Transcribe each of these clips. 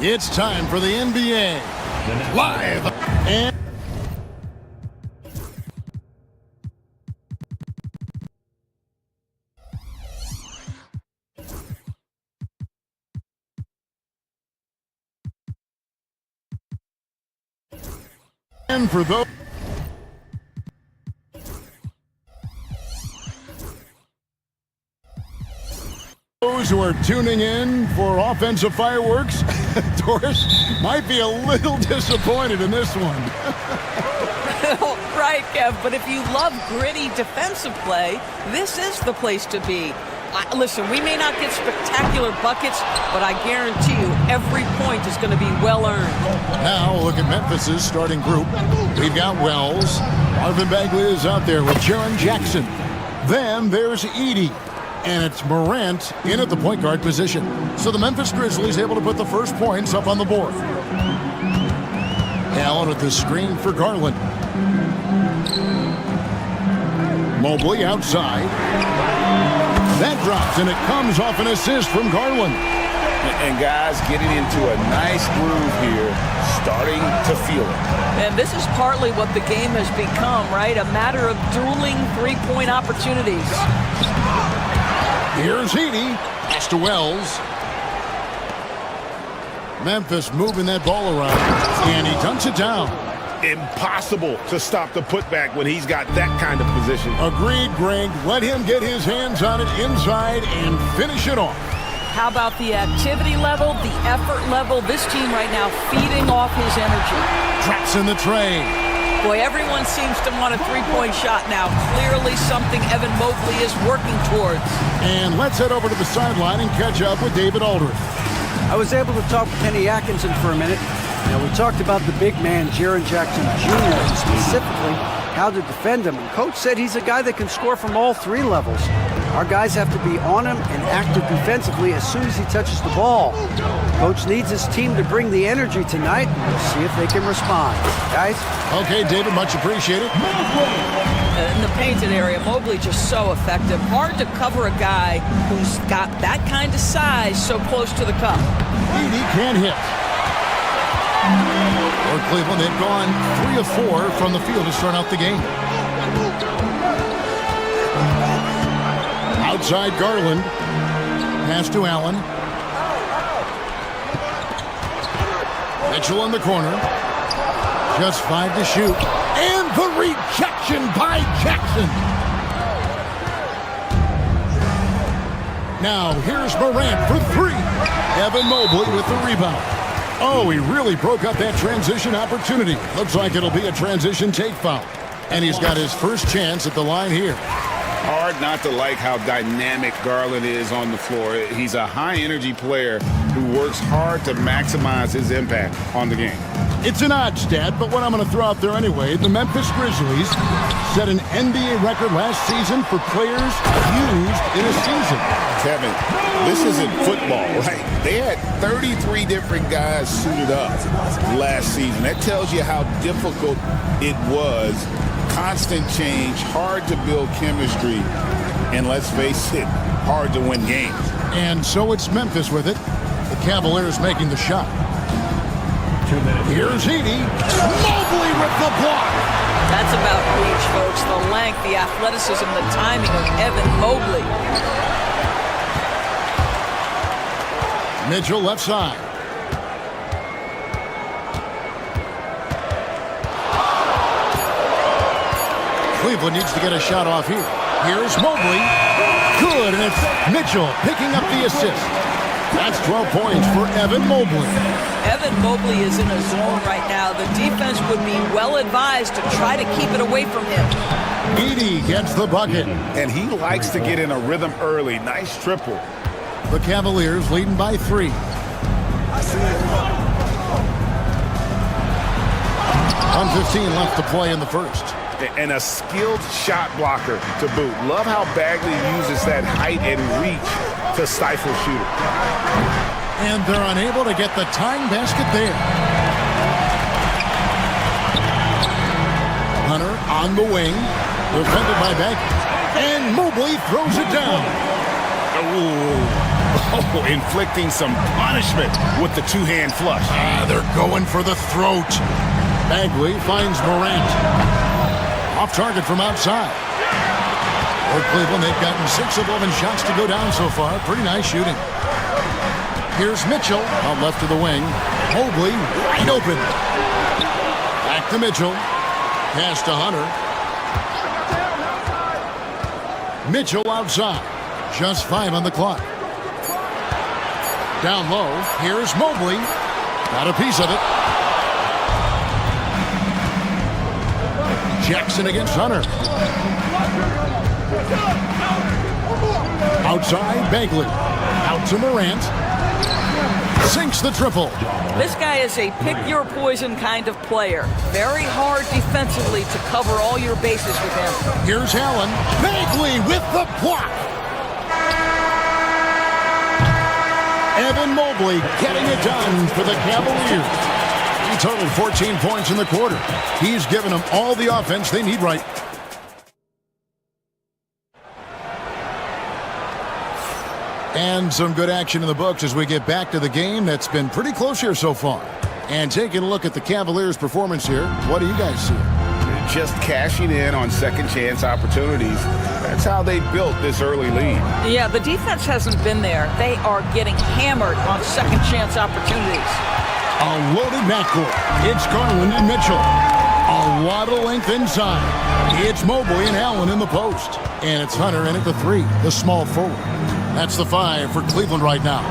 It's time for the NBA Live. And for those who are tuning in for offensive fireworks, Doris might be a little disappointed in this one. Right, Kev, but if you love gritty defensive play, this is the place to be. Listen, we may not get spectacular buckets, but I guarantee you every point is going to be well-earned. Now look at Memphis's starting group. We've got Wells. Marvin Bagley is out there with Jaren Jackson. Then there's Edey. And it's Morant in at the point guard position. So the Memphis Grizzlies able to put the first points up on the board. Allen with the screen for Garland. Mobley outside. That drops, and it comes off an assist from Garland. And guys getting into a nice groove here, starting to feel it. And this is partly what the game has become, right? A matter of dueling three-point opportunities. Here's Edey. Pass to Wells. Memphis moving that ball around, and he dunks it down. Impossible to stop the putback when he's got that kind of position. Agreed, Greg. Let him get his hands on it inside and finish it off. How about the activity level, the effort level? This team right now feeding off his energy. Traps in the tray. Boy, everyone seems to want a three-point shot now. Clearly something Evan Mobley is working towards. And let's head over to the sideline and catch up with David Aldridge. I was able to talk with Kenny Atkinson for a minute. Now, we talked about the big man, Jaren Jackson Jr., and specifically how to defend him. And Coach said he's a guy that can score from all three levels. Our guys have to be on him and active defensively as soon as he touches the ball. Coach needs his team to bring the energy tonight, and we'll see if they can respond. Guys? Okay, David, much appreciated. In the painted area, Mobley just so effective. Hard to cover a guy who's got that kind of size so close to the cup. Edey can't hit. For Cleveland, they've gone 3 of 4 from the field to start out the game. Outside Garland. Pass to Allen. Mitchell in the corner. Just 5 to shoot. And the rejection by Jackson. Now here's Morant for 3. Evan Mobley with the rebound. Oh, he really broke up that transition opportunity. Looks like it'll be a transition take foul. And he's got his first chance at the line here. Hard not to like how dynamic Garland is on the floor. He's a high-energy player who works hard to maximize his impact on the game. It's an odd stat, but what I'm going to throw out there anyway, the Memphis Grizzlies set an NBA record last season for players used in a season. Kevin, this isn't football, right? They had 33 different guys suited up last season. That tells you how difficult it was. Constant change, hard to build chemistry, and let's face it, hard to win games. And so it's Memphis with it. The Cavaliers making the shot. 2 minutes. Here's Edey. Mobley with the block. That's about reach, folks. The length, the athleticism, the timing of Evan Mobley. Mitchell left side. Cleveland needs to get a shot off here. Here's Mobley. Good, and it's Mitchell picking up the assist. That's 12 points for Evan Mobley. Evan Mobley is in a zone right now. The defense would be well advised to try to keep it away from him. Edey gets the bucket. And he likes to get in a rhythm early. Nice triple. The Cavaliers leading by 3. 1:15 left to play in the first. And a skilled shot blocker to boot. Love how Bagley uses that height and reach to stifle shooter. And they're unable to get the tying basket there. Hunter on the wing. Defended by Bagley. And Mobley throws it down. Ooh. Oh, inflicting some punishment with the two-hand flush. They're going for the throat. Bagley finds Morant. Off target from outside. For Cleveland, they've gotten 6 of 11 shots to go down so far. Pretty nice shooting. Here's Mitchell out left of the wing. Mobley wide open. Back to Mitchell. Pass to Hunter. Mitchell outside. Just 5 on the clock. Down low. Here's Mobley. Got a piece of it. Jackson against Hunter. Outside, Bagley. Out to Morant. Sinks the triple. This guy is a pick-your-poison kind of player. Very hard defensively to cover all your bases with him. Here's Allen. Bagley with the block. Evan Mobley getting it done for the Cavaliers. He totaled 14 points in the quarter. He's given them all the offense they need right. And some good action in the books as we get back to the game that's been pretty close here so far. And taking a look at the Cavaliers' performance here, what do you guys see? Just cashing in on second chance opportunities. That's how they built this early lead. Yeah, the defense hasn't been there. They are getting hammered on second chance opportunities. A loaded backcourt. It's Garland and Mitchell. A lot of length inside. It's Mobley and Allen in the post. And it's Hunter in at the 3, the small forward. That's the 5 for Cleveland right now.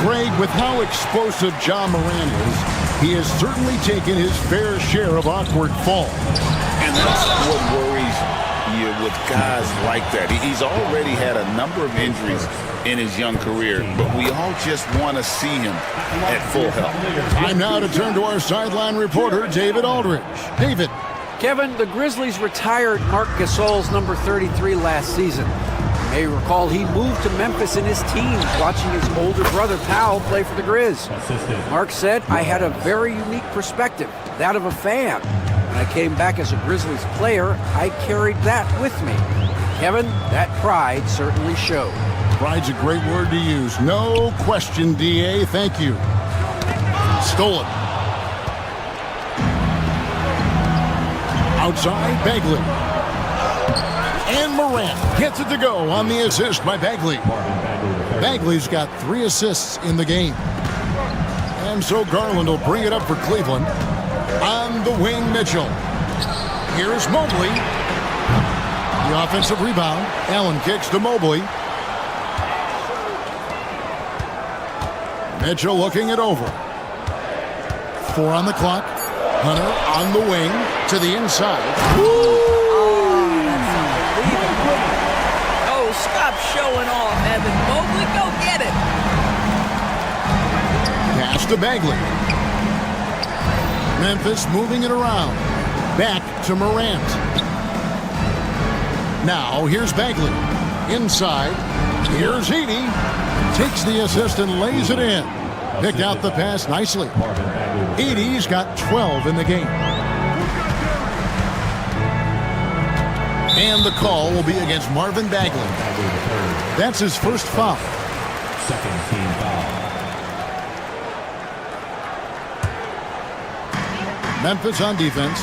Greg, with how explosive Ja Morant is, he has certainly taken his fair share of awkward falls. And that's what worries you with guys like that. He's already had a number of injuries in his young career, but we all just want to see him at full health. Time now to turn to our sideline reporter, David Aldridge. David. Kevin, the Grizzlies retired Marc Gasol's number 33 last season. You may recall he moved to Memphis in his teens, watching his older brother Powell play for the Grizz. Mark said, "I had a very unique perspective, that of a fan. When I came back as a Grizzlies player, I carried that with me." Kevin, that pride certainly showed. Pride's a great word to use. No question, D.A. Thank you. Stolen. Outside, Bagley. And Morant gets it to go on the assist by Bagley. Bagley's got 3 assists in the game. And so Garland will bring it up for Cleveland. On the wing, Mitchell. Here's Mobley. The offensive rebound. Allen kicks to Mobley. Mitchell looking it over. 4 on the clock. Hunter on the wing to the inside. Oh, stop showing off, Evan Mobley. Go get it. Pass to Bagley. Memphis moving it around. Back to Morant. Now here's Bagley. Inside. Here's Edey. Takes the assist and lays it in. Picked out the pass nicely. Edey's got 12 in the game. And the call will be against Marvin Bagley. That's his first foul. Second team foul. Memphis on defense.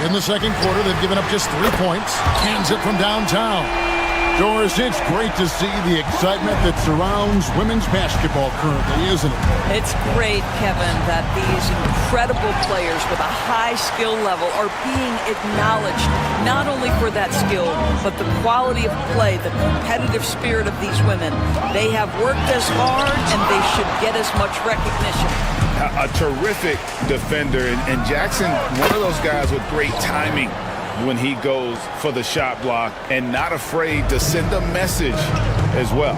In the second quarter, they've given up just 3 points. Hands it from downtown. Doris, it's great to see the excitement that surrounds women's basketball currently, isn't it? It's great, Kevin, that these incredible players with a high skill level are being acknowledged, not only for that skill, but the quality of play, the competitive spirit of these women. They have worked as hard, and they should get as much recognition. A terrific defender, and Jackson, one of those guys with great timing when he goes for the shot block and not afraid to send a message as well.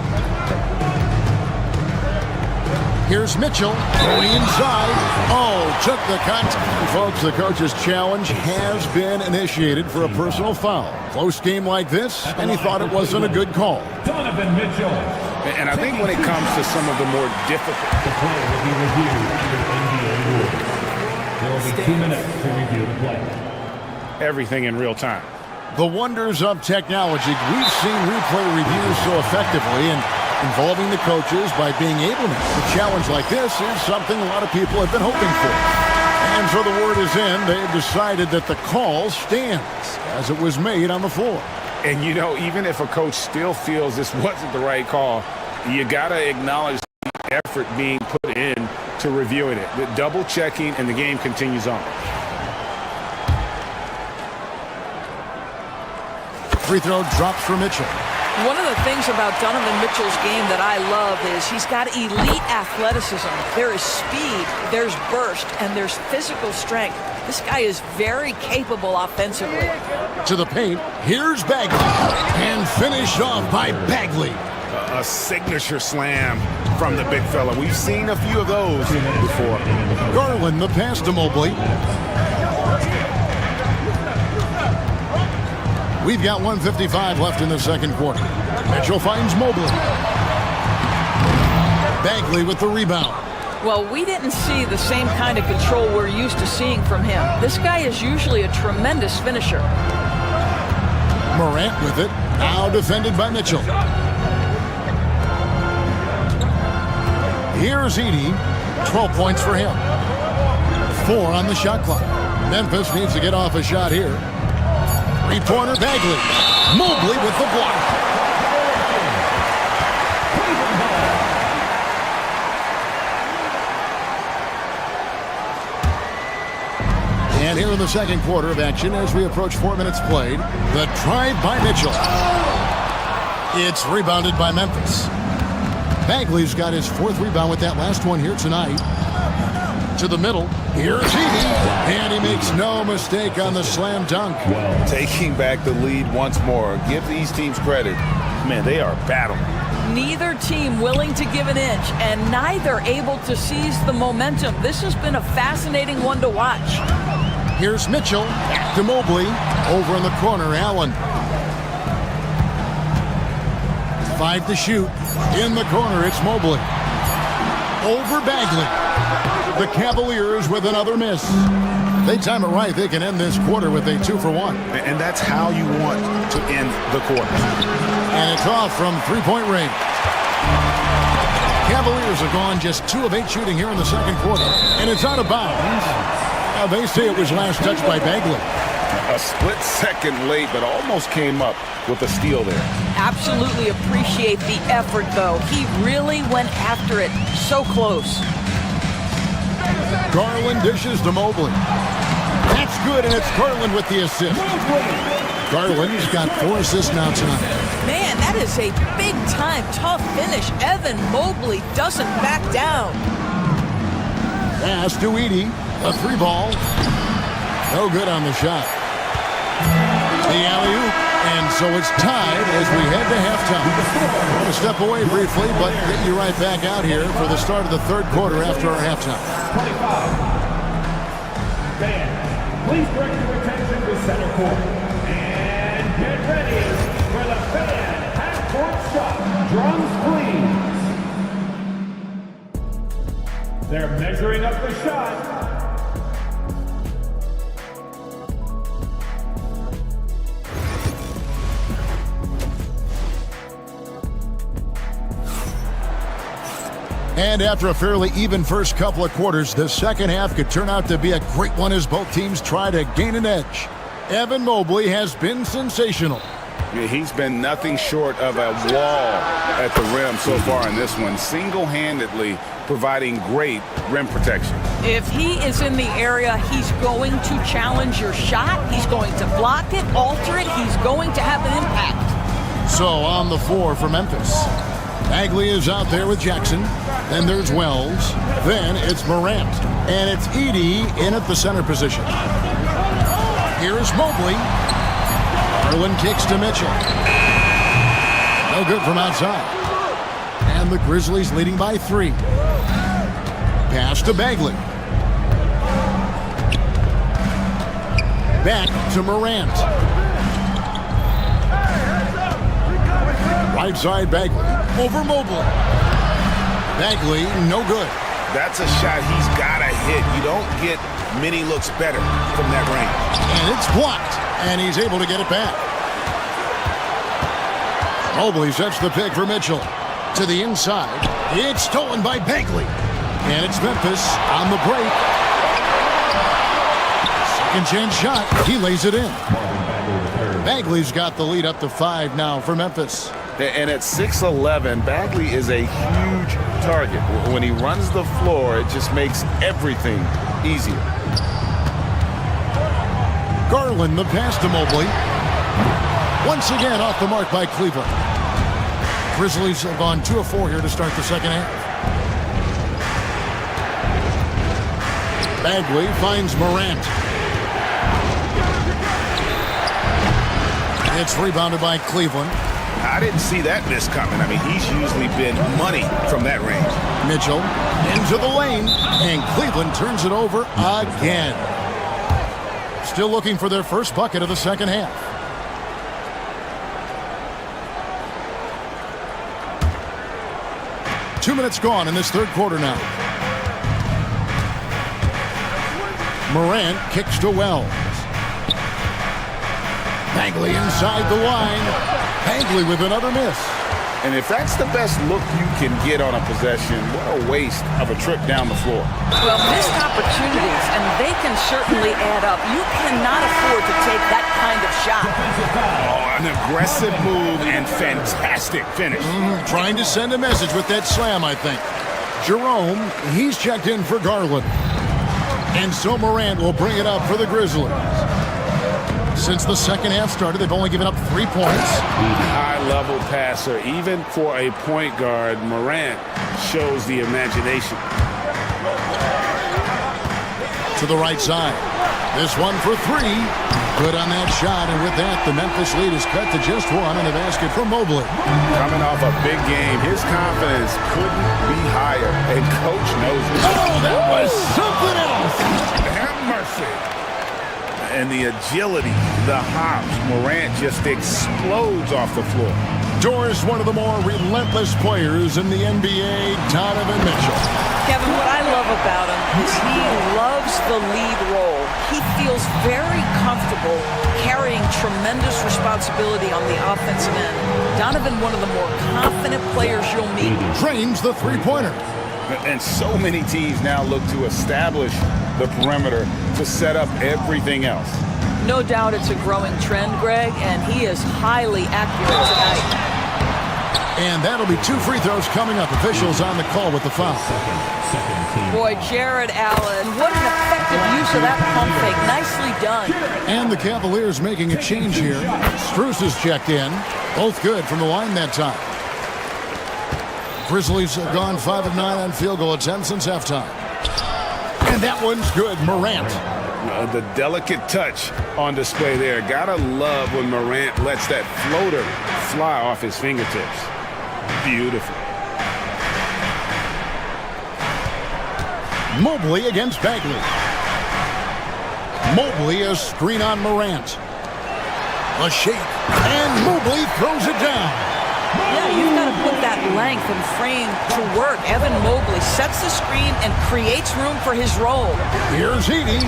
Here's Mitchell going inside. Oh, took the contact. Folks, the coach's challenge has been initiated for a personal foul. Close game like this, and he thought it wasn't a good call. Donovan Mitchell. And I think when it comes to some of the more difficult... The play will be reviewed under NBA rules. There will be 2 minutes to review the play. Everything in real time. The wonders of technology. We've seen replay reviews so effectively, and involving the coaches by being able to a challenge like this is something a lot of people have been hoping for. And so the word is in. They've decided that the call stands as it was made on the floor. And, you know, even if a coach still feels this wasn't the right call, you got to acknowledge the effort being put in to reviewing it. The double checking, and the game continues on. Free throw drops for Mitchell. One of the things about Donovan Mitchell's game that I love is he's got elite athleticism. There is speed, there's burst, and there's physical strength. This guy is very capable offensively. To the paint, here's Bagley. And finished off by Bagley. A signature slam from the big fella. We've seen a few of those before. Garland the pass to Mobley. We've got 1:55 left in the second quarter. Mitchell finds Mobley. Bagley with the rebound. Well, we didn't see the same kind of control we're used to seeing from him. This guy is usually a tremendous finisher. Morant with it. Now defended by Mitchell. Here's Edey. 12 points for him. 4 on the shot clock. Memphis needs to get off a shot here. Three-pointer Bagley. Mobley with the block. And here in the second quarter of action, as we approach 4 minutes played, the drive by Mitchell. It's rebounded by Memphis. Bagley's got his 4th rebound with that last one here tonight. To the middle. Here's Edey. And he makes no mistake on the slam dunk. Taking back the lead once more. Give these teams credit. Man, they are battling. Neither team willing to give an inch, and neither able to seize the momentum. This has been a fascinating one to watch. Here's Mitchell. Back to Mobley. Over in the corner, Allen. 5 to shoot. In the corner, it's Mobley. Over Bagley. The Cavaliers with another miss. If they time it right, they can end this quarter with a 2-for-1. And that's how you want to end the quarter. And it's off from three-point range. Cavaliers have gone just 2 of 8 shooting here in the second quarter. And it's out of bounds. Now they say it was last touched by Bagley. A split second late, but almost came up with a steal there. Absolutely appreciate the effort, though. He really went after it. So close. Garland dishes to Mobley. That's good, and it's Garland with the assist. Garland's got 4 assists now tonight. Man, that is a big-time tough finish. Evan Mobley doesn't back down. Pass to Edey. A 3-ball. No good on the shot. The alley-oop. And so it's tied as we head to halftime. I'm going to step away briefly, but get you right back out here for the start of the third quarter after our halftime. 25. Fans, please direct your attention to center court. And get ready for the fan half-court stop. Drums, please. They're measuring up the shot. And after a fairly even first couple of quarters, the second half could turn out to be a great one as both teams try to gain an edge. Evan Mobley has been sensational. Yeah, he's been nothing short of a wall at the rim so far in this one, single-handedly providing great rim protection. If he is in the area, he's going to challenge your shot. He's going to block it, alter it. He's going to have an impact. So on the floor for Memphis. Bagley is out there with Jackson. Then there's Wells. Then it's Morant. And it's Edey in at the center position. Here's Mobley. Garland kicks to Mitchell. No good from outside. And the Grizzlies leading by 3. Pass to Bagley. Back to Morant. Right side Bagley. Over Mobley. Bagley, no good. That's a shot he's got to hit. You don't get many looks better from that range. And it's blocked. And he's able to get it back. Mobley sets the pick for Mitchell. to the inside. It's stolen by Bagley. And it's Memphis on the break. Second chance shot. He lays it in. Bagley's got the lead up to 5 now for Memphis. And at 6'11", Bagley is a huge target. When he runs the floor, it just makes everything easier. Garland, the pass to Mobley. Once again off the mark by Cleveland. Grizzlies have gone 2 of 4 here to start the second half. Bagley finds Morant. It's rebounded by Cleveland. I didn't see that miss coming. I mean, he's usually been money from that range. Mitchell into the lane, and Cleveland turns it over again. Still looking for their first bucket of the second half. Two minutes gone in this third quarter now. Morant kicks to Wells. Bagley inside the line. Bagley with another miss. And if that's the best look you can get on a possession, what a waste of a trip down the floor. Well, missed opportunities, and they can certainly add up. You cannot afford to take that kind of shot. Oh, an aggressive move and fantastic finish. Trying to send a message with that slam, I think. Jerome, he's checked in for Garland. And so Morant will bring it up for the Grizzlies. Since the second half started, they've only given up 3 points. High-level passer. Even for a point guard, Morant shows the imagination. To the right side. This one for 3. Good on that shot, and with that, the Memphis lead is cut to just 1 in the basket from Mobley. Coming off a big game, his confidence couldn't be higher, and Coach knows it. Oh, that was something else! Have mercy. And the agility, the hops, Morant just explodes off the floor. Doris, one of the more relentless players in the NBA, Donovan Mitchell. Kevin, what I love about him is he loves the lead role. He feels very comfortable carrying tremendous responsibility on the offensive end. Donovan, one of the more confident players you'll meet. Trains the three-pointer. And so many teams now look to establish the perimeter to set up everything else. No doubt it's a growing trend, Greg, and he is highly accurate tonight. And that'll be 2 free throws coming up. Officials on the call with the foul. Boy, Jared Allen, what an effective use of that pump fake. Nicely done. And the Cavaliers making a change here. Strus is checked in. Both good from the line that time. Grizzlies have gone 5 of 9 on field goal attempts since halftime. And that one's good. Morant. The delicate touch on display there. Gotta love when Morant lets that floater fly off his fingertips. Beautiful. Mobley against Bagley. Mobley a screen on Morant. A shake. And Mobley throws it down. Yeah, you've got to put that length and frame to work. Evan Mobley sets the screen and creates room for his role. Here's Edey.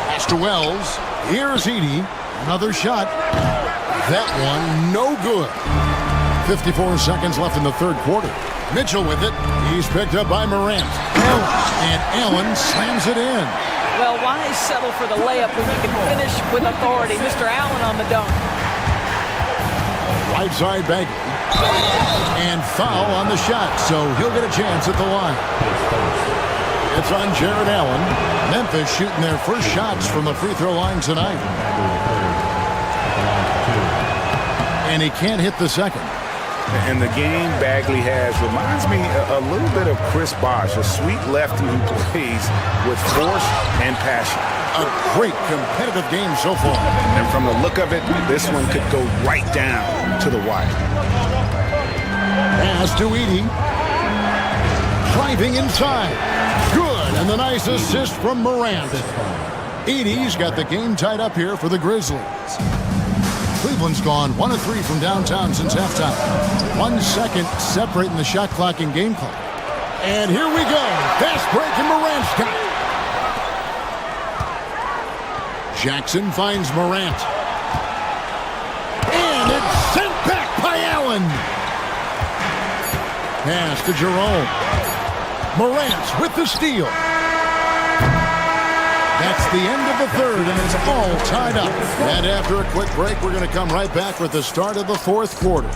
Pass to Wells. Here's Edey. Another shot. That one no good. 54 seconds left in the third quarter. Mitchell with it. He's picked up by Morant. And Allen slams it in. Well, why settle for the layup when you can finish with authority? Mr. Allen on the dunk. Right side Bagley. And foul on the shot, so he'll get a chance at the line. It's on Jared Allen. Memphis shooting their first shots from the free throw line tonight. And he can't hit the second. And the game Bagley has reminds me a little bit of Chris Bosh, a sweet lefty who plays with force and passion. A great competitive game so far. And from the look of it, this one could go right down to the wire. Pass to Edey. Driving inside. Good, and the nice assist from Morant. Edey's got the game tied up here for the Grizzlies. Cleveland's gone 1 of 3 from downtown since halftime. 1 second separating the shot clock and game clock. And here we go. Fast break and Morant's got it. Jackson finds Morant. And it's sent back by Allen. Allen. Pass to Jerome. Morant with the steal. That's the end of the third, and it's all tied up. And after a quick break, we're going to come right back with the start of the fourth quarter.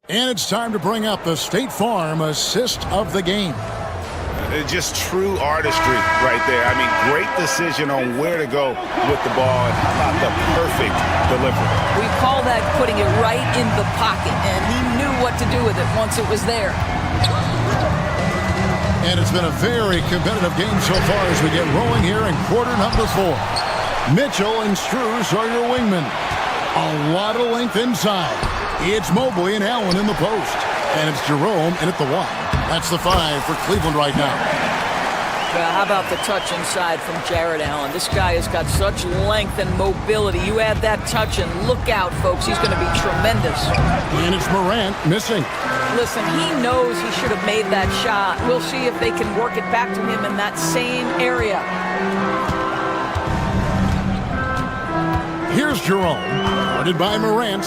And it's time to bring up the State Farm assist of the game. Just true artistry right there. I mean, great decision on where to go with the ball, and how about the perfect delivery. We call that putting it right in the pocket, and he knew what to do with it once it was there. And it's been a very competitive game so far as we get rolling here in quarter number 4. Mitchell and Strus are your wingmen. A lot of length inside. It's Mobley and Allen in the post. And it's Jerome in at the 1. That's the 5 for Cleveland right now. How about the touch inside from Jared Allen? This guy has got such length and mobility. You add that touch and look out, folks. He's going to be tremendous. And it's Morant missing. Listen, he knows he should have made that shot. We'll see if they can work it back to him in that same area. Here's Jerome, guarded by Morant.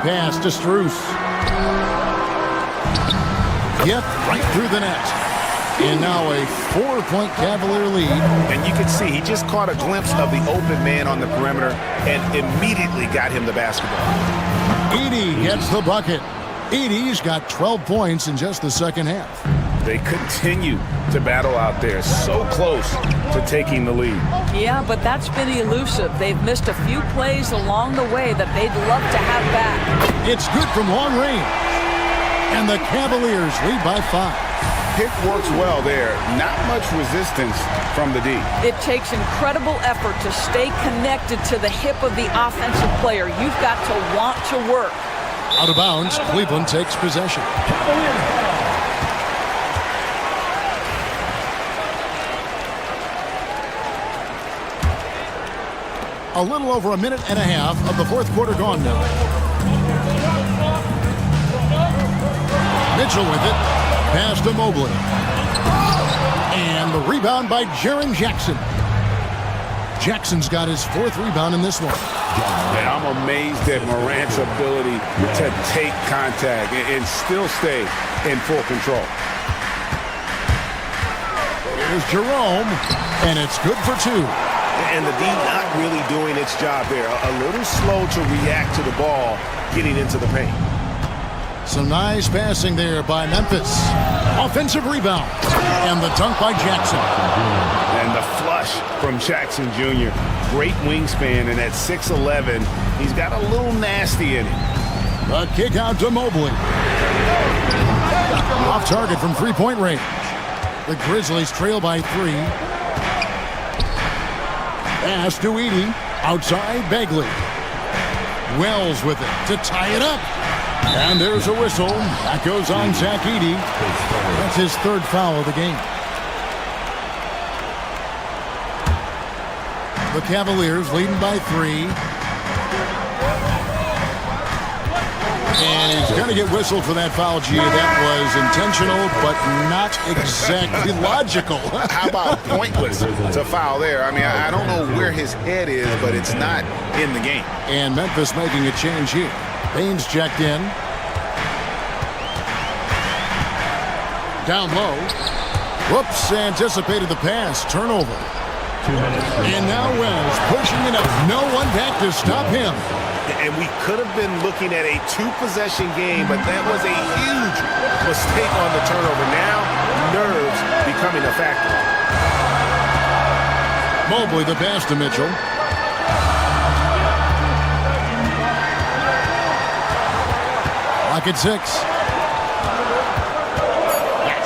Pass to Strus. Yep, right through the net. And now a 4-point Cavalier lead. And you can see he just caught a glimpse of the open man on the perimeter and immediately got him the basketball. Edey gets the bucket. Edey's got 12 points in just the second half. They continue to battle out there, so close to taking the lead. Yeah, but that's been elusive. They've missed a few plays along the way that they'd love to have back. It's good from long range. And the Cavaliers lead by 5. Pick works well there. Not much resistance from the D. It takes incredible effort to stay connected to the hip of the offensive player. You've got to want to work. Out of bounds, Cleveland takes possession. A little over a minute and a half of the fourth quarter gone now. Mitchell with it. Pass to Mobley. And the rebound by Jaren Jackson. Jackson's got his 4th rebound in this one. And I'm amazed at Morant's ability to take contact and still stay in full control. Here's Jerome, and it's good for 2. And the D not really doing its job there. A little slow to react to the ball getting into the paint. Some nice passing there by Memphis. Offensive rebound. And the dunk by Jackson. And the flush from Jackson Jr. Great wingspan, and at 6'11", he's got a little nasty in him. The kick out to Mobley. Off target from 3-point range. The Grizzlies trail by 3. Pass to Edey. Outside Bagley. Wells with it to tie it up. And there's a whistle. That goes on Zach Edey. That's his 3rd foul of the game. The Cavaliers leading by 3. And he's going to get whistled for that foul, G. That was intentional, but not exactly logical. How about pointless to foul there? I mean, I don't know where his head is, but it's not in the game. And Memphis making a change here. Baines checked in. Down low. Whoops, anticipated the pass. Turnover. And now Wells pushing it up. No one back to stop him. And we could have been looking at a 2-possession game, but that was a huge mistake on the turnover. Now, nerves becoming a factor. Mobley the pass to Mitchell. Lock at 6.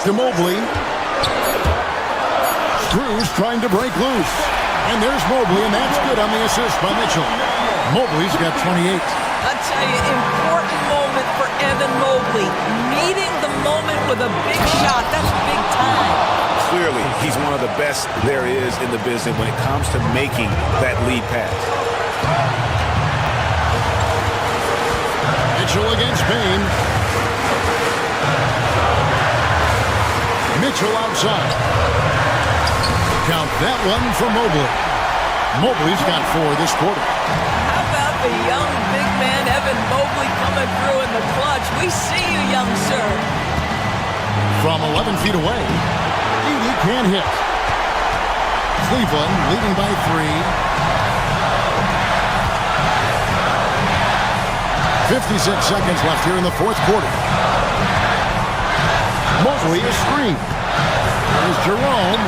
To Mobley. Strus trying to break loose. And there's Mobley, and that's good on the assist by Mitchell. Mobley's got 28. I tell you, important moment for Evan Mobley. Meeting the moment with a big shot. That's big time. Clearly, he's one of the best there is in the business when it comes to making that lead pass. Mitchell against Payne. Mitchell outside. Count that one for Mobley. Mobley's got 4 this quarter. How about the young big man, Evan Mobley, coming through in the clutch. We see you, young sir. From 11 feet away, Edey can't hit. Cleveland leading by 3. 56 seconds left here in the fourth quarter. Mobley a screen. There's Jerome.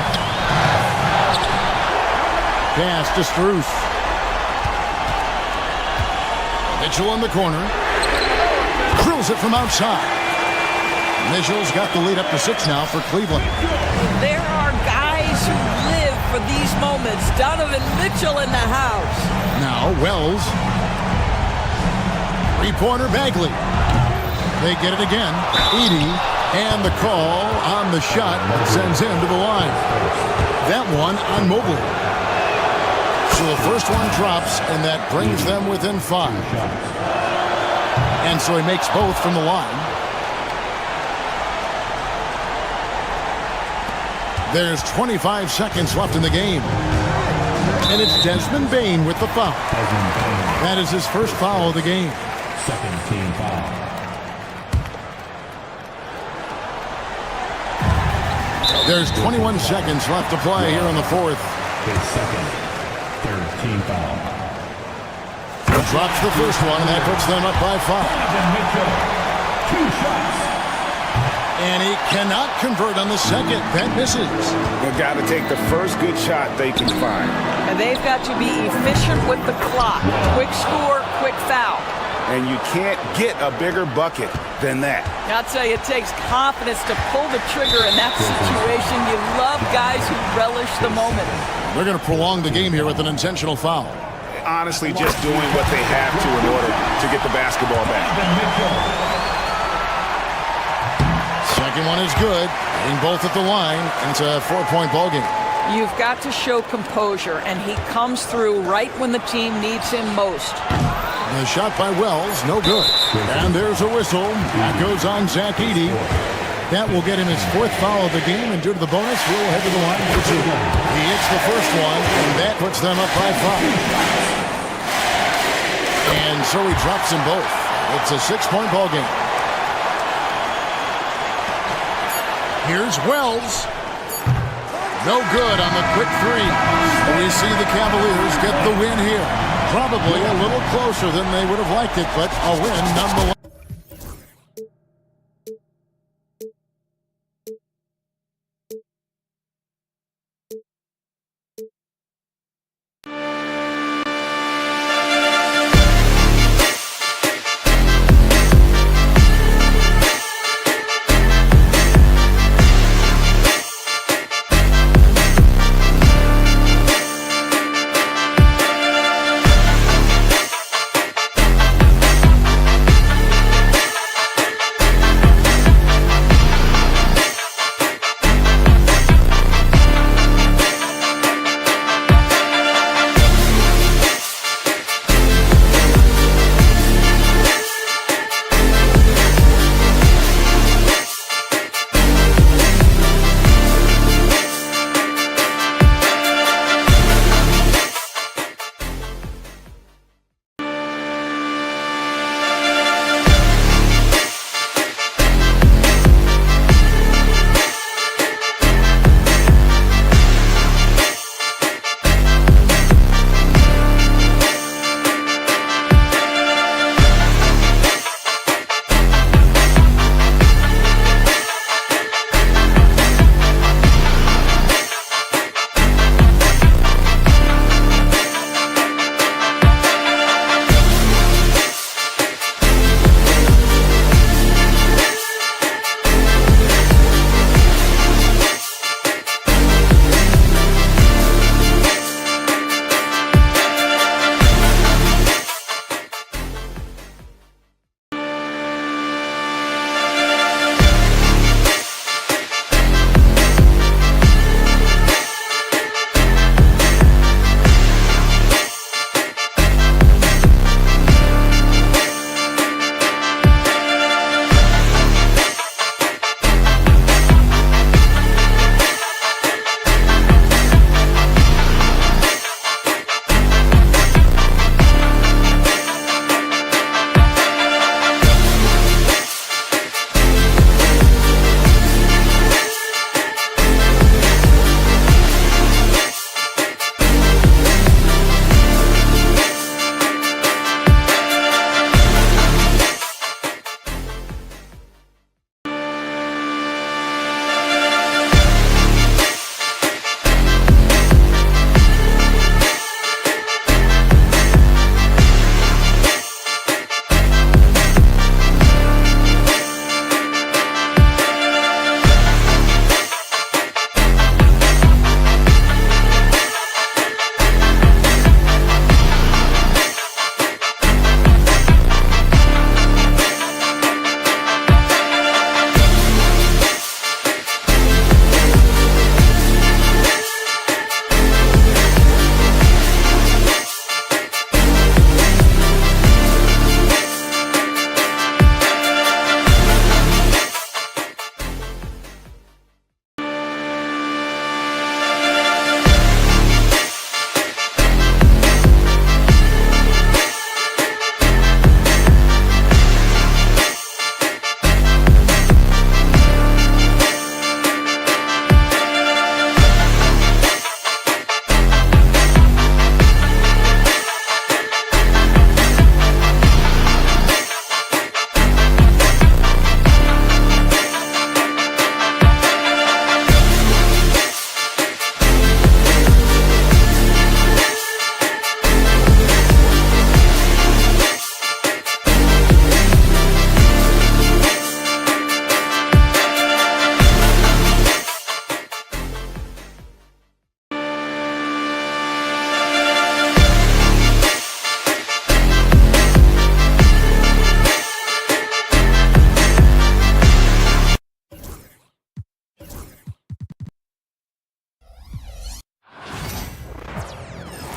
Pass to Strus. Mitchell in the corner. Drills it from outside. Mitchell's got the lead up to 6 now for Cleveland. There are guys who live for these moments. Donovan Mitchell in the house. Now Wells. Three-pointer Bagley. They get it again. Edey, and the call on the shot that sends him to the line. That one on Mobley. So the first one drops, and that brings them within 5. And so he makes both from the line. There's 25 seconds left in the game. And it's Desmond Bane with the foul. That is his first foul of the game. Second team foul. There's 21 seconds left to play here in the fourth. His second, third team foul. He drops the first one, and that puts them up by 5. Donovan Mitchell, 2 shots. And he cannot convert on the second. That misses. They've got to take the first good shot they can find. And they've got to be efficient with the clock. Quick score, quick foul. And you can't get a bigger bucket than that. I'll tell you, it takes confidence to pull the trigger in that situation. You love guys who relish the moment. They're going to prolong the game here with an intentional foul. Honestly, just doing what they have to in order to get the basketball back. Second one is good. Hitting both at the line. It's a 4-point ball game. You've got to show composure, and he comes through right when the team needs him most. The shot by Wells, no good. And there's a whistle. That goes on Zach Edey. That will get him his 4th foul of the game, and due to the bonus, we'll head to the line for 2. He hits the first one, and that puts them up by 5. And so he drops them both. It's a 6-point ball game. Here's Wells. No good on the quick 3. We see the Cavaliers get the win here. Probably a little closer than they would have liked it, but a win nonetheless.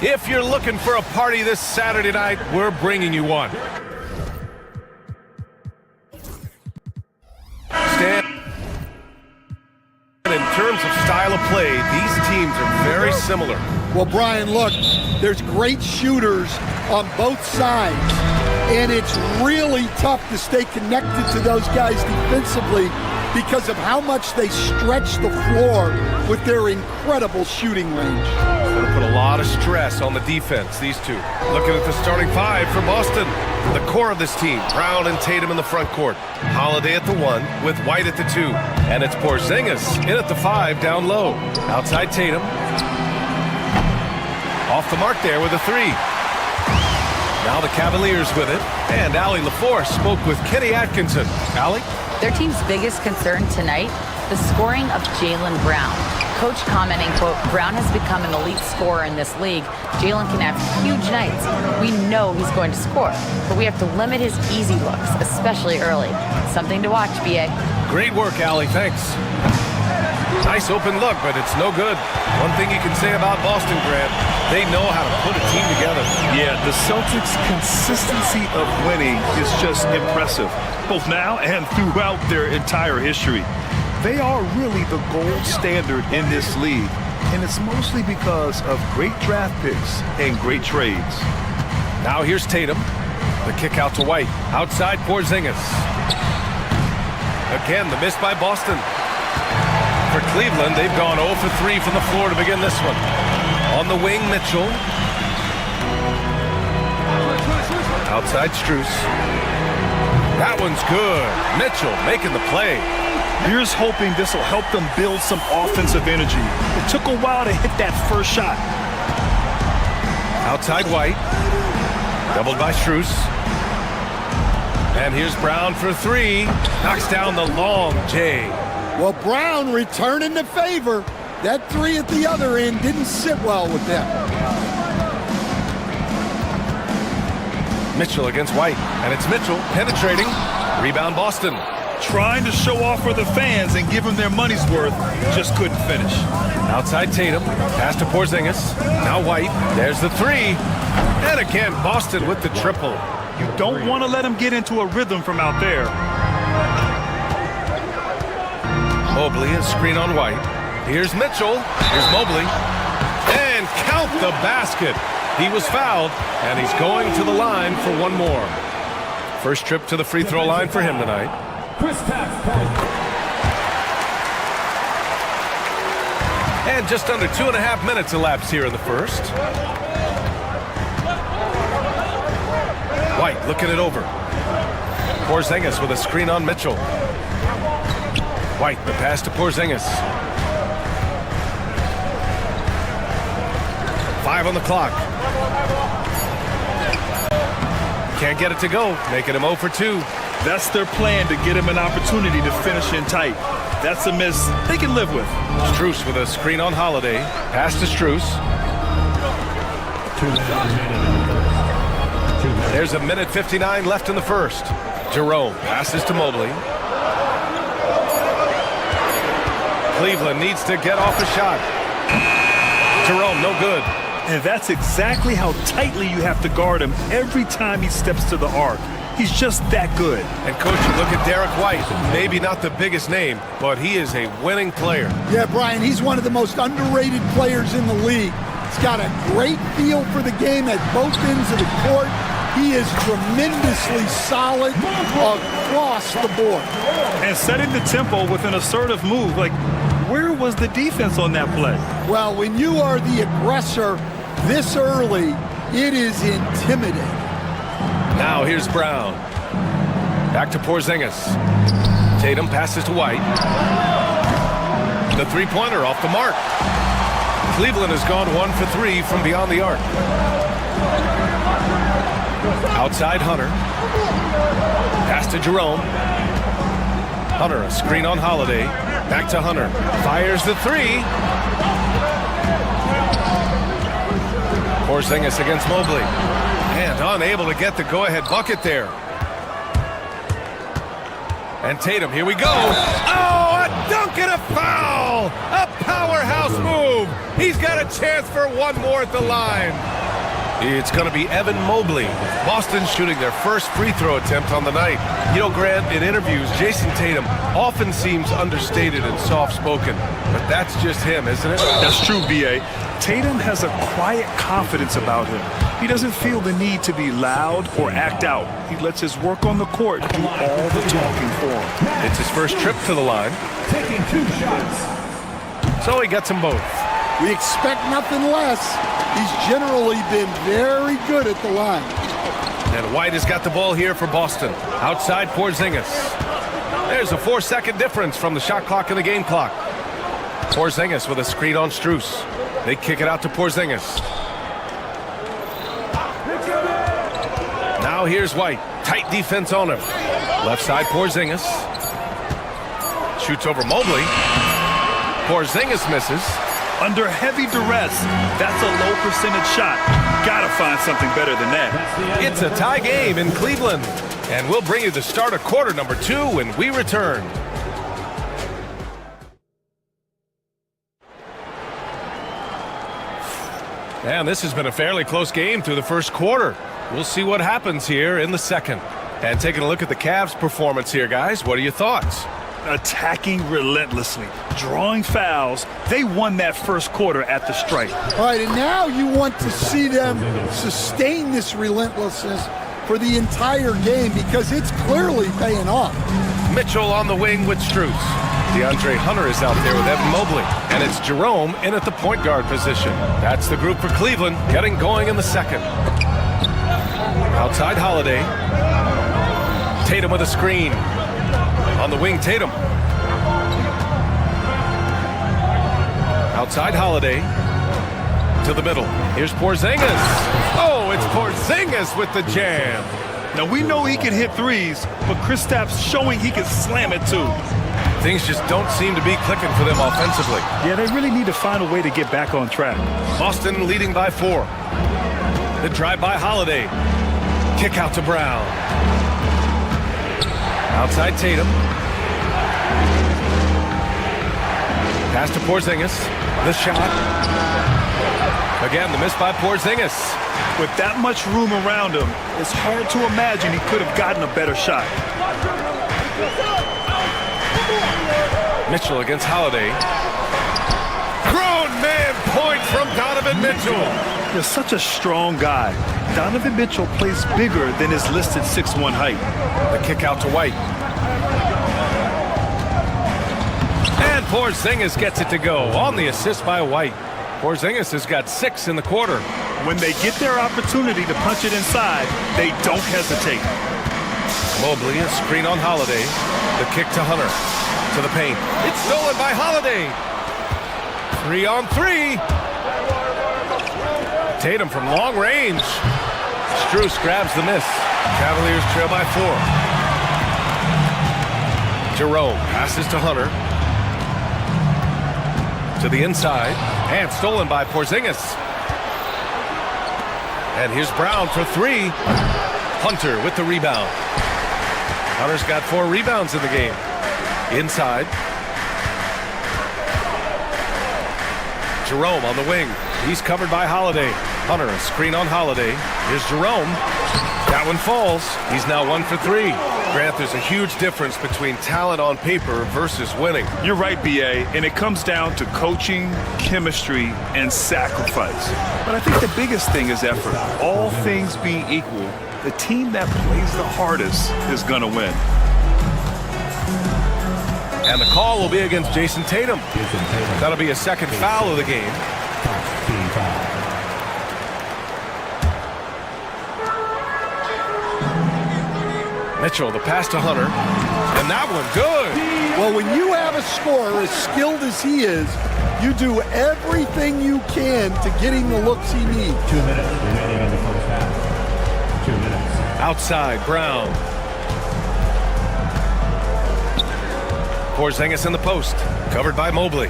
If you're looking for a party this Saturday night, we're bringing you one. Stan, in terms of style of play, these teams are very similar. Well, Brian, look, there's great shooters on both sides, and it's really tough to stay connected to those guys defensively because of how much they stretch the floor with their incredible shooting range. Going to put a lot of stress on the defense, these two. Looking at the starting five for Boston. The core of this team, Brown and Tatum in the front court. Holiday at the 1 with White at the 2. And it's Porzingis in at the 5 down low. Outside Tatum. Off the mark there with a 3. Now the Cavaliers with it. And Allie LaForce spoke with Kenny Atkinson. Allie? Their team's biggest concern tonight, the scoring of Jaylen Brown. Coach commenting, quote, Brown has become an elite scorer in this league. Jaylen can have huge nights. We know he's going to score, but we have to limit his easy looks, especially early. Something to watch, B.A. Great work, Allie. Thanks. Nice open look, but it's no good. One thing you can say about Boston, Grant, they know how to put a team together. Yeah, the Celtics' consistency of winning is just impressive, both now and throughout their entire history. They are really the gold standard in this league, and it's mostly because of great draft picks and great trades. Now here's Tatum. The kick out to White. Outside Porzingis. Again, the miss by Boston. For Cleveland, they've gone 0 for 3 from the floor to begin this one. On the wing, Mitchell. Outside Strus. That one's good. Mitchell making the play. Here's hoping this will help them build some offensive energy. It took a while to hit that first shot. Outside White. Doubled by Strus. And here's Brown for 3. Knocks down the long J. Well, Brown returning the favor. That 3 at the other end didn't sit well with them. Mitchell against White. And it's Mitchell penetrating. Rebound Boston. Trying to show off for the fans and give them their money's worth, just couldn't finish. Outside Tatum, pass to Porzingis. Now White, there's the 3. And again, Boston with the triple. You don't want to let them get into a rhythm from out there. Mobley, a screen on White. Here's Mitchell, here's Mobley. And count the basket. He was fouled, and he's going to the line for one more. First trip to the free throw line for him tonight. And just under 2.5 minutes elapsed here in the first. White looking it over. Porzingis with a screen on Mitchell. White, the pass to Porzingis. 5 on the clock. Can't get it to go, making him 0 for 2. That's their plan, to get him an opportunity to finish in tight. That's a miss they can live with. Strus with a screen on Holiday. Pass to Strus. There's 1:59 left in the first. Jerome passes to Mobley. Cleveland needs to get off a shot. Jerome, no good. And that's exactly how tightly you have to guard him every time he steps to the arc. He's just that good. And, Coach, you look at Derek White. Maybe not the biggest name, but he is a winning player. Yeah, Brian, he's one of the most underrated players in the league. He's got a great feel for the game at both ends of the court. He is tremendously solid across the board. And setting the tempo with an assertive move. Like, where was the defense on that play? Well, when you are the aggressor this early, it is intimidating. Now here's Brown. Back to Porzingis. Tatum passes to White. The three-pointer off the mark. Cleveland has gone 1 for 3 from beyond the arc. Outside Hunter. Pass to Jerome. Hunter, a screen on Holiday. Back to Hunter. Fires the 3. Porzingis against Mobley. And unable to get the go-ahead bucket there. And Tatum, here we go. Oh, a dunk and a foul! A power powerhouse move. He's got a chance for one more at the line. It's going to be Evan Mobley. Boston shooting their first free throw attempt on the night. You know, Grant, in interviews, Jason Tatum often seems understated and soft-spoken. But that's just him, isn't it? That's true, B.A. Tatum has a quiet confidence about him. He doesn't feel the need to be loud or act out. He lets his work on the court do all the talking for him. It's his first trip to the line. Taking 2 shots. So he gets them both. We expect nothing less. He's generally been very good at the line. And White has got the ball here for Boston. Outside Porzingis. There's a 4-second difference from the shot clock and the game clock. Porzingis with a screen on Strus. They kick it out to Porzingis. Now here's White. Tight defense on him. Left side Porzingis. Shoots over Mobley. Porzingis misses. Under heavy duress, that's a low percentage shot. Gotta find something better than that. It's a tie game in Cleveland. And we'll bring you the start of quarter number 2 when we return. And this has been a fairly close game through the first quarter. We'll see what happens here in the second. And taking a look at the Cavs' performance here, guys, what are your thoughts? Attacking relentlessly, drawing fouls. They won that first quarter at the stripe. All right, and now you want to see them sustain this relentlessness for the entire game because it's clearly paying off. Mitchell on the wing with Strus. DeAndre Hunter is out there with Evan Mobley. And it's Jerome in at the point guard position. That's the group for Cleveland getting going in the second. Outside Holiday. Tatum with a screen. On the wing, Tatum. Outside Holiday. To the middle. Here's Porzingis. Oh, it's Porzingis with the jam. Now, we know he can hit threes, but Kristaps showing he can slam it too. Things just don't seem to be clicking for them offensively. Yeah, they really need to find a way to get back on track. Boston leading by 4. The drive by Holiday. Kick out to Brown. Outside Tatum. Pass to Porzingis. The shot. Again, the miss by Porzingis. With that much room around him, it's hard to imagine he could have gotten a better shot. Mitchell against Holiday. Grown man point from Donovan Mitchell. You're such a strong guy. Donovan Mitchell plays bigger than his listed 6'1" height. The kick out to White. And Porzingis gets it to go on the assist by White. Porzingis has got 6 in the quarter. When they get their opportunity to punch it inside, they don't hesitate. Mobley, a screen on Holiday. The kick to Hunter. To the paint. It's stolen by Holiday. 3 on 3. Tatum from long range. Strus grabs the miss. Cavaliers trail by 4. Jerome passes to Hunter. To the inside. And stolen by Porzingis. And here's Brown for 3. Hunter with the rebound. Hunter's got 4 rebounds in the game. Inside. Jerome on the wing. He's covered by Holiday. Hunter, a screen on Holiday. Here's Jerome. That one falls. He's now 1 for 3. Grant, there's a huge difference between talent on paper versus winning. You're right, B.A., and it comes down to coaching, chemistry, and sacrifice. But I think the biggest thing is effort. All things being equal, the team that plays the hardest is going to win. And the call will be against Jason Tatum. That'll be a second foul of the game. Mitchell, the pass to Hunter. And that one, good. Well, when you have a scorer as skilled as he is, you do everything you can to get him the looks he needs. 2 minutes remaining in the first half. 2 minutes. Outside, Brown. Porzingis in the post. Covered by Mobley.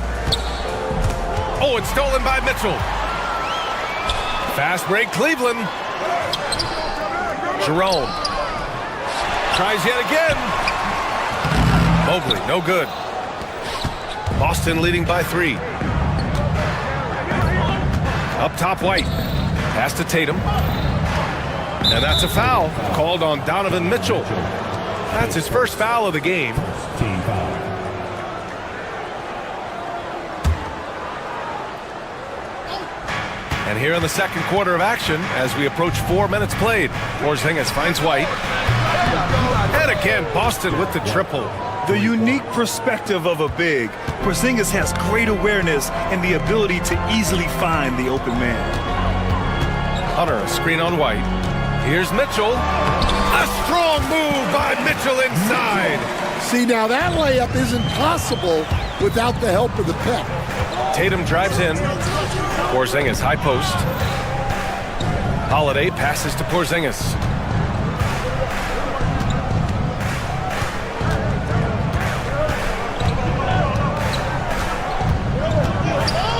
Oh, it's stolen by Mitchell. Fast break, Cleveland. Jerome. Tries yet again. Mobley, no good. Boston leading by 3. Up top, White. Pass to Tatum. And that's a foul called on Donovan Mitchell. That's his first foul of the game. Team foul. And here in the second quarter of action, as we approach 4 minutes played, Porzingis finds White. And again, Boston with the triple. The unique perspective of a big. Porzingis has great awareness and the ability to easily find the open man. Hunter, a screen on White. Here's Mitchell. A strong move by Mitchell inside. See, now that layup isn't possible without the help of the pep. Tatum drives in. Porzingis, high post. Holiday passes to Porzingis.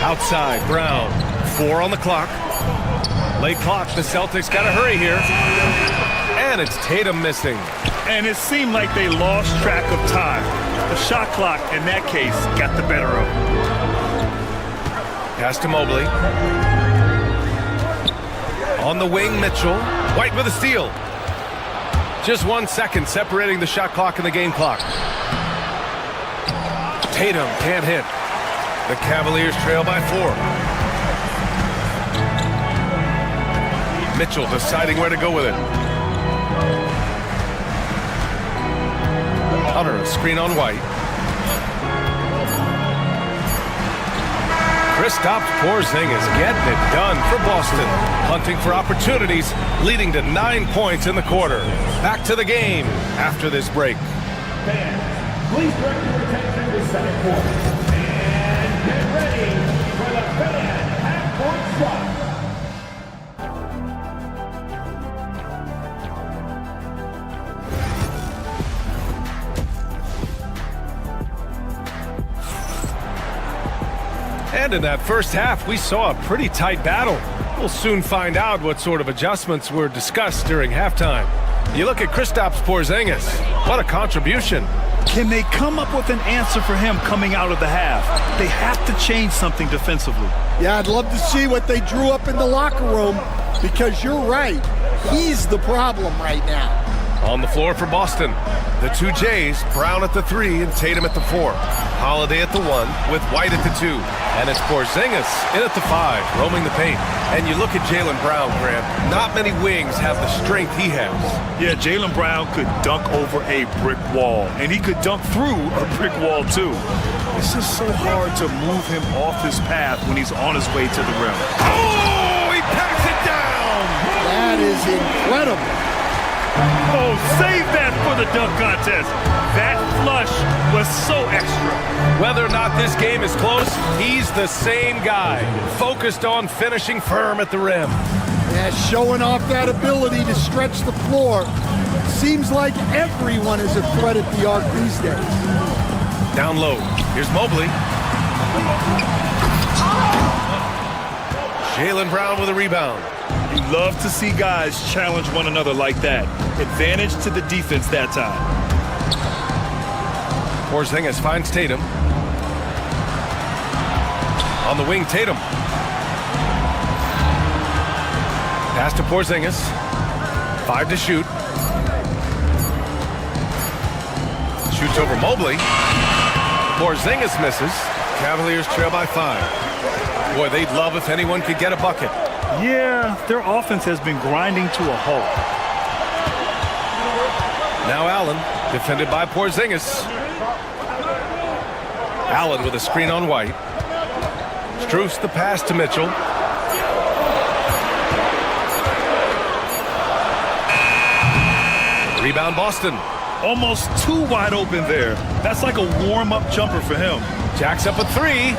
Outside, Brown. 4 on the clock. Late clock, the Celtics got to hurry here. And it's Tatum missing. And it seemed like they lost track of time. The shot clock, in that case, got the better of them. Pass to Mobley. On the wing, Mitchell. White with a steal. Just 1 second separating the shot clock and the game clock. Tatum can't hit. The Cavaliers trail by 4. Mitchell deciding where to go with it. Hunter, a screen on White. Kristaps Porzingis getting it done for Boston. Hunting for opportunities, leading to 9 points in the quarter. Back to the game after this break. Fans, please direct your attention to center court. And get ready for the fan half-court shot. And in that first half, we saw a pretty tight battle. We'll soon find out what sort of adjustments were discussed during halftime. You look at Kristaps Porzingis. What a contribution. Can they come up with an answer for him coming out of the half? They have to change something defensively. Yeah, I'd love to see what they drew up in the locker room because you're right. He's the problem right now. On the floor for Boston, the 2 J's, Brown at the 3 and Tatum at the 4. Holiday at the 1 with White at the 2. And it's Porzingis in at the 5, roaming the paint. And you look at Jaylen Brown, Graham. Not many wings have the strength he has. Yeah, Jaylen Brown could dunk over a brick wall, and he could dunk through a brick wall too. It's just so hard to move him off his path when he's on his way to the rim. Oh, he packs it down! That is incredible. Oh, save that for the dunk contest. That flush was so extra. Whether or not this game is close, he's the same guy. Focused on finishing firm at the rim. Yeah, showing off that ability to stretch the floor. Seems like everyone is a threat at the arc these days. Down low. Here's Mobley. Jaylen Brown with a rebound. You love to see guys challenge one another like that. Advantage to the defense that time. Porzingis finds Tatum. On the wing, Tatum. Pass to Porzingis. 5 to shoot. Shoots over Mobley. Porzingis misses. Cavaliers trail by 5. Boy, they'd love if anyone could get a bucket. Yeah, their offense has been grinding to a halt. Now Allen, defended by Porzingis. Allen with a screen on White. Strus the pass to Mitchell. Rebound Boston. Almost too wide open there. That's like a warm-up jumper for him. Jacks up a 3.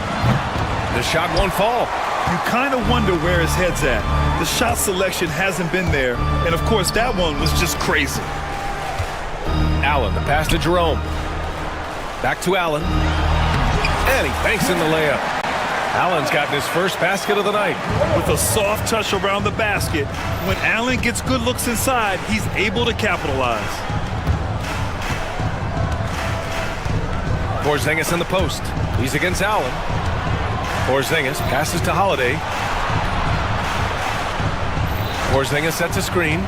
The shot won't fall. You kind of wonder where his head's at. The shot selection hasn't been there, and of course that one was just crazy. Allen, the pass to Jerome. Back to Allen. And he banks in the layup. Allen's gotten his first basket of the night. With a soft touch around the basket, when Allen gets good looks inside, he's able to capitalize. Porzingis in the post. He's against Allen. Porzingis passes to Holiday. Porzingis sets a screen.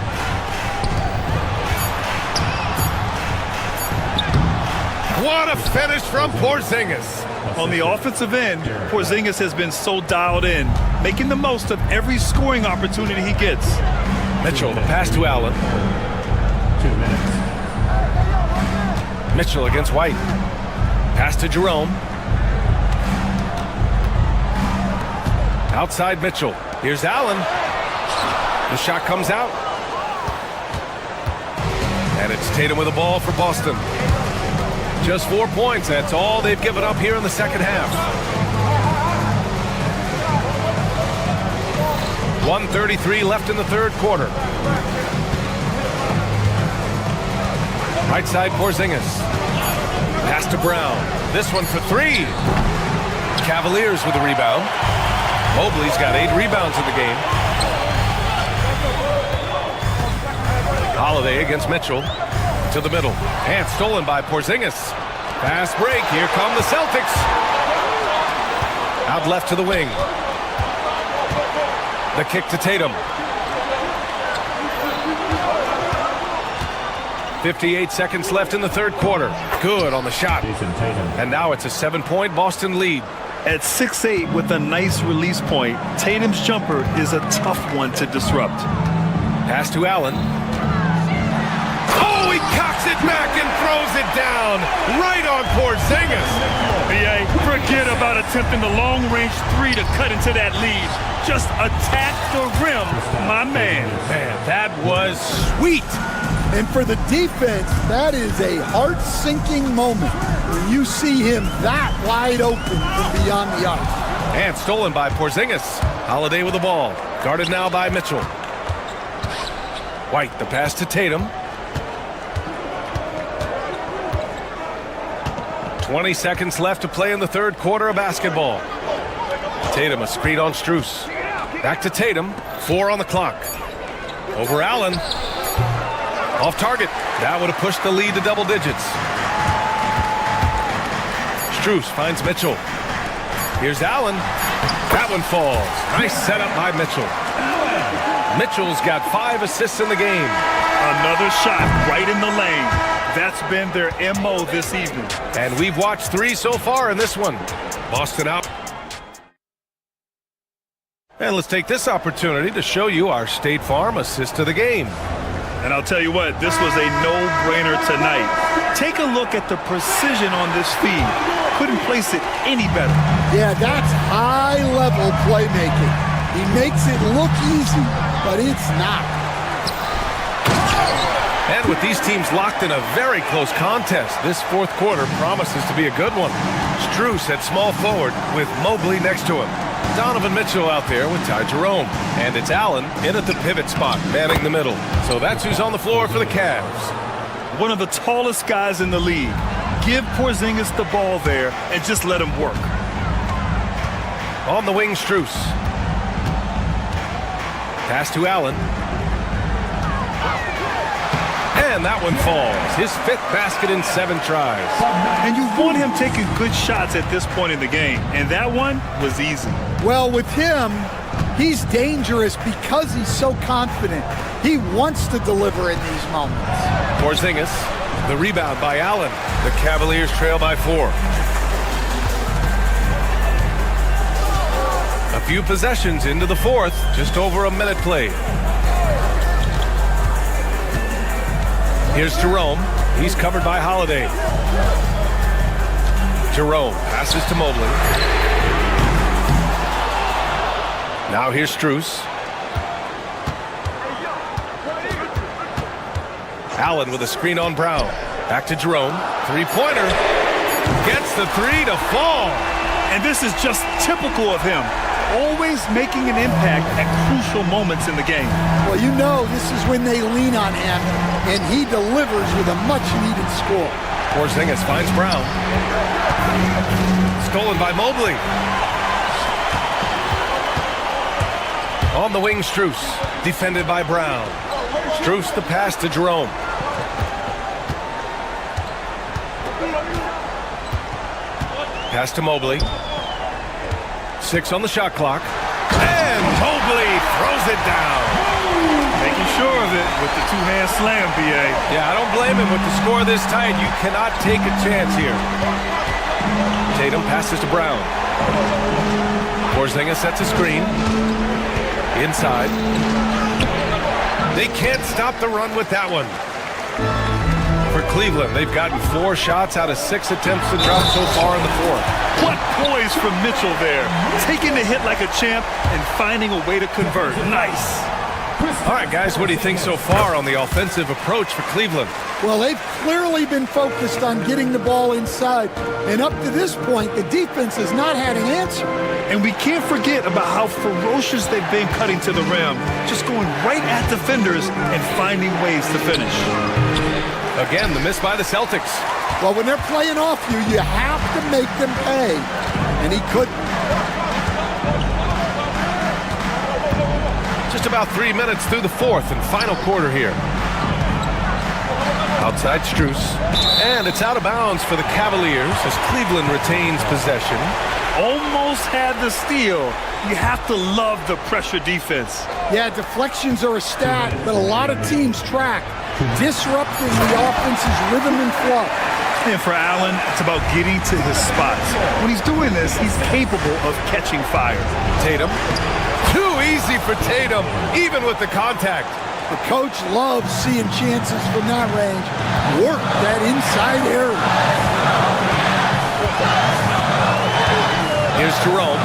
What a finish from Porzingis. On the offensive end, Porzingis has been so dialed in, making the most of every scoring opportunity he gets. Mitchell, the pass to Allen. 2 minutes. Mitchell against White. Pass to Jerome. Outside Mitchell. Here's Allen. The shot comes out. And it's Tatum with the ball for Boston. Just 4 points. That's all they've given up here in the second half. 1:33 left in the third quarter. Right side Porzingis. Pass to Brown. This one for three. Cavaliers with the rebound. Mobley's got 8 rebounds in the game. Holiday against Mitchell. To the middle. And stolen by Porzingis. Fast break. Here come the Celtics. Out left to the wing. The kick to Tatum. 58 seconds left in the third quarter. Good on the shot. And now it's a 7-point Boston lead. At 6'8" with a nice release point, Tatum's jumper is a tough one to disrupt. Pass to Allen. Oh, he cocks it back and throws it down right on Porzingis. BA, forget about attempting the long-range three to cut into that lead. Just attack the rim, my man. Man, that was sweet. And for the defense, that is a heart-sinking moment when you see him that wide open from beyond the arc. And stolen by Porzingis. Holiday with the ball. Guarded now by Mitchell. White, the pass to Tatum. 20 seconds left to play in the third quarter of basketball. Tatum, a screen on Strus. Back to Tatum. 4 on the clock. Over Allen. Off target. That would have pushed the lead to double digits. Strus finds Mitchell. Here's Allen. That one falls. Nice setup by Mitchell. Mitchell's got 5 assists in the game. Another shot right in the lane. That's been their MO this evening. And we've watched 3 so far in this one. Boston out. And let's take this opportunity to show you our State Farm assist of the game. And I'll tell you what, this was a no-brainer tonight. Take a look at the precision on this feed. Couldn't place it any better. Yeah, that's high-level playmaking. He makes it look easy, but it's not. And with these teams locked in a very close contest, this fourth quarter promises to be a good one. Strus at small forward with Mobley next to him. Donovan Mitchell out there with Ty Jerome. And it's Allen in at the pivot spot, manning the middle. So that's who's on the floor for the Cavs. One of the tallest guys in the league. Give Porzingis the ball there and just let him work. On the wing, Strus. Pass to Allen. And that one falls. His 5th basket in 7 tries. And you want him taking good shots at this point in the game. And that one was easy. Well, with him, he's dangerous because he's so confident. He wants to deliver in these moments. Porzingis, the rebound by Allen. The Cavaliers trail by 4. A few possessions into the fourth, just over a minute played. Here's Jerome. He's covered by Holiday. Jerome passes to Mobley. Now here's Strus. Allen with a screen on Brown. Back to Jerome. 3-pointer. Gets the 3 to fall. And this is just typical of him. Always making an impact at crucial moments in the game. Well, you know this is when they lean on him, and he delivers with a much-needed score. Porzingis finds Brown. Stolen by Mobley. On the wing, Strus. Defended by Brown. Strus the pass to Jerome. Pass to Mobley. 6 on the shot clock. And Mobley throws it down. with the two-hand slam, B.A. Yeah, I don't blame him. With the score this tight, you cannot take a chance here. Tatum passes to Brown. Porzingis sets a screen. Inside. They can't stop the run with that one. For Cleveland, they've gotten 4 shots out of 6 attempts to drop so far in the fourth. What poise from Mitchell there. Taking the hit like a champ and finding a way to convert. Nice. All right, guys, what do you think so far on the offensive approach for Cleveland? Well, they've clearly been focused on getting the ball inside. And up to this point, the defense has not had an answer. And we can't forget about how ferocious they've been cutting to the rim. Just going right at defenders and finding ways to finish. Again, the miss by the Celtics. Well, when they're playing off you, you have to make them pay. And he couldn't. Just about 3 minutes through the fourth and final quarter here. Outside Strus. And it's out of bounds for the Cavaliers as Cleveland retains possession. Almost had the steal. You have to love the pressure defense. Yeah, deflections are a stat that a lot of teams track, disrupting the offense's rhythm and flow. And for Allen, it's about getting to his spots. When he's doing this, he's capable of catching fire. Tatum. Too easy for Tatum, even with the contact. The coach loves seeing chances from that range. Work that inside area. Here's Jerome.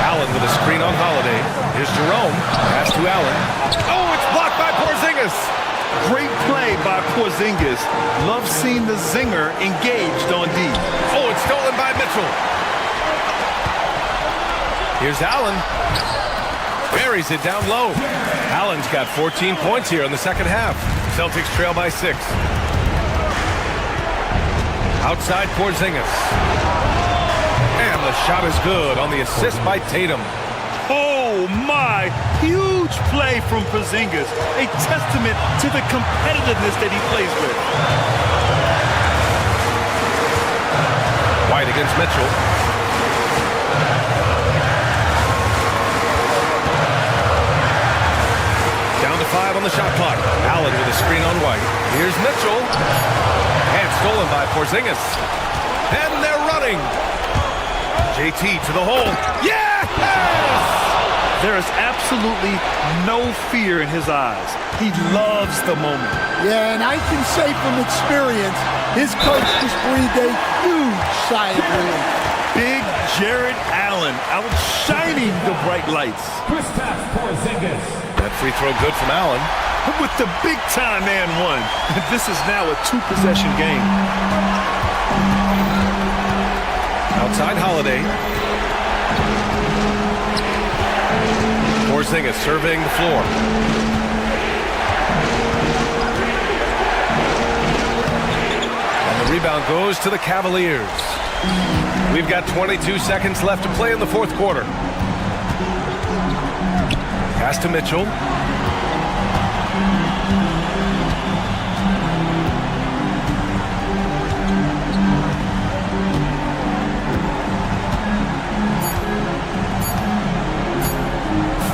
Allen with a screen on Holiday. Here's Jerome. Pass to Allen. Oh, it's blocked by Porzingis. Great play by Porzingis. Love seeing the zinger engaged on D. Oh, it's stolen by Mitchell. Here's Allen. Buries it down low. Allen's got 14 points here in the second half. Celtics trail by 6. Outside Porzingis. And the shot is good on the assist by Tatum. Oh my, huge play from Porzingis. A testament to the competitiveness that he plays with. White against Mitchell. Down to 5 on the shot clock. Allen with a screen on White. Here's Mitchell. And stolen by Porzingis. And they're running. JT to the hole. Yes! There is absolutely no fear in his eyes. He loves the moment. Yeah, and I can say from experience, his coach just breathed a huge sigh of relief. Big Jared Allen outshining the bright lights. That free throw good from Allen. With the big-time and one. This is now a 2-possession game. Outside Holiday. Porzingis surveying the floor. And the rebound goes to the Cavaliers. We've got 22 seconds left to play in the fourth quarter. Pass to Mitchell.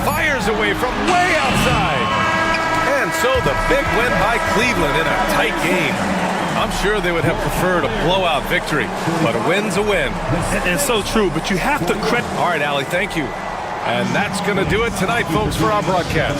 Fires away from way outside. And so the big win by Cleveland in a tight game. I'm sure they would have preferred a blowout victory, but a win's a win. And so true, but you have to credit. All right, Allie, thank you. And that's going to do it tonight, folks, for our broadcast.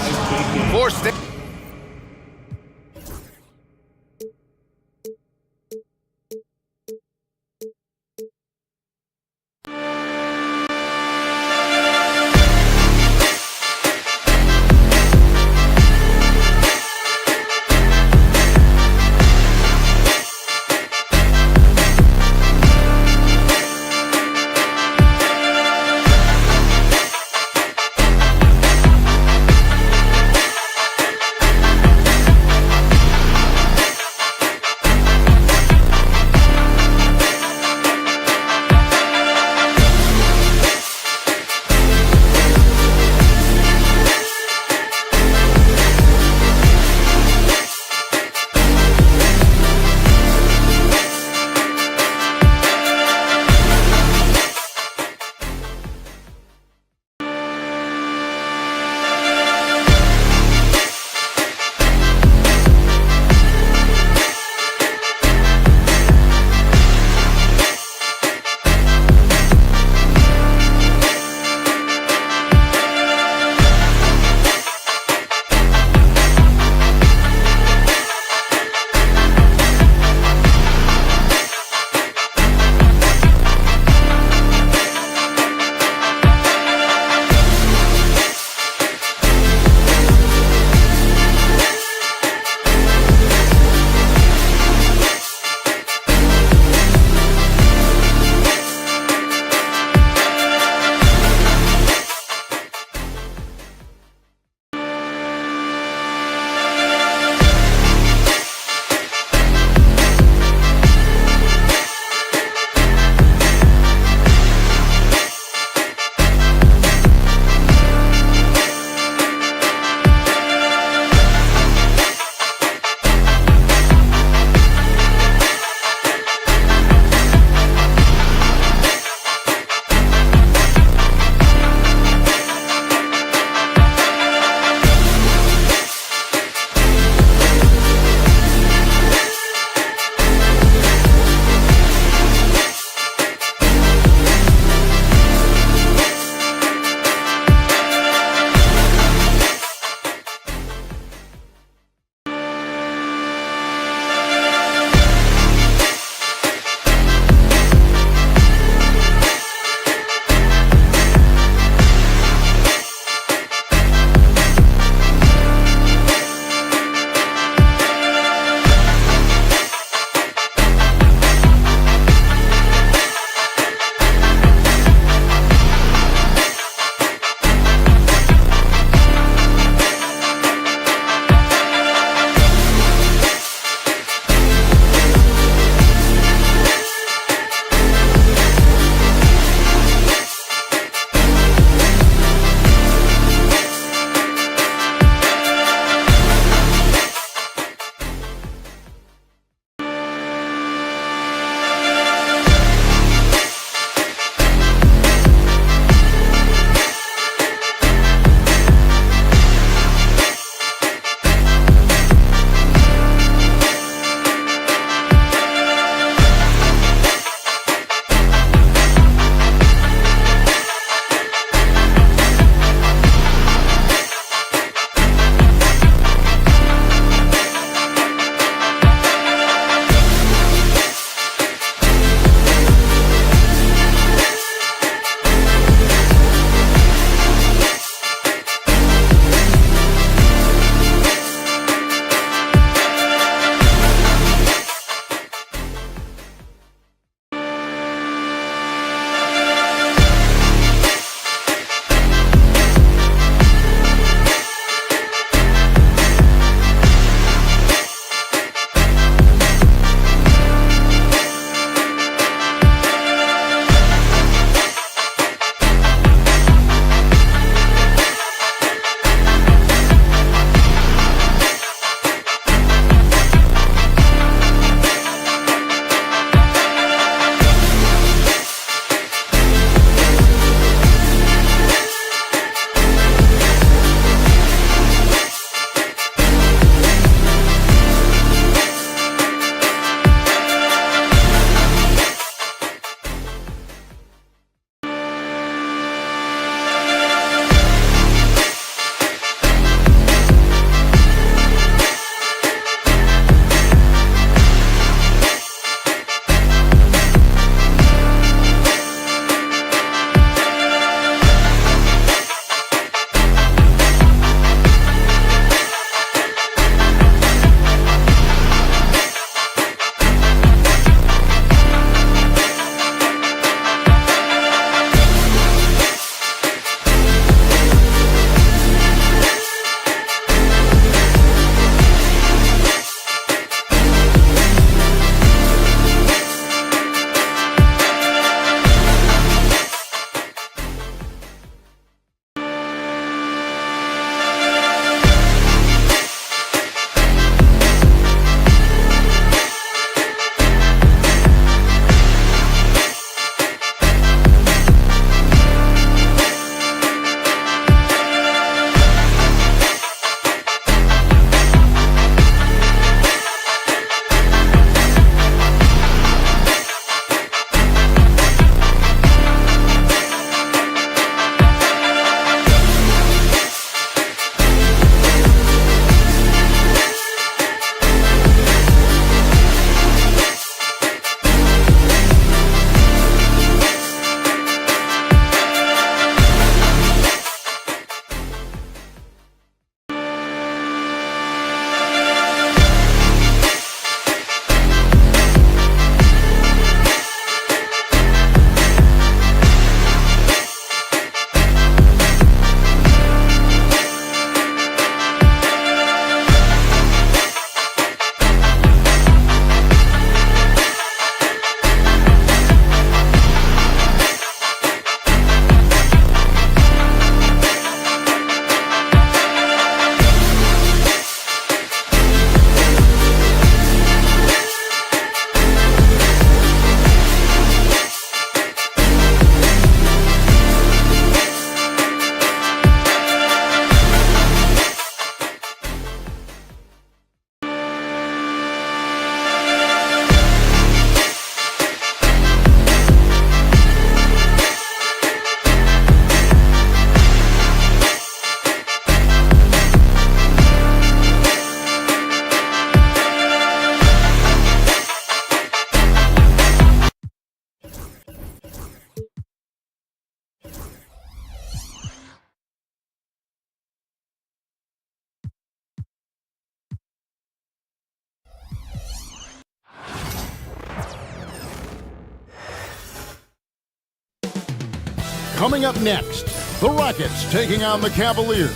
Coming up next, the Rockets taking on the Cavaliers.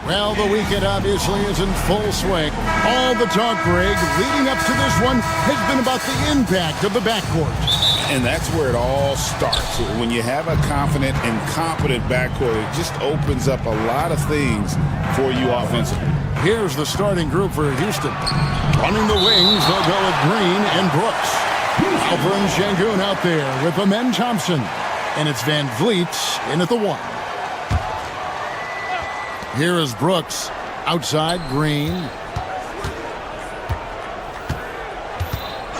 Well, the weekend obviously is in full swing. All the talk, Greg, leading up to this one has been about the impact of the backcourt. And that's where it all starts. When you have a confident and competent backcourt, it just opens up a lot of things for you offensively. Here's the starting group for Houston. Running the wings, they'll go with Green and Brooks. Alperen Şengün out there with Amen Thompson. And it's Van Vliet in at the 1. Here is Brooks. Outside, Green.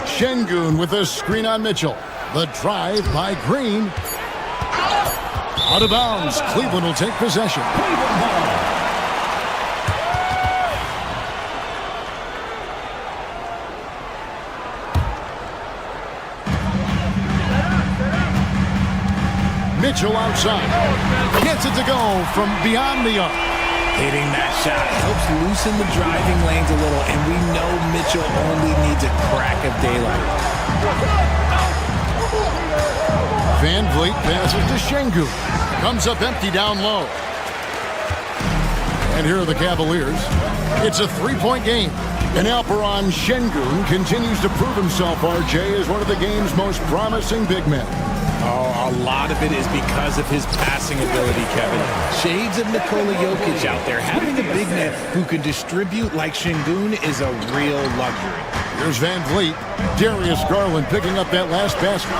Şengün with a screen on Mitchell. The drive by Green. Out of bounds. Cleveland will take possession. Mitchell outside. Gets it to go from beyond the arc. Hitting that shot helps loosen the driving lanes a little, and we know Mitchell only needs a crack of daylight. Van Vliet passes to Şengün. Comes up empty down low. And here are the Cavaliers. It's a three-point game. And Alperen Şengün continues to prove himself, RJ, as one of the game's most promising big men. Oh, a lot of it is because of his passing ability, Kevin. Shades of Nikola Jokic out there. Having a big man who can distribute like Şengün is a real luxury. Here's Van Vliet. Darius Garland picking up that last basket.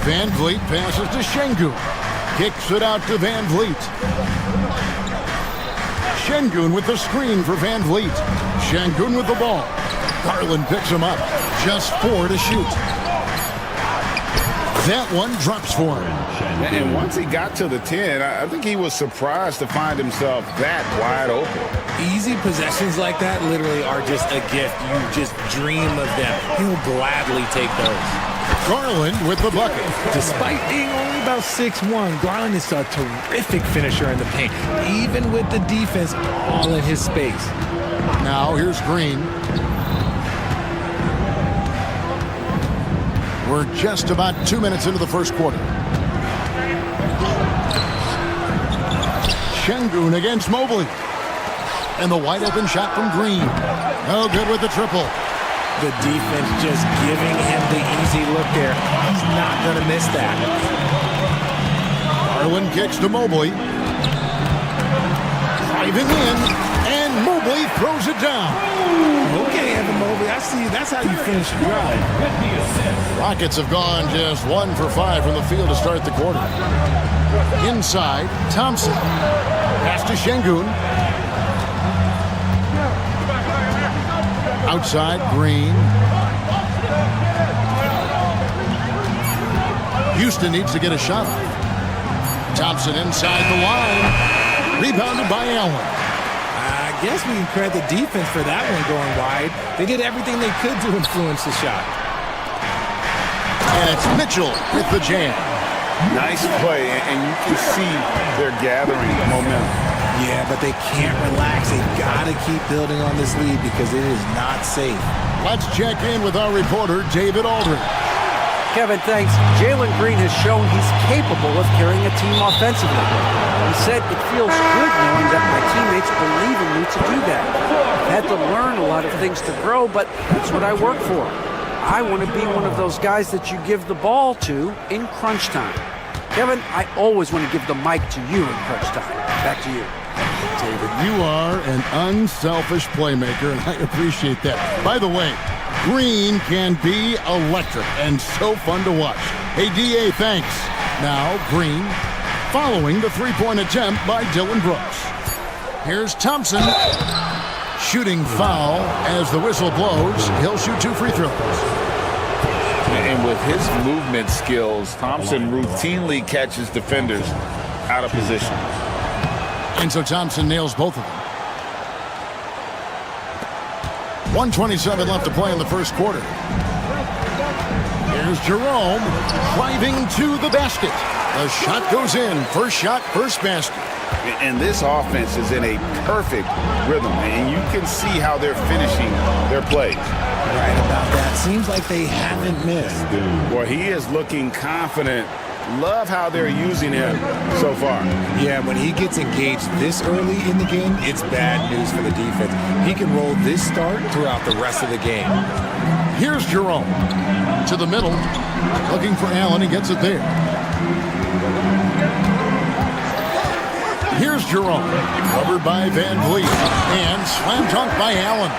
Van Vliet passes to Şengün. Kicks it out to Van Vliet. Şengün with the screen for Van Vliet. Şengün with the ball. Garland picks him up. Just 4 to shoot. That one drops for him. And once he got to the 10, I think he was surprised to find himself that wide open. Easy possessions like that literally are just a gift. You just dream of them. He'll gladly take those. Garland with the bucket. Despite being only about 6'1", Garland is a terrific finisher in the paint, even with the defense all in his space. Now here's Green. We're just about 2 minutes into the first quarter. Şengün against Mobley. And the wide open shot from Green. No good with the triple. The defense just giving him the easy look there. He's not going to miss that. Garland kicks to Mobley. Driving in, and Mobley throws it down. Okay, Evan Mobley, I see. That's how you finish the drive. Rockets have gone just 1 for 5 from the field to start the quarter. Inside, Thompson. Pass to Şengün. Outside, Green. Houston needs to get a shot off. Thompson inside the line. Rebounded by Allen. I guess we can credit the defense for that one going wide. They did everything they could to influence the shot. And it's Mitchell with the jam. Nice play, and you can see they're gathering momentum. Yeah, but they can't relax. They've got to keep building on this lead because it is not safe. Let's check in with our reporter, David Aldridge. Kevin, thanks. Jalen Green has shown he's capable of carrying a team offensively. He said, "It feels good knowing that my teammates believe in me to do that. I've had to learn a lot of things to grow, but that's what I work for. I want to be one of those guys that you give the ball to in crunch time." Kevin, I always want to give the mic to you in crunch time. Back to you. David, you are an unselfish playmaker, and I appreciate that. By the way, Green can be electric and so fun to watch. Hey, D.A., thanks. Now, Green, following the three-point attempt by Dylan Brooks. Here's Thompson. Shooting foul as the whistle blows. He'll shoot 2 free throws. And with his movement skills, Thompson routinely catches defenders out of position. And so Thompson nails both of them. 1:27 left to play in the first quarter. Here's Jerome driving to the basket. The shot goes in. First shot, first basket. And this offense is in a perfect rhythm, and you can see how they're finishing their plays. Right about that. Seems like they haven't missed. Well, he is looking confident. Love how they're using him so far. Yeah, when he gets engaged this early in the game, it's bad news for the defense. He can roll this start throughout the rest of the game. Here's Jerome to the middle, looking for Allen. He gets it there. Here's Jerome, covered by Van Vliet, and slam dunk by Allen.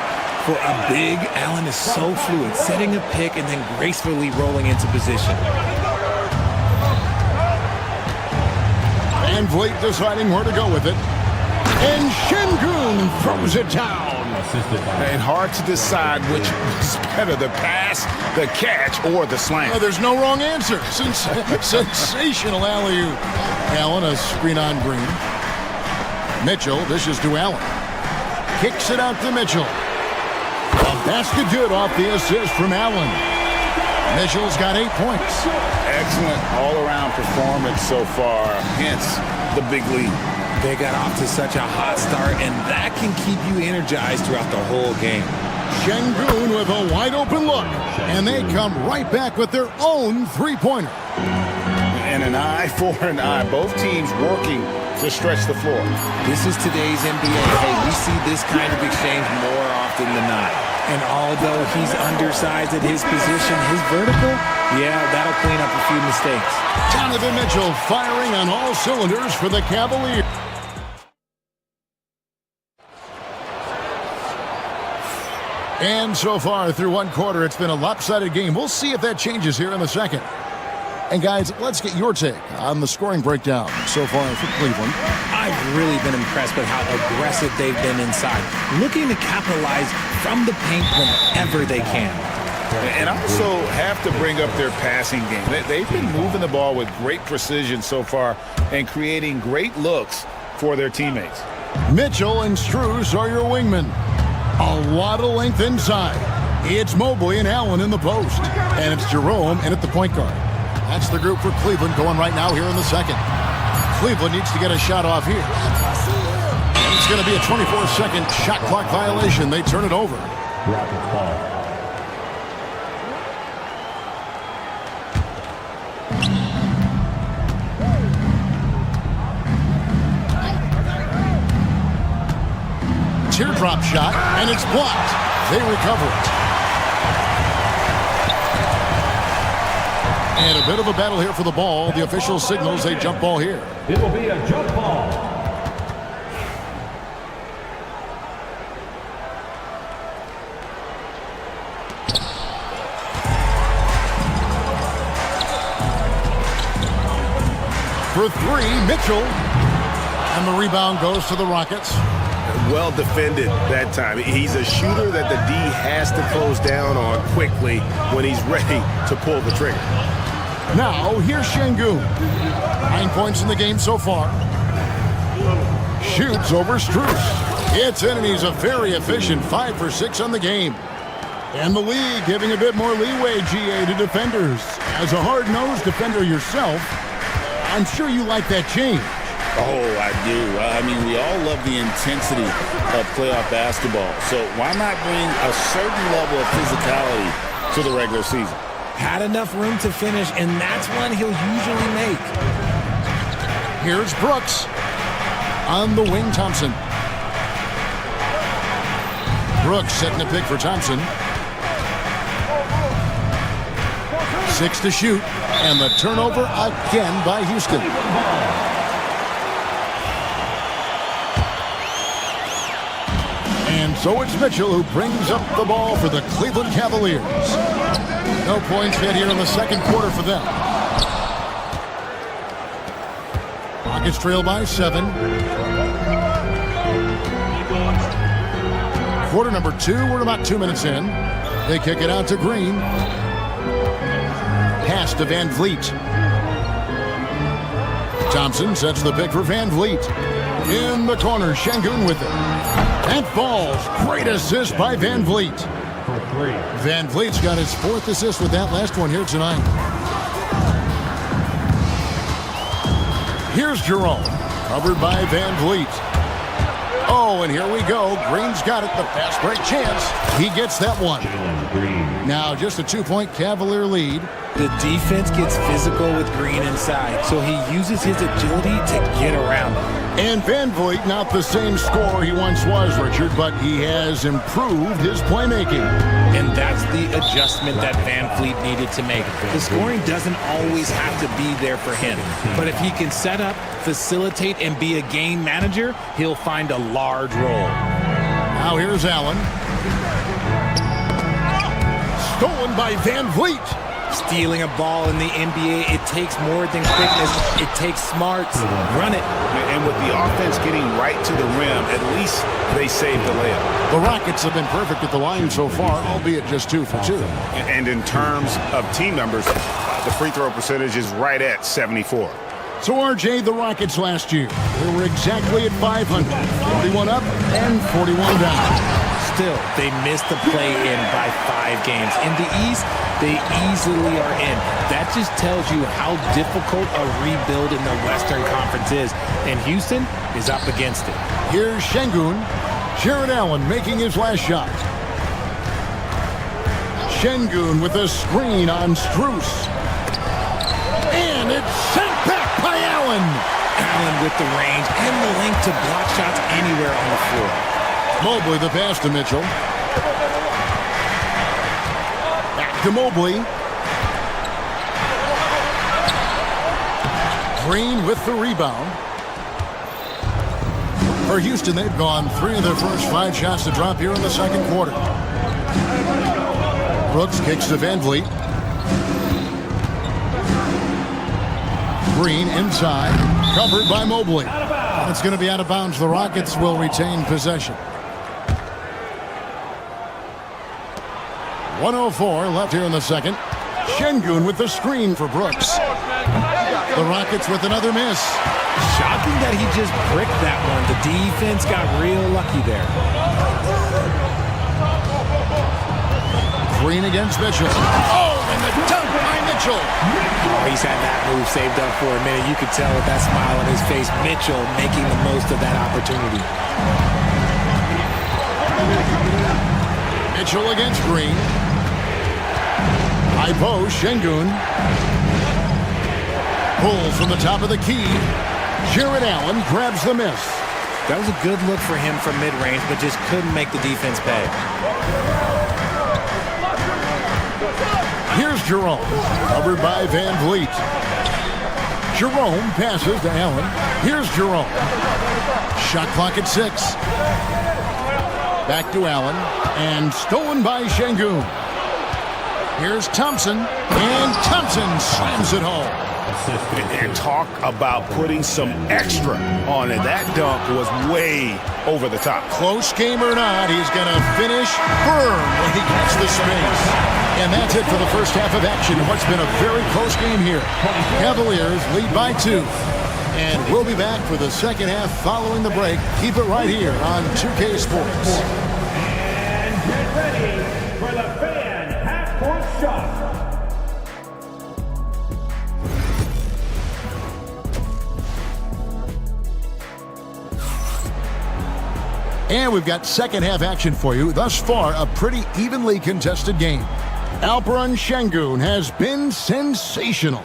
For a big, Allen is so fluid, setting a pick and then gracefully rolling into position. Van Vliet deciding where to go with it. And Şengün throws it down. And hard to decide which was better, the pass, the catch, or the slam. There's no wrong answer. Sensational alley-oop. Allen, a screen on Green. Mitchell dishes to Allen. Kicks it out to Mitchell. A basket good off the assist from Allen. Mitchell's got 8 points. Excellent all-around performance so far, hence the big lead. They got off to such a hot start, and that can keep you energized throughout the whole game. Şengün with a wide-open look, and they come right back with their own three-pointer. And an eye for an eye. Both teams working to stretch the floor. This is today's NBA. Hey, we see this kind of exchange more often than not. And although he's undersized at his position, his vertical, yeah, that'll clean up a few mistakes. Donovan Mitchell firing on all cylinders for the Cavaliers. And so far through one quarter, it's been a lopsided game. We'll see if that changes here in the second. And guys, let's get your take on the scoring breakdown so far for Cleveland. I've really been impressed with how aggressive they've been inside, looking to capitalize from the paint whenever they can. And I also have to bring up their passing game. They've been moving the ball with great precision so far and creating great looks for their teammates. Mitchell and Strus are your wingmen. A lot of length inside. It's Mobley and Allen in the post. And it's Jerome in at the point guard. That's the group for Cleveland going right now here in the second. Cleveland needs to get a shot off here. And it's going to be a 24-second shot clock violation. They turn it over. Teardrop shot, and it's blocked. They recover it. And a bit of a battle here for the ball. The official signals a jump ball here. It will be a jump ball. For three, Mitchell. And the rebound goes to the Rockets. Well defended that time. He's a shooter that the D has to close down on quickly when he's ready to pull the trigger. Now, here's Şengün. 9 points in the game so far. Shoots over Strus. It's in, and he's a very efficient 5 for 6 on the game. And the league giving a bit more leeway, GA, to defenders. As a hard-nosed defender yourself, I'm sure you like that change. Oh, I do. I mean, we all love the intensity of playoff basketball. So why not bring a certain level of physicality to the regular season? Had enough room to finish, and that's one he'll usually make. Here's Brooks. On the wing, Thompson. Brooks setting a pick for Thompson. 6 to shoot, and the turnover again by Houston. And so it's Mitchell who brings up the ball for the Cleveland Cavaliers. No points yet here in the second quarter for them. Rockets trail by 7. Quarter number 2, we're about 2 minutes in. They kick it out to Green. Pass to Van Vliet. Thompson sets the pick for Van Vliet. In the corner, Şengün with it. That falls. Great assist by Van Vliet. Van Vliet's got his 4th assist with that last one here tonight. Here's Jerome, covered by Van Vliet. Oh, and here we go. Green's got it. The fast break chance. He gets that one. Now just a 2-point Cavalier lead. The defense gets physical with Green inside, so he uses his agility to get around him. And Van Vliet, not the same scorer he once was, Richard, but he has improved his playmaking. And that's the adjustment that Van Vliet needed to make. The scoring doesn't always have to be there for him. But if he can set up, facilitate, and be a game manager, he'll find a large role. Now here's Allen. Stolen by Van Vliet. Stealing a ball in the NBA, it takes more than quickness. It takes smarts. Run it. And with the offense getting right to the rim, at least they saved the layup. The Rockets have been perfect at the line so far, albeit just 2 for 2. And in terms of team numbers, the free throw percentage is right at 74. So, RJ, the Rockets last year, they were exactly at 500. 41 up and 41 down. Still, they missed the play-in by 5 games. In the East, they easily are in. That just tells you how difficult a rebuild in the Western Conference is. And Houston is up against it. Here's Şengün. Jared Allen making his last shot. Şengün with a screen on Strus. And it's sent back by Allen. Allen with the range and the length to block shots anywhere on the floor. Mobley the pass to Mitchell. Back to Mobley. Green with the rebound. For Houston, they've gone 3 of their first 5 shots to drop here in the second quarter. Brooks kicks to Van Vliet. Green inside, covered by Mobley. It's going to be out of bounds. The Rockets will retain possession. 1:04 left here in the second. Şengün with the screen for Brooks. The Rockets with another miss. Shocking that he just bricked that one. The defense got real lucky there. Green against Mitchell. Oh, and the dunk by Mitchell. Oh, he's had that move saved up for a minute. You could tell with that smile on his face, Mitchell making the most of that opportunity. Mitchell against Green. High post, Şengün. Pulls from the top of the key. Jared Allen grabs the miss. That was a good look for him from mid-range, but just couldn't make the defense pay. Here's Jerome, covered by Van Vliet. Jerome passes to Allen. Here's Jerome. Shot clock at 6. Back to Allen, and stolen by Şengün. Here's Thompson, and Thompson slams it home. And talk about putting some extra on it. That dunk was way over the top. Close game or not, he's going to finish firm when he gets the space. And that's it for the first half of action in what's been a very close game here. Cavaliers lead by 2. And we'll be back for the second half following the break. Keep it right here on 2K Sports. And get ready for the fan half-court shot. And we've got second half action for you. Thus far, a pretty evenly contested game. Alperen Şengün has been sensational.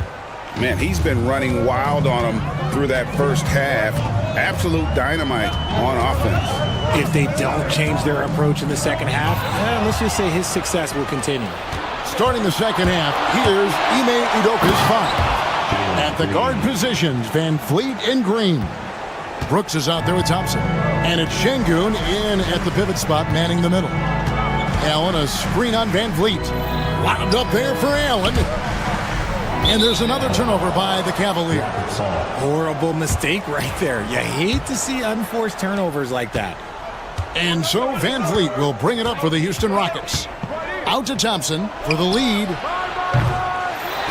Man, he's been running wild on him through that first half. Absolute dynamite on offense. If they don't change their approach in the second half, let's just say his success will continue. Starting the second half, here's Ime Udoka's 5. At the guard positions, Van Vliet and Green. Brooks is out there with Thompson. And it's Şengün in at the pivot spot, manning the middle. Allen, a screen on Van Vliet. Wound up there for Allen. And there's another turnover by the Cavaliers. Horrible mistake right there. You hate to see unforced turnovers like that. And so Van Vliet will bring it up for the Houston Rockets. Out to Thompson for the lead.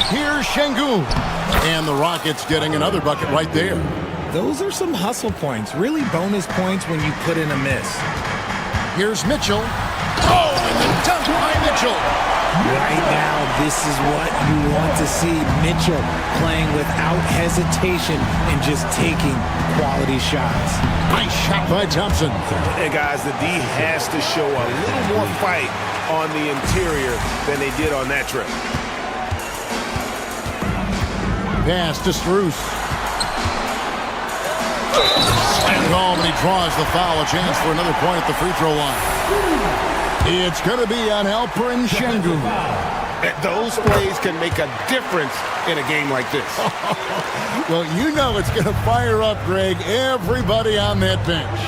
Here's Şengün. And the Rockets getting another bucket right there. Those are some hustle points. Really bonus points when you put in a miss. Here's Mitchell. Oh, and the dunk by Mitchell. Right now, this is what you want to see. Mitchell playing without hesitation and just taking quality shots. Nice shot by Thompson. Hey, guys, the D has to show a little more fight on the interior than they did on that trip. Pass to Strus. And home, and he draws the foul. A chance for another point at the free throw line. It's going to be on Alperen Şengün. Those plays can make a difference in a game like this. Well, you know it's going to fire up, Greg, everybody on that bench.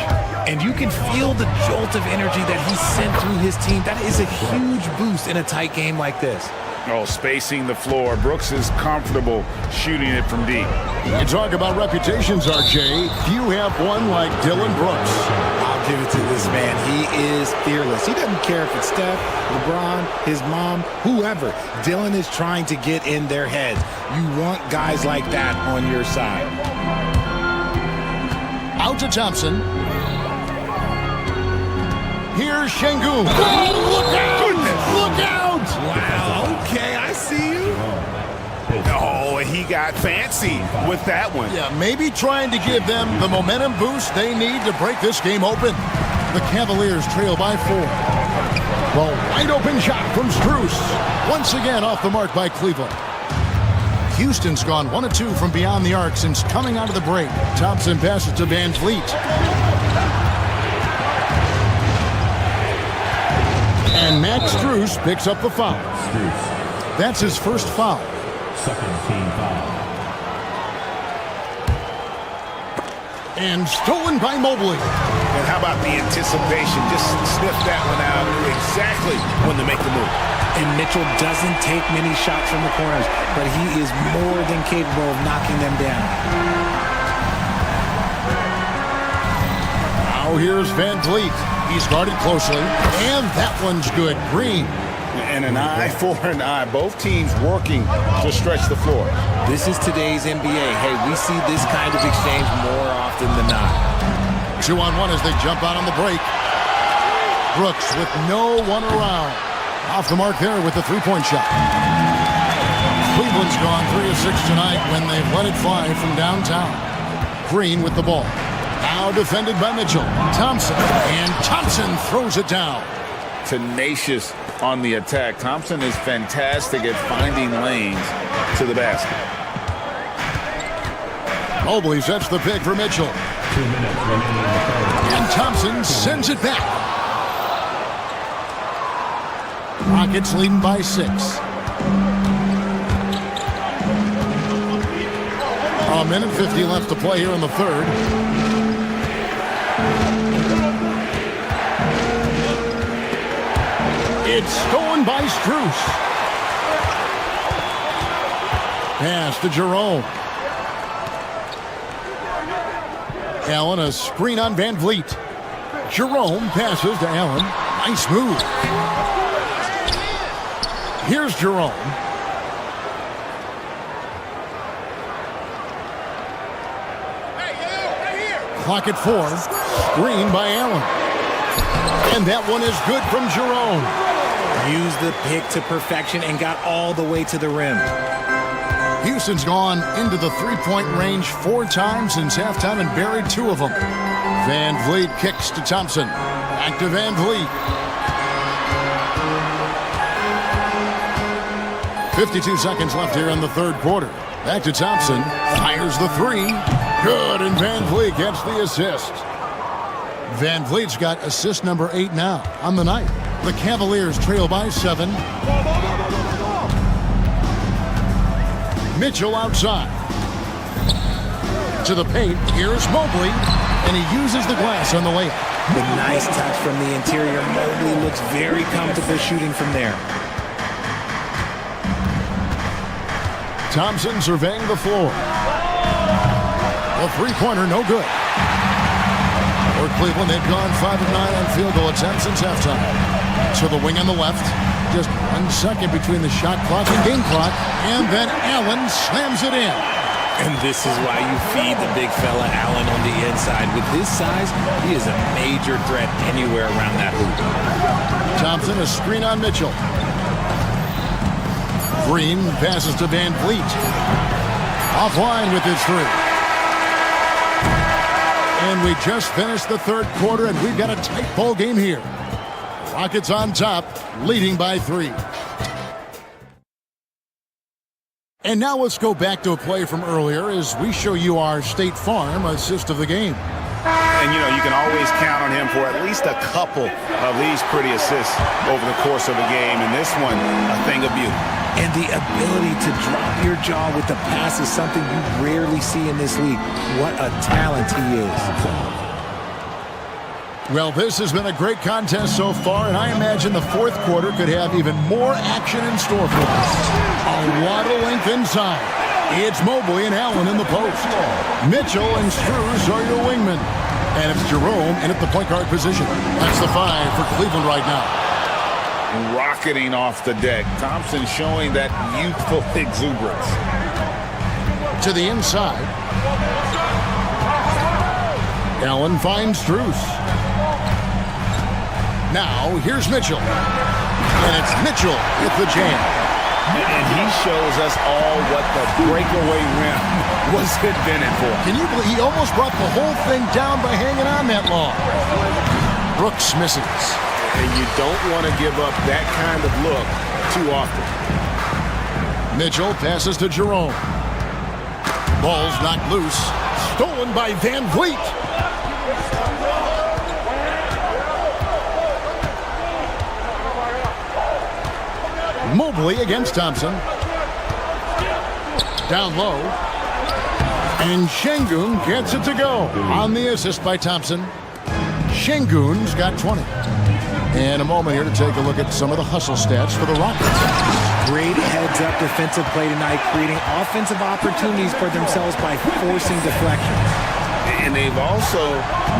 And you can feel the jolt of energy that he sent through his team. That is a huge boost in a tight game like this. Oh, spacing the floor. Brooks is comfortable shooting it from deep. You talk about reputations, RJ. Few have one like Dylan Brooks. I'll give it to this man. He is fearless. He doesn't care if it's Steph, LeBron, his mom, whoever. Dylan is trying to get in their heads. You want guys like that on your side. Out to Thompson. Here's Şengün. Look out! Look out! Wow, okay, I see you. Oh, he got fancy with that one. Yeah, maybe trying to give them the momentum boost they need to break this game open. The Cavaliers trail by 4. The wide open shot from Strus. Once again off the mark by Cleveland. Houston's gone 1 of 2 from beyond the arc since coming out of the break. Thompson passes to Van Vliet. And Max Strus picks up the foul. That's his first foul. Second team foul. And stolen by Mobley. And how about the anticipation? Just sniff that one out. Knew exactly when to make the move. And Mitchell doesn't take many shots from the corners, but he is more than capable of knocking them down. Now here's Van Vliet. He's guarded closely, and that one's good. Green. And an eye for an eye. Both teams working to stretch the floor. This is today's NBA. Hey, we see this kind of exchange more often than not. 2-on-1 as they jump out on the break. Brooks with no one around. Off the mark there with the three-point shot. Cleveland's gone 3 of 6 tonight when they've let it fly from downtown. Green with the ball. Now defended by Mitchell. Thompson. And Thompson throws it down. Tenacious on the attack. Thompson is fantastic at finding lanes to the basket. Mobley sets the pick for Mitchell. 2 minutes remaining in the third. And Thompson sends it back. Rockets leading by 6. A minute 50 left to play here in the third. It's stolen by Strus. Pass to Jerome. Allen, a screen on Van Vliet. Jerome passes to Allen. Nice move. Here's Jerome. Clock at 4. Screen by Allen. And that one is good from Jerome. Used the pick to perfection and got all the way to the rim. Houston's gone into the three-point range 4 times since halftime and buried 2 of them. Van Vliet kicks to Thompson. Back to Van Vliet. 52 seconds left here in the third quarter. Back to Thompson. Fires the 3. Good, and Van Vliet gets the assist. Van Vliet's got assist number 8 now on the night. The Cavaliers trail by 7. Mitchell outside. To the paint. Here's Mobley. And he uses the glass on the layup. The nice touch from the interior. Mobley looks very comfortable shooting from there. Thompson surveying the floor. The three-pointer, no good. For Cleveland, they've gone 5 of 9 on field goal attempts since halftime. To the wing on the left. Just 1 second between the shot clock and game clock. And then Allen slams it in. And this is why you feed the big fella Allen on the inside. With his size, he is a major threat anywhere around that hoop. Thompson, a screen on Mitchell. Green passes to Van Vliet. Offline with his three. And we just finished the third quarter, and we've got a tight ball game here. Rockets on top, leading by 3. And now let's go back to a play from earlier as we show you our State Farm assist of the game. And, you know, you can always count on him for at least a couple of these pretty assists over the course of a game. And this one, a thing of beauty. And the ability to drop your jaw with the pass is something you rarely see in this league. What a talent he is. Well, this has been a great contest so far, and I imagine the fourth quarter could have even more action in store for us. A lot of length inside. It's Mobley and Allen in the post. Mitchell and Strus are your wingmen. And it's Jerome in at the point guard position. That's the 5 for Cleveland right now. Rocketing off the deck. Thompson showing that youthful exuberance. To the inside. Allen finds Strus. Now, here's Mitchell. And it's Mitchell with the jam. And he shows us all what the breakaway rim was invented for. Can you believe he almost brought the whole thing down by hanging on that long? Brooks misses. And you don't want to give up that kind of look too often. Mitchell passes to Jerome. Ball's knocked loose. Stolen by Van Vliet. Mobley against Thompson. Down low. And Şengün gets it to go on the assist by Thompson. Şengün's got 20. And a moment here to take a look at some of the hustle stats for the Rockets. Great heads-up defensive play tonight, creating offensive opportunities for themselves by forcing deflections. And they've also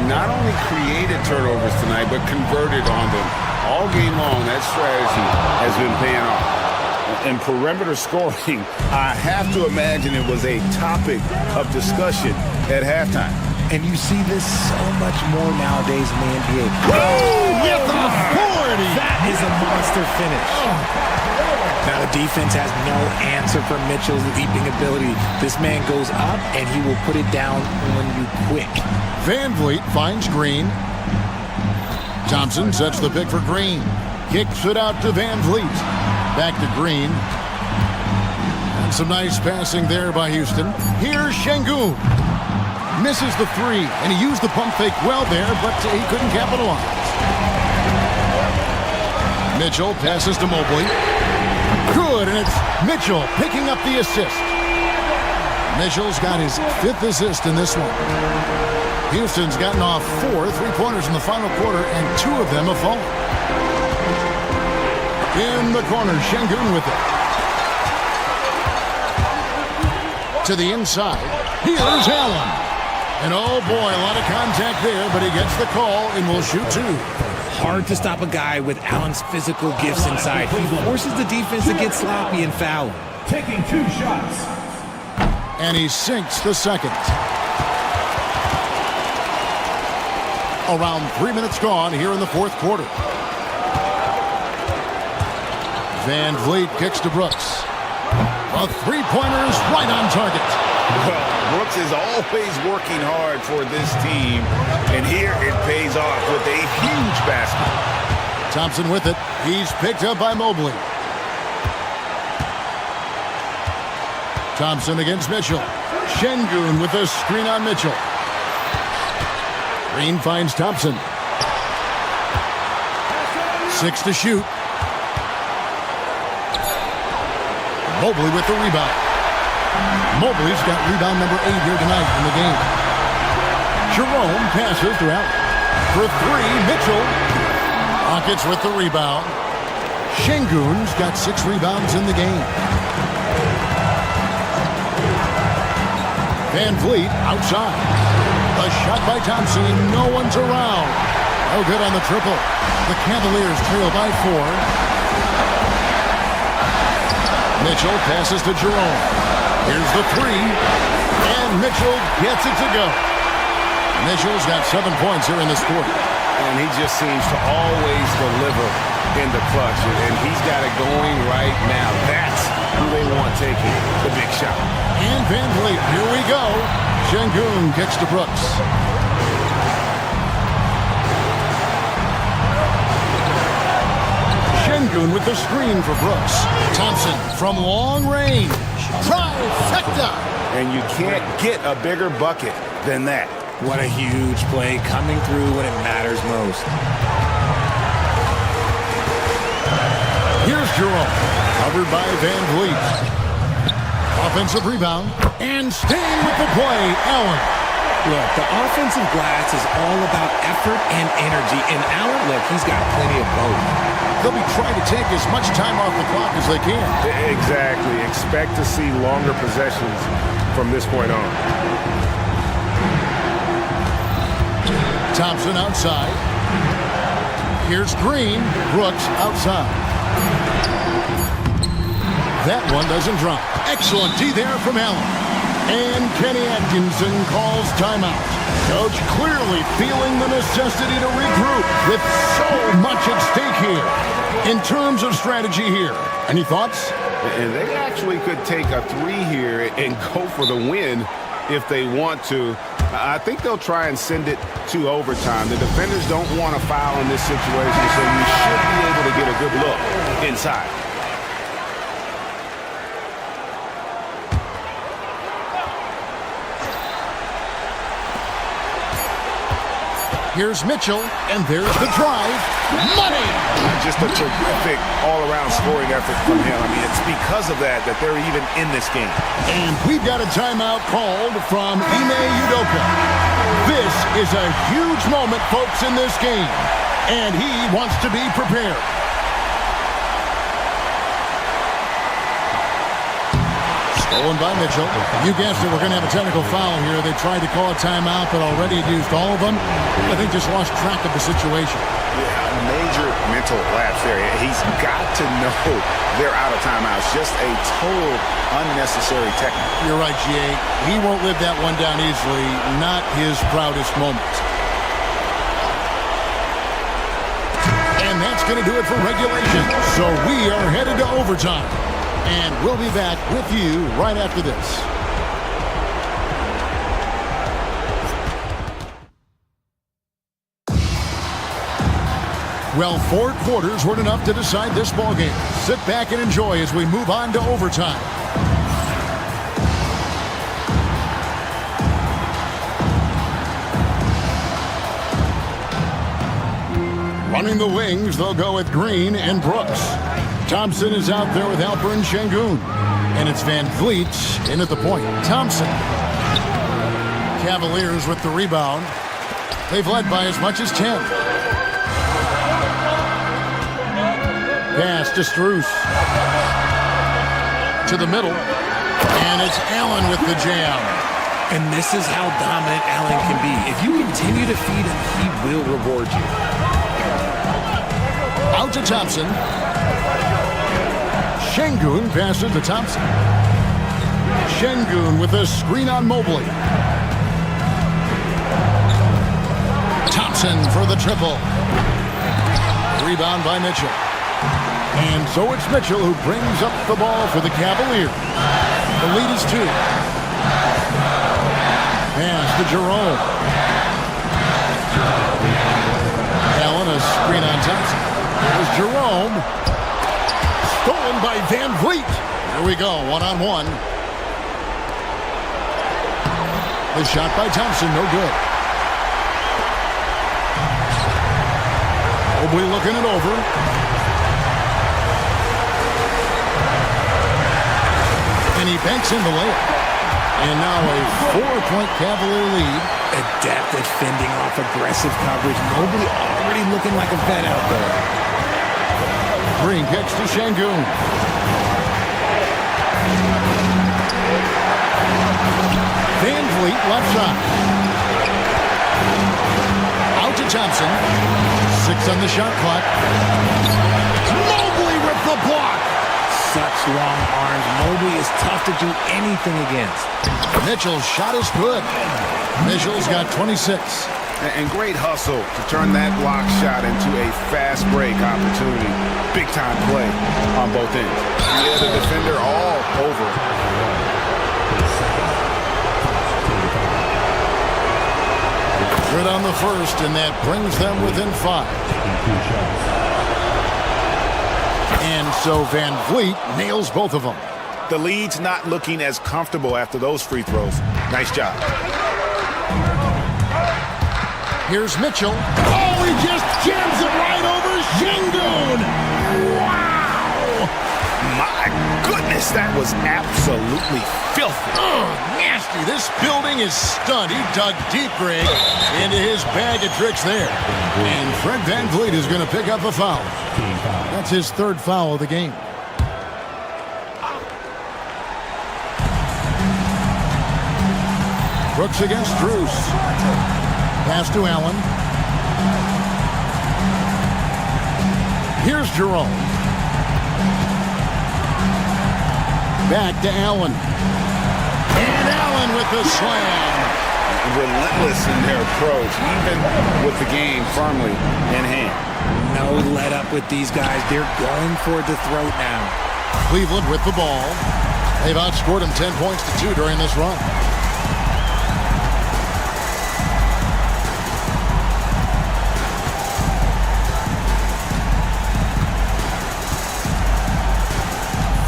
not only created turnovers tonight, but converted on them. All game long, that strategy has been paying off. And perimeter scoring, I have to imagine it was a topic of discussion at halftime. And you see this so much more nowadays in the NBA. Whoa! With authority! That is a monster finish. Now the defense has no answer for Mitchell's leaping ability. This man goes up, and he will put it down on you quick. Van Vliet finds Green. Thompson sets the pick for Green. Kicks it out to Van Vliet. Back to Green. And some nice passing there by Houston. Here's Şengün. Misses the 3, and he used the pump fake well there, but he couldn't capitalize. Mitchell passes to Mobley. Good, and it's Mitchell picking up the assist. Mitchell's got his 5th assist in this one. Houston's gotten off 4 3-pointers in the final quarter, and 2 of them have fallen. In the corner, Şengün with it. To the inside. Here's Allen. And oh boy, a lot of contact there, but he gets the call and will shoot 2. Hard to stop a guy with Allen's physical gifts inside. He forces the defense to get sloppy and foul. Taking 2 shots. And he sinks the second. Around 3 minutes gone here in the fourth quarter. Van Vliet kicks to Brooks. A 3-pointer is right on target. Well, Brooks is always working hard for this team, and here it pays off with a huge basket. Thompson with it. He's picked up by Mobley. Thompson against Mitchell. Şengün with a screen on Mitchell. Green finds Thompson. 6 to shoot. Mobley with the rebound. Mobley's got rebound number 8 here tonight in the game. Jerome passes to Allen. For 3, Mitchell. Rockets with the rebound. Şengün's got 6 rebounds in the game. Van Vliet outside. A shot by Thompson. No one's around. No good on the triple. The Cavaliers trail by 4. Mitchell passes to Jerome. Here's the 3. And Mitchell gets it to go. Mitchell's got 7 points here in this quarter. And he just seems to always deliver in the clutch. And he's got it going right now. That's who they want taking the big shot. And Van Vliet, here we go. Şengün kicks to Brooks. Şengün with the screen for Brooks. Thompson from long range. Trifecta. And you can't get a bigger bucket than that. What a huge play coming through when it matters most. Here's Jerome. Covered by Van Vliet. Offensive rebound. And staying with the play, Allen. Look, the offensive glass is all about effort and energy. And Allen, look, he's got plenty of both. They'll be trying to take as much time off the clock as they can. Exactly. Expect to see longer possessions from this point on. Thompson outside. Here's Green. Brooks outside. That one doesn't drop. Excellent D there from Allen. And Kenny Atkinson calls timeout. Coach clearly feeling the necessity to regroup with so much at stake here. In terms of strategy here, any thoughts? And they actually could take a 3 here and go for the win if they want to. I think they'll try and send it to overtime. The defenders don't want to foul in this situation, so you should be able to get a good look inside. Here's Mitchell, and there's the drive. Money! Just a terrific all-around scoring effort from him. I mean, it's because of that they're even in this game. And we've got a timeout called from Ime Udoka. This is a huge moment, folks, in this game. And he wants to be prepared. Stolen by Mitchell. You guessed it, we're going to have a technical foul here. They tried to call a timeout, but already used all of them. I think just lost track of the situation. Yeah, major mental lapse there. He's got to know they're out of timeouts. Just a total unnecessary technical. You're right, G.A. He won't live that one down easily. Not his proudest moment. And that's going to do it for regulation. So we are headed to overtime. And we'll be back with you right after this. Well, 4 quarters weren't enough to decide this ballgame. Sit back and enjoy as we move on to overtime. Running the wings, they'll go with Green and Brooks. Thompson is out there with Alper and Şengün. And it's Van Vliet in at the point. Thompson. Cavaliers with the rebound. They've led by as much as 10. Pass to Strus. To the middle. And it's Allen with the jam. And this is how dominant Allen can be. If you continue to feed him, he will reward you. Out to Thompson. Şengün passes to Thompson. Şengün with a screen on Mobley. Thompson for the triple. Rebound by Mitchell. And so it's Mitchell who brings up the ball for the Cavaliers. The lead is 2. Pass to Jerome. Allen, a screen on Thompson. There's Jerome. Stolen by Van Vliet. Here we go, one-on-one. The shot by Thompson, no good. Mobley looking it over. And he banks in the layup. And now a 4-point Cavalier lead. Adept at fending off aggressive coverage. Mobley already looking like a vet out there. Green kicks to Şengün. Van Vliet left side. Out to Thompson. 6 on the shot clock. Mobley with the block. Such long arms. Mobley is tough to do anything against. Mitchell's shot is good. Mitchell's got 26. And great hustle to turn that block shot into a fast break opportunity. Big time play on both ends. Yeah, the defender all over. Good on the first, and that brings them within 5. And so Van Vliet nails both of them. The lead's not looking as comfortable after those free throws. Nice job. Here's Mitchell. Oh, he just jams it right over Şengün. Wow! My goodness, that was absolutely filthy. Oh, nasty. This building is stunned. He dug deep, Greg, into his bag of tricks there. And Fred Van Vliet is going to pick up a foul. That's his 3rd foul of the game. Brooks against Drews. Pass to Allen. Here's Jerome. Back to Allen. And Allen with the slam. Relentless in their approach, even with the game firmly in hand. No let up with these guys. They're going for the throat now. Cleveland with the ball. They've outscored them 10 points to 2 during this run.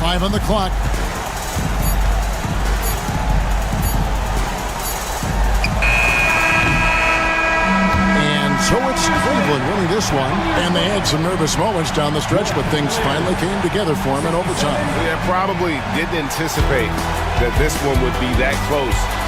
Five on the clock. And so it's Cleveland winning this one. And they had some nervous moments down the stretch, but things finally came together for them in overtime. Yeah, probably didn't anticipate that this one would be that close.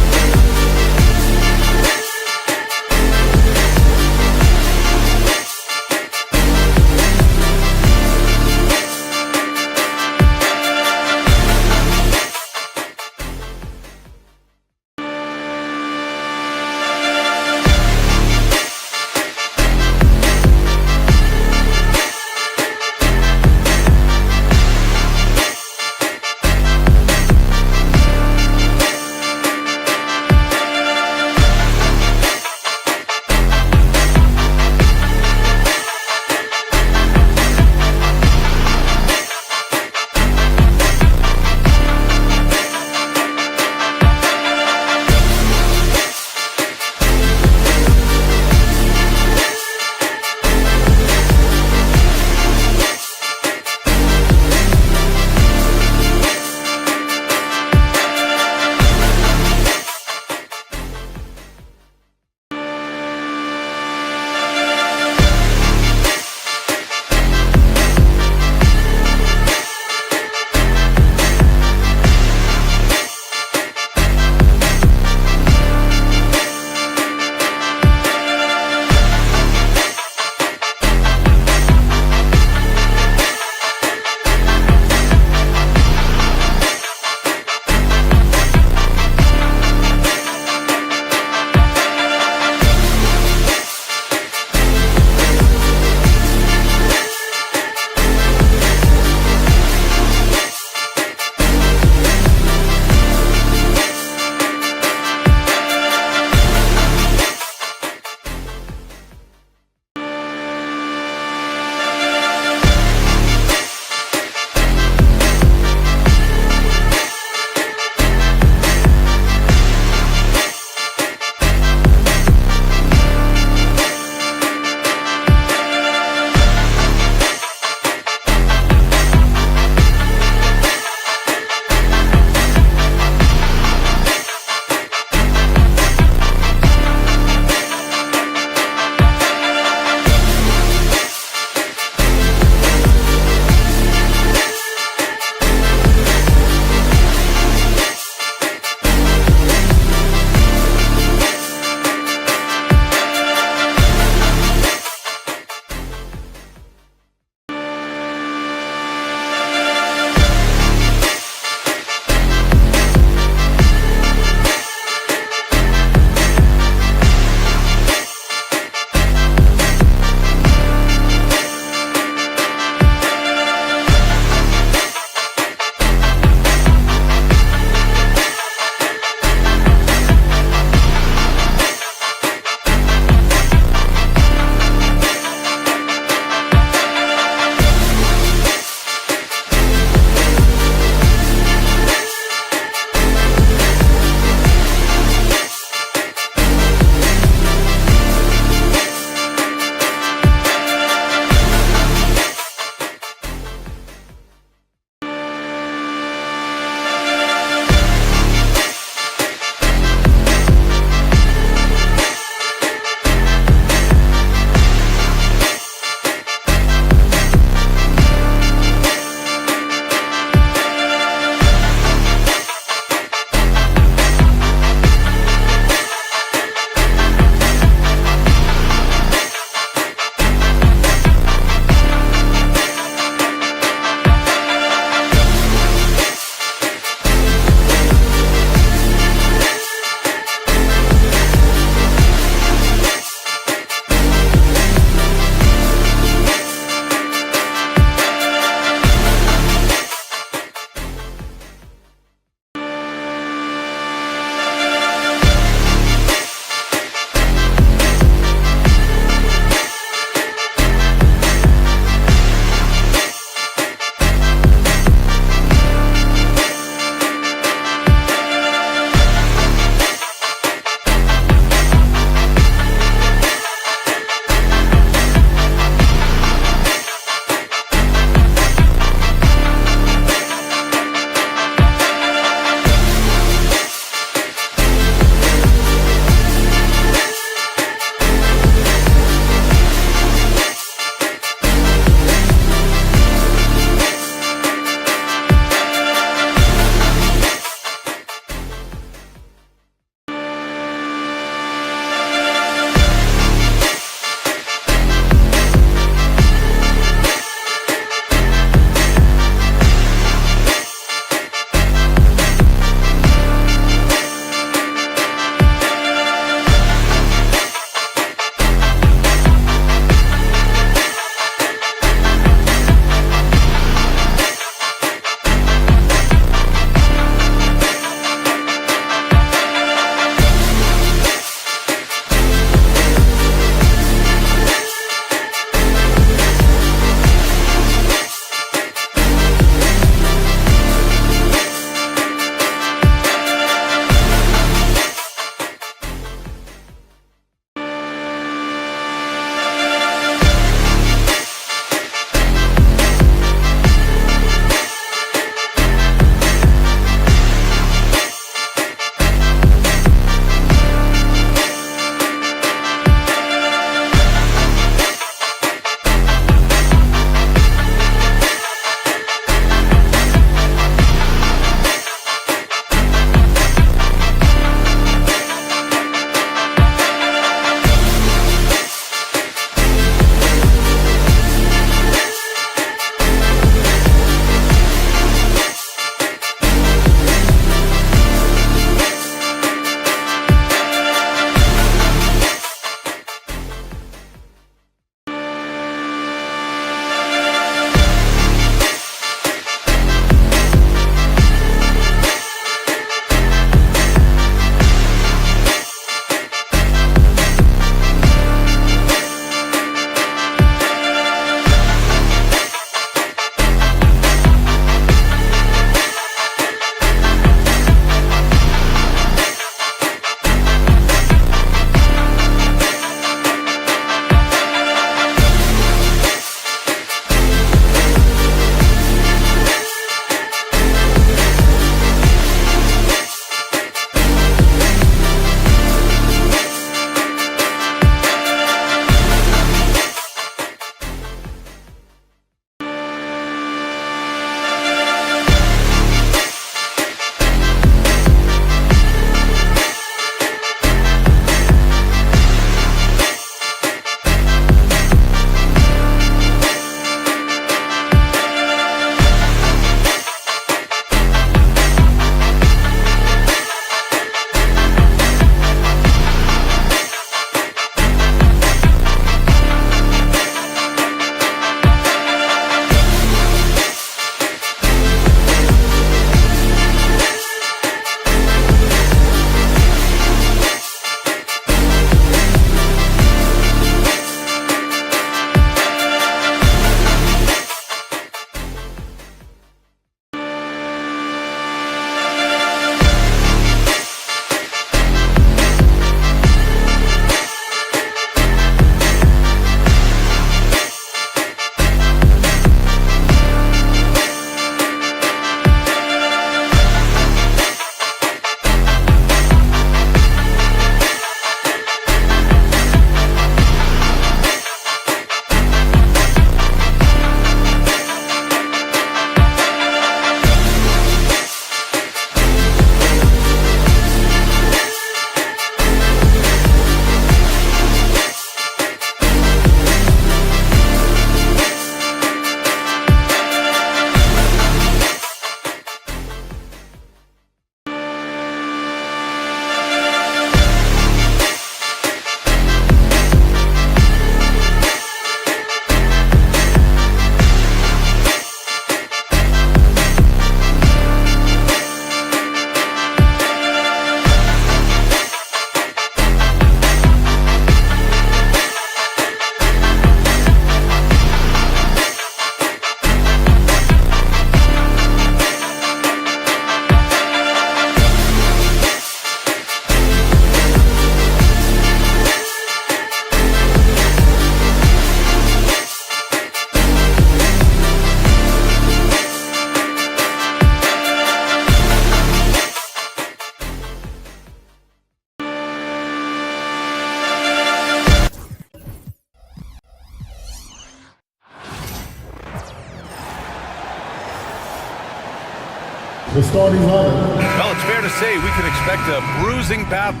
starting lineup. Well, it's fair to say we can expect a bruising battle.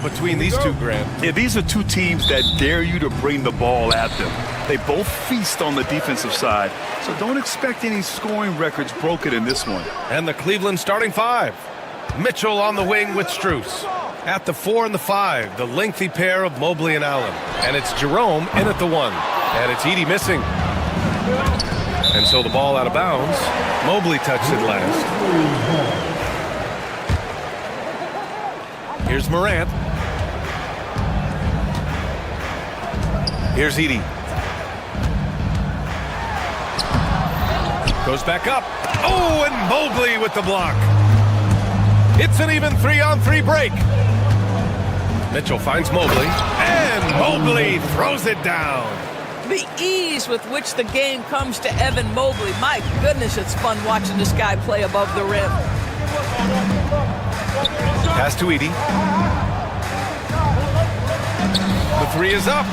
Between these two, Grant. Yeah, these are two teams that dare you to bring the ball at them. They both feast on the defensive side, so don't expect any scoring records broken in this one. And the Cleveland starting five. Mitchell on the wing with Strus. At the 4 and the 5, the lengthy pair of Mobley and Allen. And it's Jerome in at the 1. And it's Edey missing. And so the ball out of bounds. Mobley touched it last. Here's Morant. Here's Edey. Goes back up. Oh, and Mobley with the block. It's an even 3-on-3 break. Mitchell finds Mobley, and Mobley throws it down. The ease with which the game comes to Evan Mobley. My goodness, it's fun watching this guy play above the rim. Pass to Edey. The 3 is up.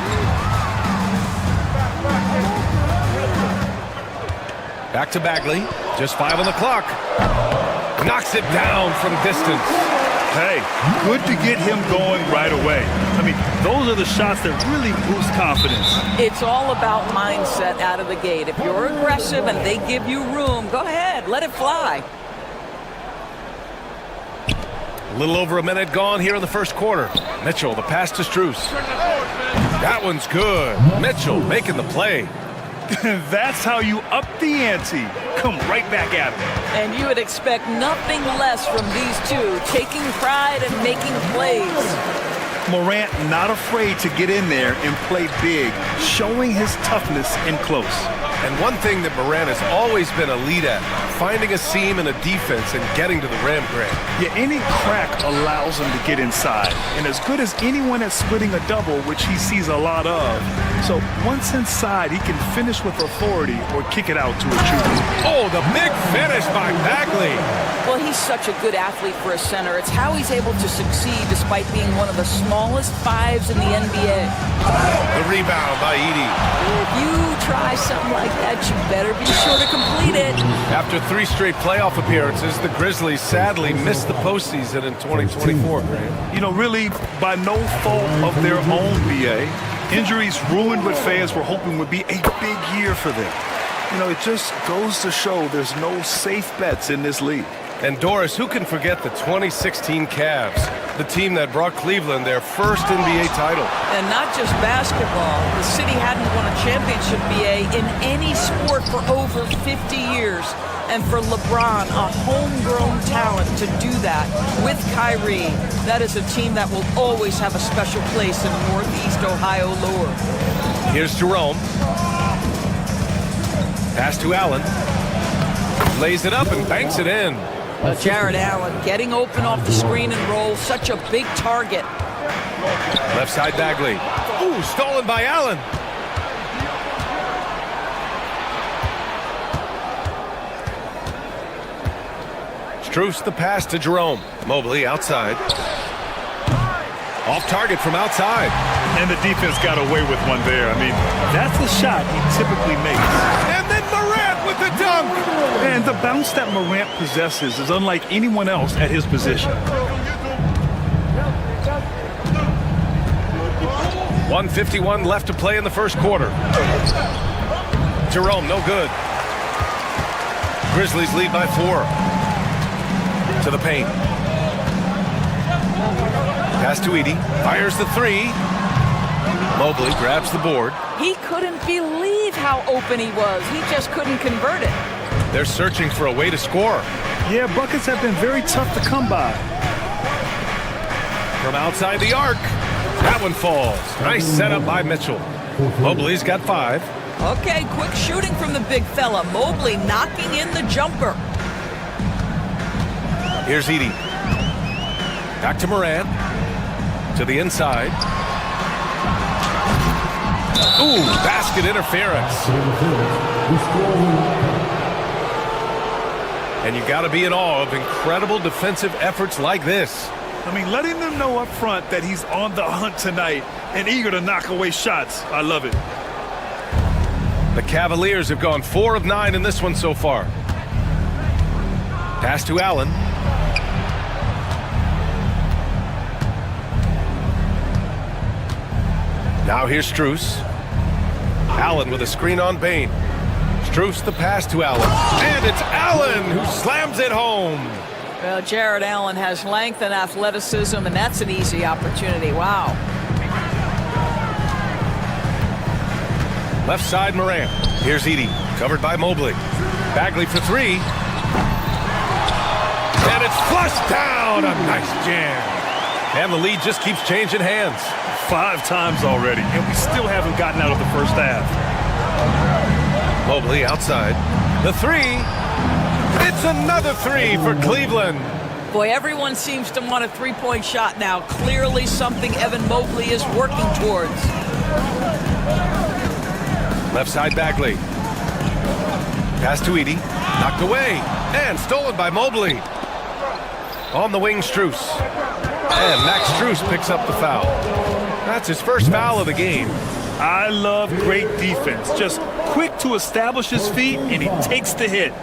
Back to Bagley. Just 5 on the clock. Knocks it down from distance. Hey, good to get him going right away. I mean, those are the shots that really boost confidence. It's all about mindset out of the gate. If you're aggressive and they give you room, go ahead, let it fly. A little over a minute gone here in the first quarter. Mitchell, the pass to Strus. That one's good. Mitchell making the play. That's how you up the ante. Come right back at him. And you would expect nothing less from these two, taking pride and making plays. Morant not afraid to get in there and play big, showing his toughness in close. And one thing that Morant has always been elite at, finding a seam in a defense and getting to the rim, Grant. Yeah, any crack allows him to get inside. And as good as anyone at splitting a double, which he sees a lot of. So once inside, he can finish with authority or kick it out to a shooter. Oh, the big finish by Bagley. Well, he's such a good athlete for a center. It's how he's able to succeed despite being one of the smallest 5s in the NBA. The rebound by Edey. If you try something like that, you better be sure to complete it. After 3 straight playoff appearances, the Grizzlies sadly missed the postseason in 2024, Grant. You know, really, by no fault of their own, BA. Injuries ruined what fans were hoping would be a big year for them. You know, it just goes to show there's no safe bets in this league. And Doris, who can forget the 2016 Cavs, the team that brought Cleveland their first NBA title? And not just basketball. The city hadn't won a championship, BA, in any sport for over 50 years. And for LeBron, a homegrown talent to do that with Kyrie, that is a team that will always have a special place in Northeast Ohio lore. Here's Jerome. Pass to Allen. Lays it up and banks it in. Jared Allen getting open off the screen and roll, such a big target. Left side Bagley. Ooh, stolen by Allen. Strus the pass to Jerome. Mobley outside. Off target from outside. And the defense got away with one there. I mean, that's the shot he typically makes. And then Morant with the dunk. And the bounce that Morant possesses is unlike anyone else at his position. 1:51 left to play in the first quarter. Jerome, no good. Grizzlies lead by 4. To the paint. Pass to Edey. Fires the 3. Mobley grabs the board. He couldn't believe how open he was. He just couldn't convert it. They're searching for a way to score. Yeah, buckets have been very tough to come by. From outside the arc. That one falls. Nice setup by Mitchell. Mobley's got 5. Okay, quick shooting from the big fella. Mobley knocking in the jumper. Here's Edey. Back to Morant. To the inside. Ooh, basket interference. And you got to be in awe of incredible defensive efforts like this. I mean, letting them know up front that he's on the hunt tonight and eager to knock away shots. I love it. The Cavaliers have gone 4 of 9 in this one so far. Pass to Allen. Now here's Strus. Allen with a screen on Bain. Strus the pass to Allen. And it's Allen who slams it home. Well, Jared Allen has length and athleticism, and that's an easy opportunity. Wow. Left side, Morant. Here's Edey, covered by Mobley. Bagley for 3. And it's flushed down. A nice jam. And the lead just keeps changing hands. 5 times already, and we still haven't gotten out of the first half. Mobley outside. The 3. It's another 3 for Cleveland. Boy, everyone seems to want a three-point shot now. Clearly something Evan Mobley is working towards. Left side, Bagley. Pass to Edey. Knocked away. And stolen by Mobley. On the wing, Strus. And Max Strus picks up the foul. That's his first foul of the game. I love great defense. Just quick to establish his feet, and he takes the hit.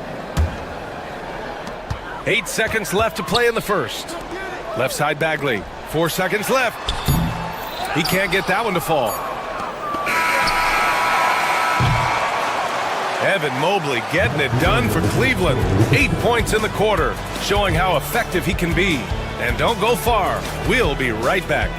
8 seconds left to play in the first. Left side, Bagley. 4 seconds left. He can't get that one to fall. Evan Mobley getting it done for Cleveland. 8 points in the quarter, showing how effective he can be. And don't go far. We'll be right back.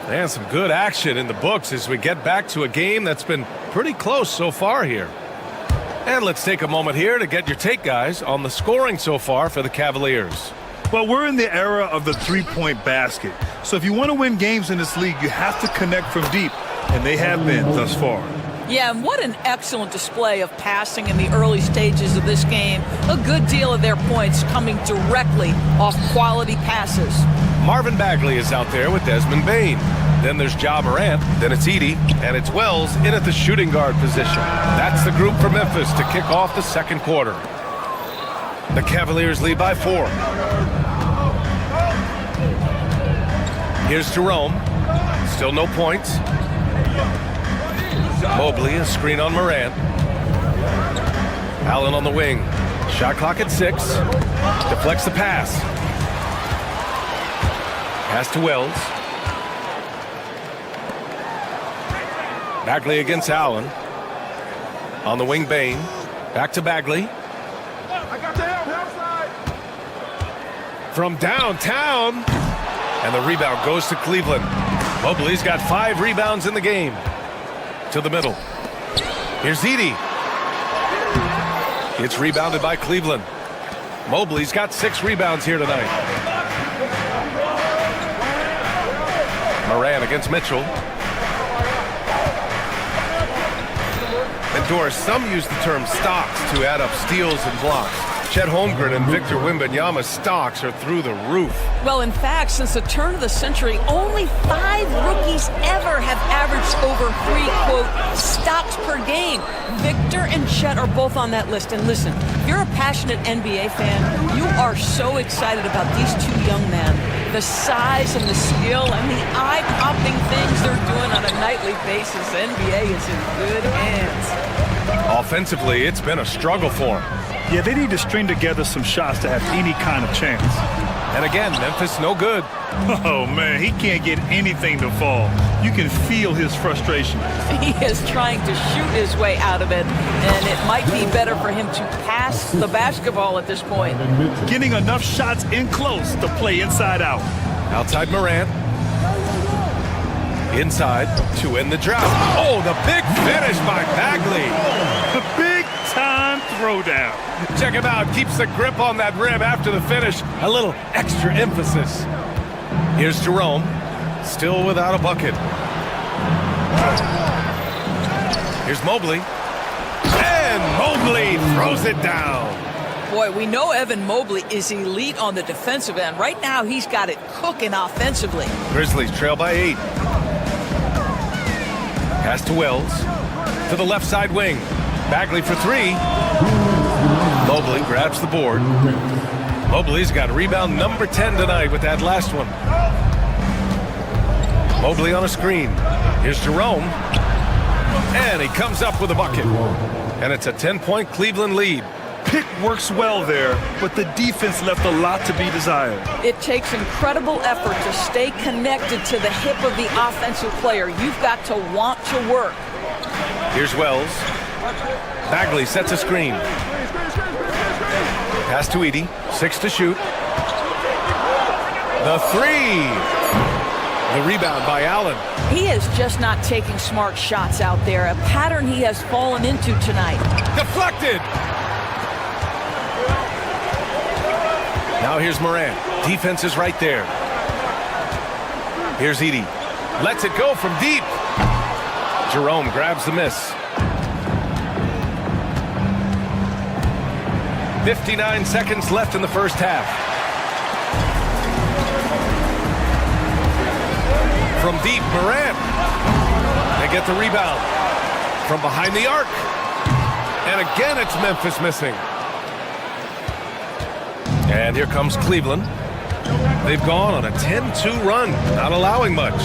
And some good action in the books as we get back to a game that's been pretty close so far here. And let's take a moment here to get your take, guys, on the scoring so far for the Cavaliers. Well, we're in the era of the three-point basket. So if you want to win games in this league, you have to connect from deep, and they have been thus far. Yeah, and what an excellent display of passing in the early stages of this game. A good deal of their points coming directly off quality passes. Marvin Bagley is out there with Desmond Bain. Then there's Ja Morant, then it's Edey, and it's Wells in at the shooting guard position. That's the group for Memphis to kick off the second quarter. The Cavaliers lead by 4. Here's Jerome. Still no points. Mobley, a screen on Morant. Allen on the wing. Shot clock at 6. Deflects the pass. Pass to Wells. Bagley against Allen. On the wing, Bain. Back to Bagley. From downtown. And the rebound goes to Cleveland. Mobley's got 5 rebounds in the game. To the middle. Here's Edey. It's rebounded by Cleveland. Mobley's got 6 rebounds here tonight. Morant against Mitchell. And Doris, some use the term stocks to add up steals and blocks. Chet Holmgren and Victor Wembanyama's stocks are through the roof. Well, in fact, since the turn of the century, only 5 rookies ever have averaged over 3, quote, stocks per game. Victor and Chet are both on that list. And listen, if you're a passionate NBA fan, you are so excited about these 2 young men. The size and the skill and the eye-popping things they're doing on a nightly basis. The NBA is in good hands. Offensively, it's been a struggle for them. Yeah, they need to string together some shots to have any kind of chance. And again, Memphis no good. Oh, man, he can't get anything to fall. You can feel his frustration. He is trying to shoot his way out of it, and it might be better for him to pass the basketball at this point. Getting enough shots in close to play inside out. Outside Morant. Inside to end the drought. Oh, the big finish by Bagley. The big-time throwdown. Check him out. Keeps the grip on that rim after the finish. A little extra emphasis. Here's Jerome. Still without a bucket. Here's Mobley. And Mobley throws it down. Boy, we know Evan Mobley is elite on the defensive end. Right now, he's got it cooking offensively. Grizzlies trail by 8. Pass to Wells. To the left side wing. Bagley for three. Mobley grabs the board. Mobley's got rebound number 10 tonight with that last one. Mobley on a screen. Here's Jerome. And he comes up with a bucket. And it's a 10-point Cleveland lead. Pick works well there, but the defense left a lot to be desired. It takes incredible effort to stay connected to the hip of the offensive player. You've got to want to work. Here's Wells. Bagley sets a screen. Pass to Edey. 6 to shoot. The three. The rebound by Allen. He is just not taking smart shots out there, a pattern he has fallen into tonight. Deflected. Now here's Morant. Defense is right there. Here's Edey. Lets it go from deep. Jerome grabs the miss. 59 seconds left in the first half. From deep, Morant. They get the rebound. From behind the arc. And again, it's Memphis missing. And here comes Cleveland. They've gone on a 10-2 run, not allowing much.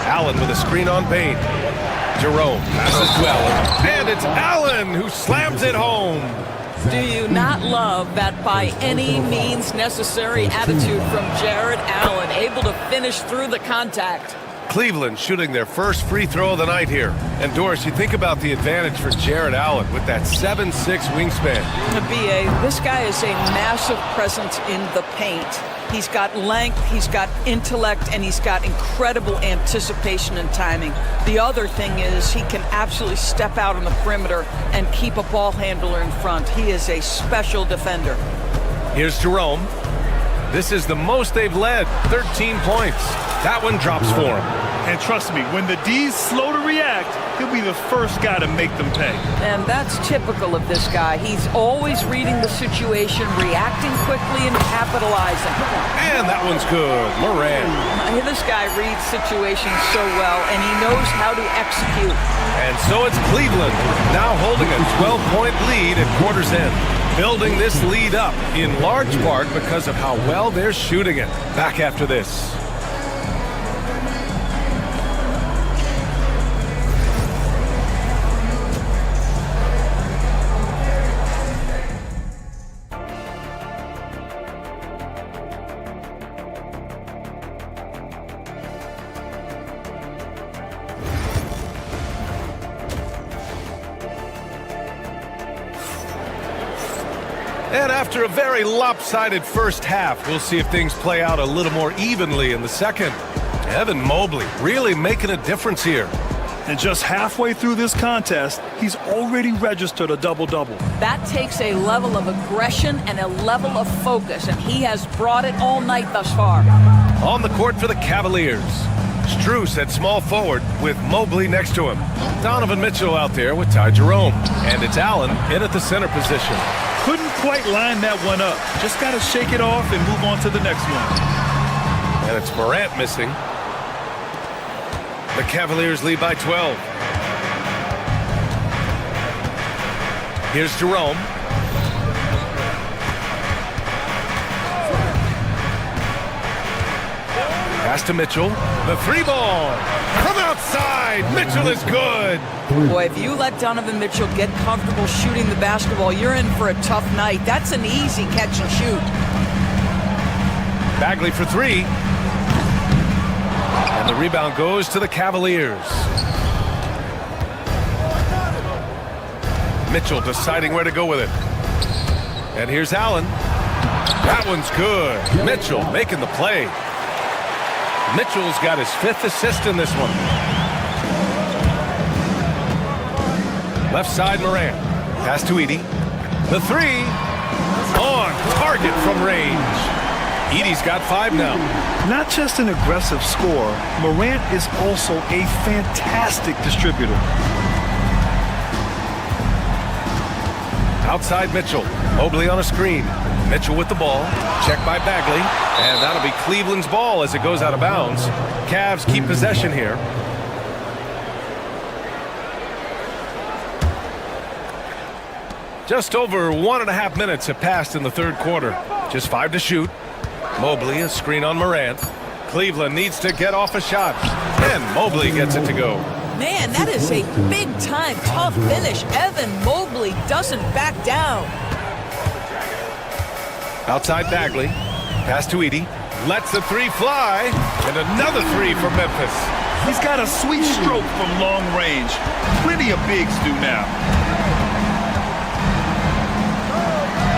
Allen with a screen on Payne. Jerome passes to Allen. And it's Allen who slams it home. Do you not love that by any means necessary attitude from Jared Allen, able to finish through the contact? Cleveland shooting their first free throw of the night here. And Doris, you think about the advantage for Jared Allen with that 7'6" wingspan. B.A., this guy is a massive presence in the paint. He's got length, he's got intellect, and he's got incredible anticipation and timing. The other thing is he can absolutely step out on the perimeter and keep a ball handler in front. He is a special defender. Here's Jerome. This is the most they've led, 13 points. That one drops for him. And trust me, when the D's slow to react, he'll be the first guy to make them pay. And that's typical of this guy. He's always reading the situation, reacting quickly, and capitalizing. And that one's good. Morant. This guy reads situations so well, and he knows how to execute. And so it's Cleveland, now holding a 12-point lead at quarter's end. Building this lead up in large part because of how well they're shooting it. Back after this. And after a very lopsided first half, we'll see if things play out a little more evenly in the second. Evan Mobley really making a difference here. And just halfway through this contest, he's already registered a double-double. That takes a level of aggression and a level of focus, and he has brought it all night thus far. On the court for the Cavaliers. Strus at small forward with Mobley next to him. Donovan Mitchell out there with Ty Jerome. And it's Allen in at the center position. Couldn't quite line that one up. Just got to shake it off and move on to the next one. And it's Morant missing. The Cavaliers lead by 12. Here's Jerome. Pass to Mitchell. The three ball from outside. Mitchell is good. Boy, if you let Donovan Mitchell get comfortable shooting the basketball, you're in for a tough night. That's an easy catch and shoot. Bagley for three. And the rebound goes to the Cavaliers. Mitchell deciding where to go with it. And here's Allen. That one's good. Mitchell making the play. Mitchell's got his 5th assist in this one. Left side, Morant. Pass to Edey. The three. On target from range. Edey's got 5 now. Not just an aggressive scorer, Morant is also a fantastic distributor. Outside Mitchell. Mobley on a screen. Mitchell with the ball. Checked by Bagley. And that'll be Cleveland's ball as it goes out of bounds. Cavs keep possession here. Just over 1.5 minutes have passed in the third quarter. Just 5 to shoot. Mobley, a screen on Morant. Cleveland needs to get off a shot. And Mobley gets it to go. Man, that is a big-time tough finish. Evan Mobley doesn't back down. Outside Bagley. Pass to Edey. Lets the three fly. And another three for Memphis. He's got a sweet stroke from long range. Plenty of bigs do now.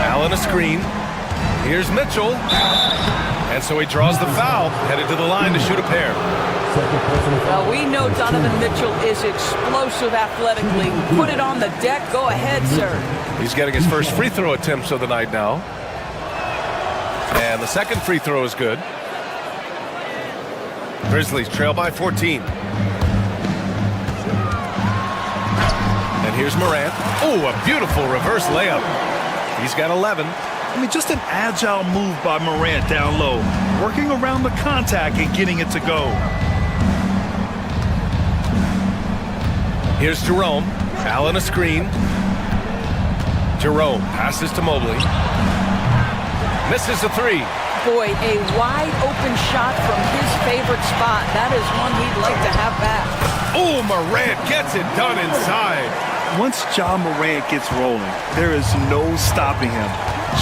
Allen a screen. Here's Mitchell. And so he draws the foul, headed to the line to shoot a pair. Well, we know Donovan Mitchell is explosive athletically. Put it on the deck. Go ahead, sir. He's getting his first free throw attempts of the night now. And the second free throw is good. Grizzlies trail by 14. And here's Morant. Oh, a beautiful reverse layup. He's got 11. I mean, just an agile move by Morant down low, working around the contact and getting it to go. Here's Jerome. Allen a screen. Jerome passes to Mobley. Misses a three. Boy, a wide open shot from his favorite spot. That is one he'd like to have back. Oh, Morant gets it done inside. Once Ja Morant gets rolling, there is no stopping him.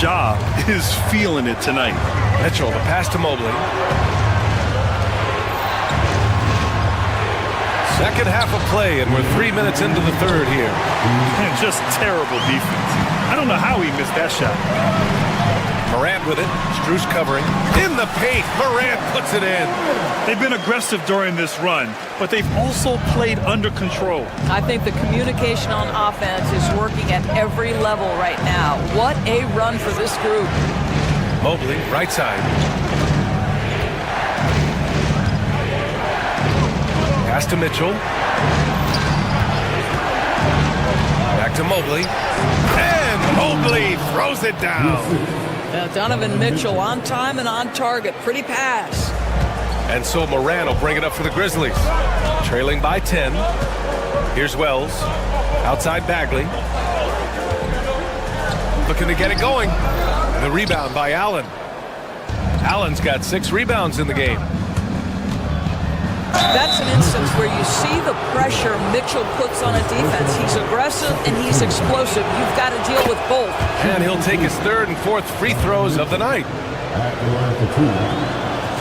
Ja is feeling it tonight. Mitchell, the pass to Mobley. Second half of play, and we're 3 minutes into the third here. And just terrible defense. I don't know how he missed that shot. Morant with it. Strus covering. In the paint. Morant puts it in. They've been aggressive during this run, but they've also played under control. I think the communication on offense is working at every level right now. What a run for this group. Mobley, right side. Pass to Mitchell. Back to Mobley. And Mobley throws it down. Donovan Mitchell on time and on target. Pretty pass. And so Morant will bring it up for the Grizzlies. Trailing by 10. Here's Wells. Outside Bagley. Looking to get it going. And the rebound by Allen. Allen's got 6 rebounds in the game. That's an instance where you see the pressure Mitchell puts on a defense. He's aggressive and he's explosive. You've got to deal with both. And he'll take his third and fourth free throws of the night.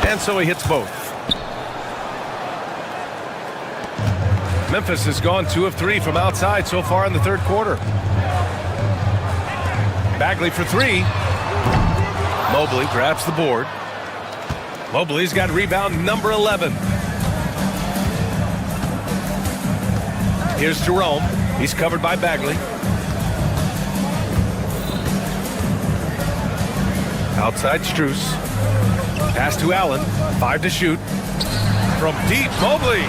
And so he hits both. Memphis has gone 2 of 3 from outside so far in the third quarter. Bagley for 3. Mobley grabs the board. Mobley's got rebound number 11. Here's Jerome. He's covered by Bagley. Outside Strus. Pass to Allen. 5 to shoot. From deep, Mobley.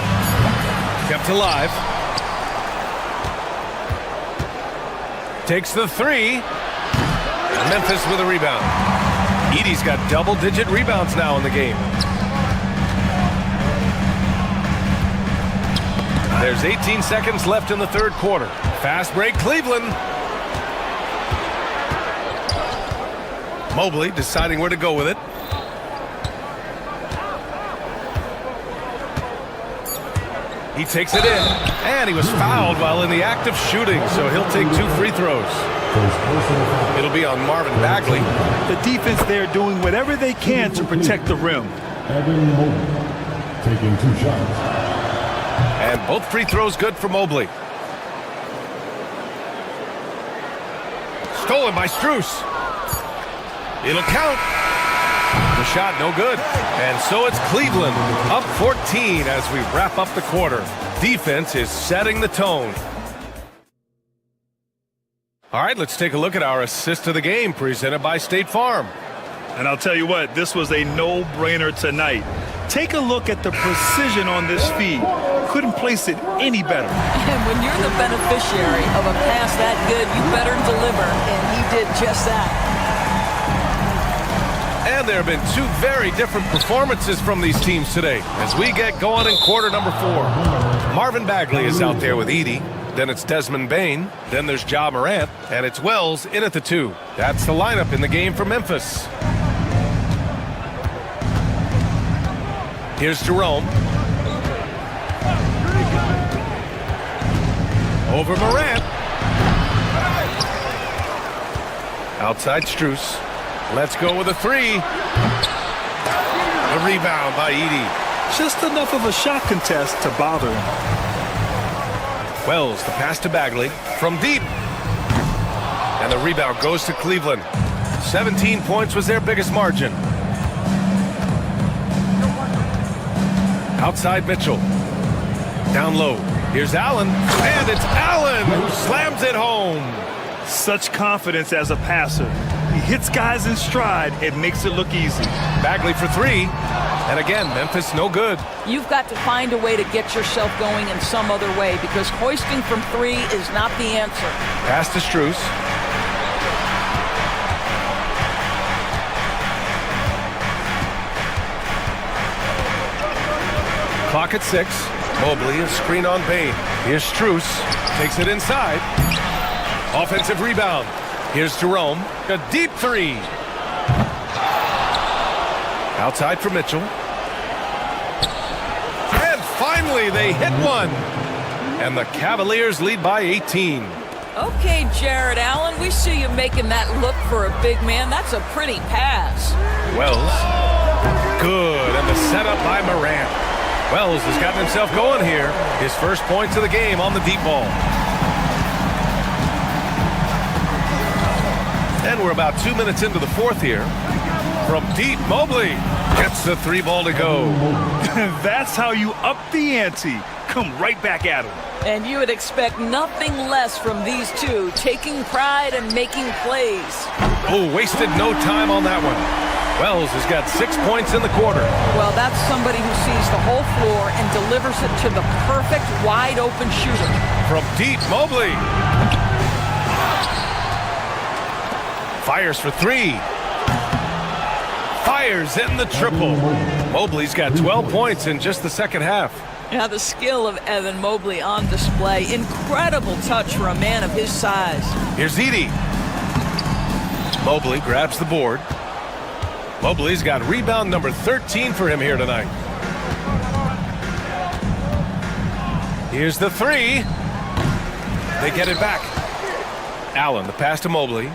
Kept alive. Takes the 3. Memphis with a rebound. Edey's got double-digit rebounds now in the game. There's 18 seconds left in the third quarter. Fast break, Cleveland. Mobley deciding where to go with it. He takes it in, and he was fouled while in the act of shooting, so he'll take 2 free throws. It'll be on Marvin Bagley. The defense there doing whatever they can to protect the rim. Evan Mobley taking 2 shots. And both free throws good for Mobley. Stolen by Strus. It'll count. The shot no good. And so it's Cleveland up 14 as we wrap up the quarter. Defense is setting the tone. All right, let's take a look at our assist of the game presented by State Farm. And I'll tell you what, this was a no-brainer tonight. Take a look at the precision on this feed. Couldn't place it any better. And when you're the beneficiary of a pass that good, you better deliver, and he did just that. And there have been 2 very different performances from these teams today as we get going in quarter number 4. Marvin Bagley is out there with Edey. Then it's Desmond Bain. Then there's Ja Morant. And it's Wells in at the 2. That's the lineup in the game for Memphis. Here's Jerome. Over Morant. Outside Strus. Let's go with a 3. The rebound by Edey. Just enough of a shot contest to bother him. Wells, the pass to Bagley from deep. And the rebound goes to Cleveland. 17 points was their biggest margin. Outside Mitchell. Down low. Here's Allen. And it's Allen who slams it home. Such confidence as a passer. He hits guys in stride and makes it look easy. Bagley for 3. And again, Memphis no good. You've got to find a way to get yourself going in some other way because hoisting from 3 is not the answer. Pass to Strus. Clock at 6. Mobley, a screen on Bain. Here's Strus. Takes it inside. Offensive rebound. Here's Jerome. A deep 3. Outside for Mitchell. And finally they hit one. And the Cavaliers lead by 18. Okay, Jared Allen, we see you making that look for a big man. That's a pretty pass. Wells. Good. And the setup by Morant. Wells has gotten himself going here. His first points of the game on the deep ball. And we're about 2 minutes into the fourth here. From deep, Mobley gets the 3 ball to go. That's how you up the ante. Come right back at him. And you would expect nothing less from these two, taking pride and making plays. Oh, wasted no time on that one. Wells has got 6 points in the quarter. Well, that's somebody who sees the whole floor and delivers it to the perfect wide-open shooter. From deep, Mobley. Fires for 3. Fires in the triple. Mobley's got 12 points in just the second half. Yeah, the skill of Evan Mobley on display. Incredible touch for a man of his size. Here's Edey. Mobley grabs the board. Mobley's got rebound number 13 for him here tonight. Here's the 3. They get it back. Allen, the pass to Mobley.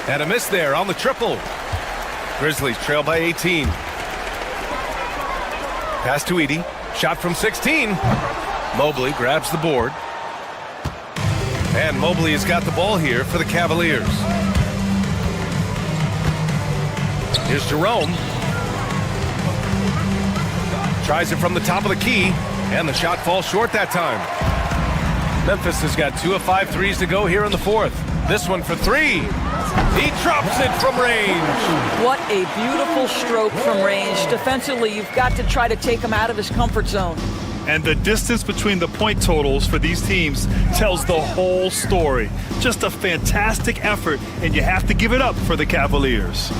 And a miss there on the triple. Grizzlies trail by 18. Pass to Edey. Shot from 16. Mobley grabs the board. And Mobley has got the ball here for the Cavaliers. Here's Jerome. Tries it from the top of the key. And the shot falls short that time. Memphis has got 2 of 5 threes to go here in the fourth. This one for 3. He drops it from range. What a beautiful stroke from range. Defensively, you've got to try to take him out of his comfort zone. And the distance between the point totals for these teams tells the whole story. Just a fantastic effort, and you have to give it up for the Cavaliers.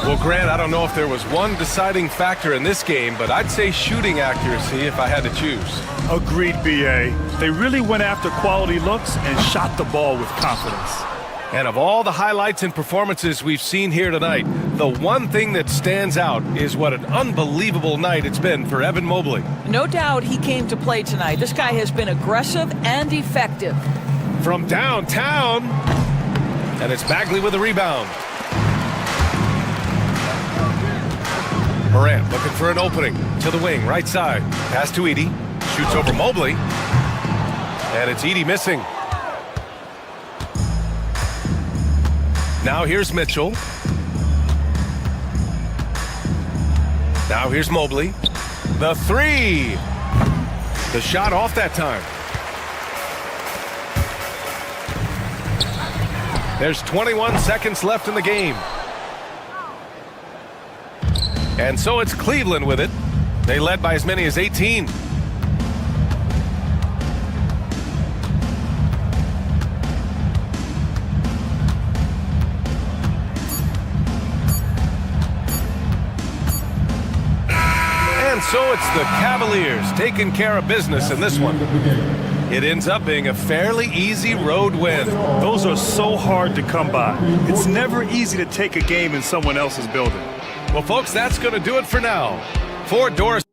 Well, Grant, I don't know if there was one deciding factor in this game, but I'd say shooting accuracy if I had to choose. Agreed, B.A. They really went after quality looks and shot the ball with confidence. And of all the highlights and performances we've seen here tonight, the one thing that stands out is what an unbelievable night it's been for Evan Mobley. No doubt he came to play tonight. This guy has been aggressive and effective. From downtown, and it's Bagley with a rebound. Morant looking for an opening to the wing, right side. Pass to Edey, shoots over Mobley, and it's Edey missing. Now here's Mitchell. Now here's Mobley. The 3. The shot off that time. There's 21 seconds left in the game. And so it's Cleveland with it. They led by as many as 18. And so it's the Cavaliers taking care of business in this one. It ends up being a fairly easy road win. Those are so hard to come by. It's never easy to take a game in someone else's building. Well, folks, that's going to do it for now. For Doris.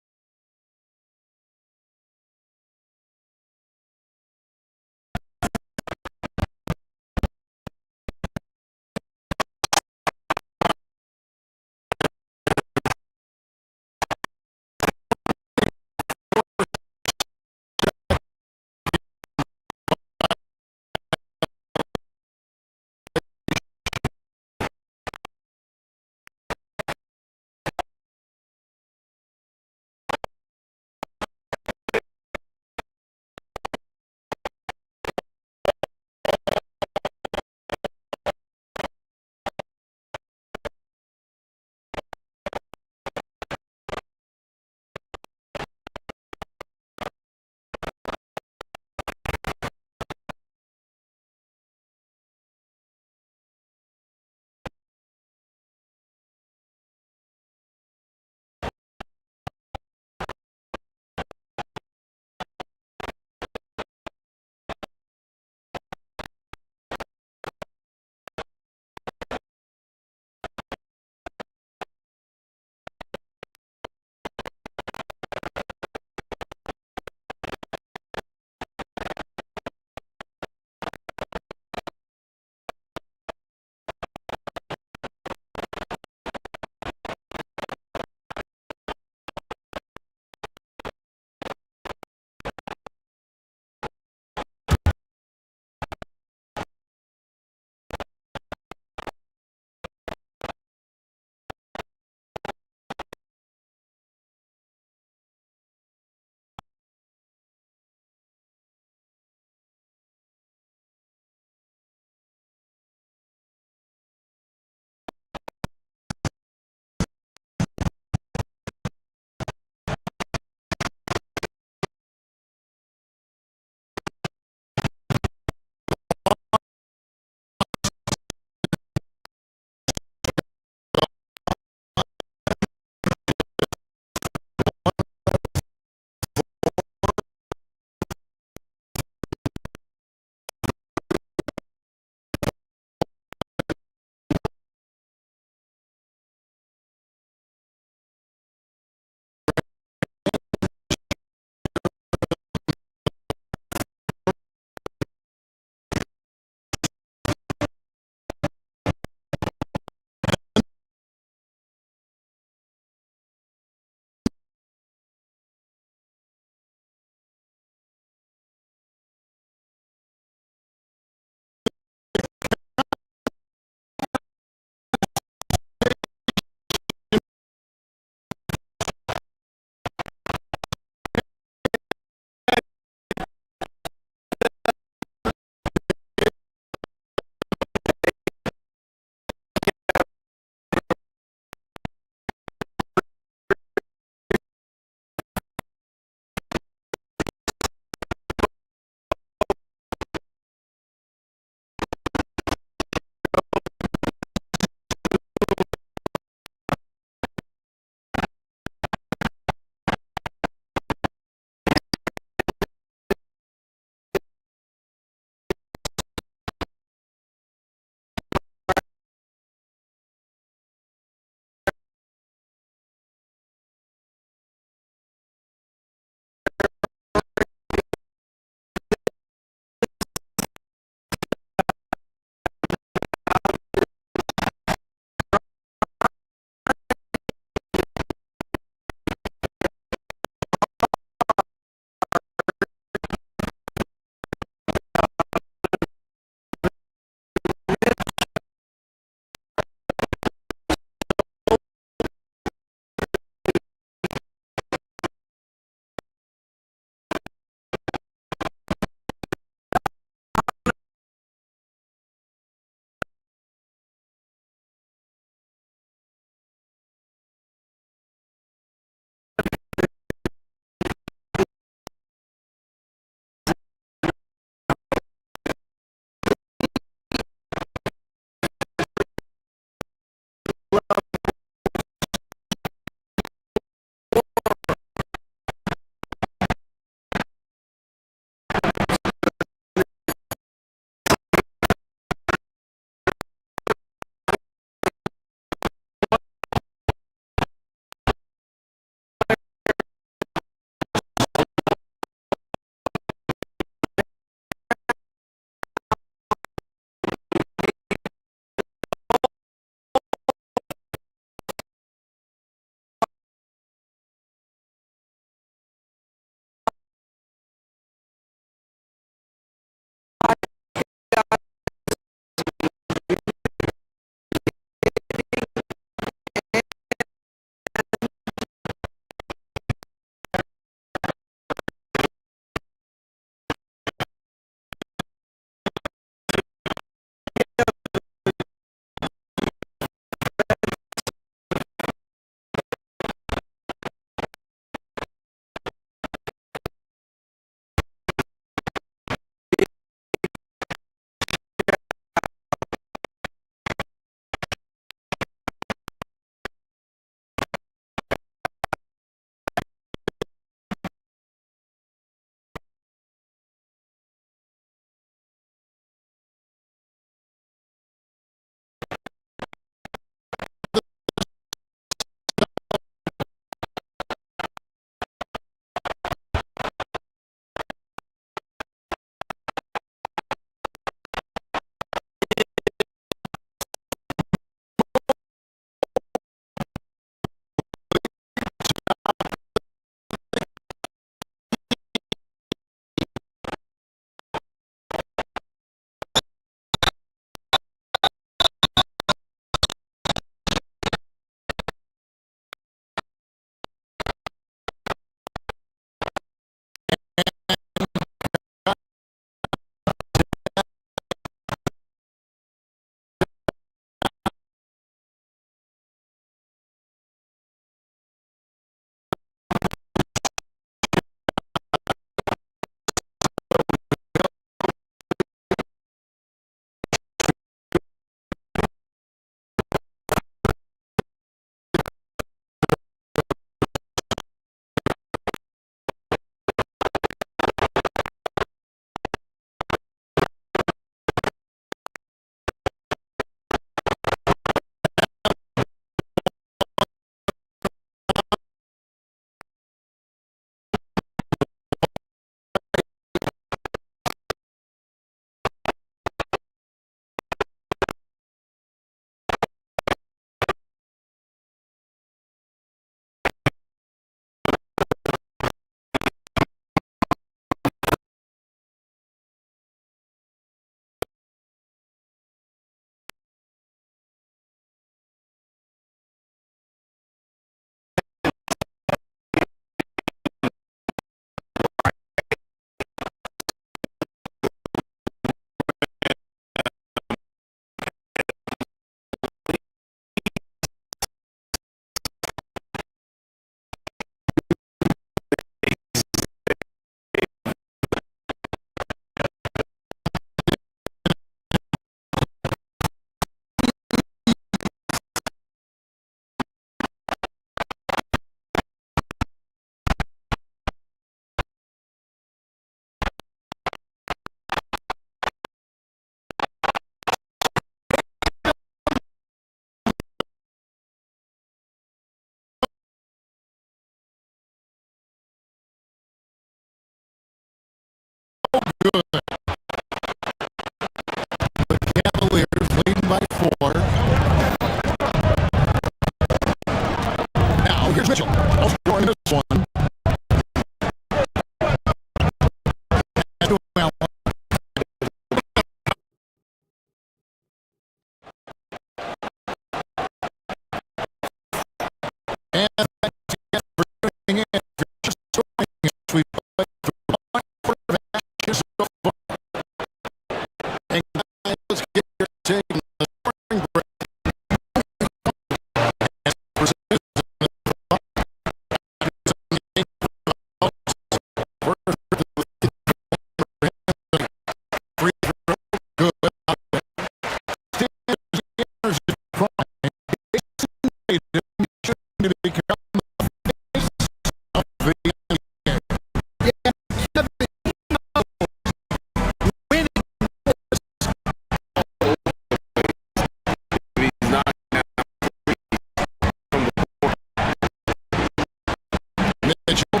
Mitchell.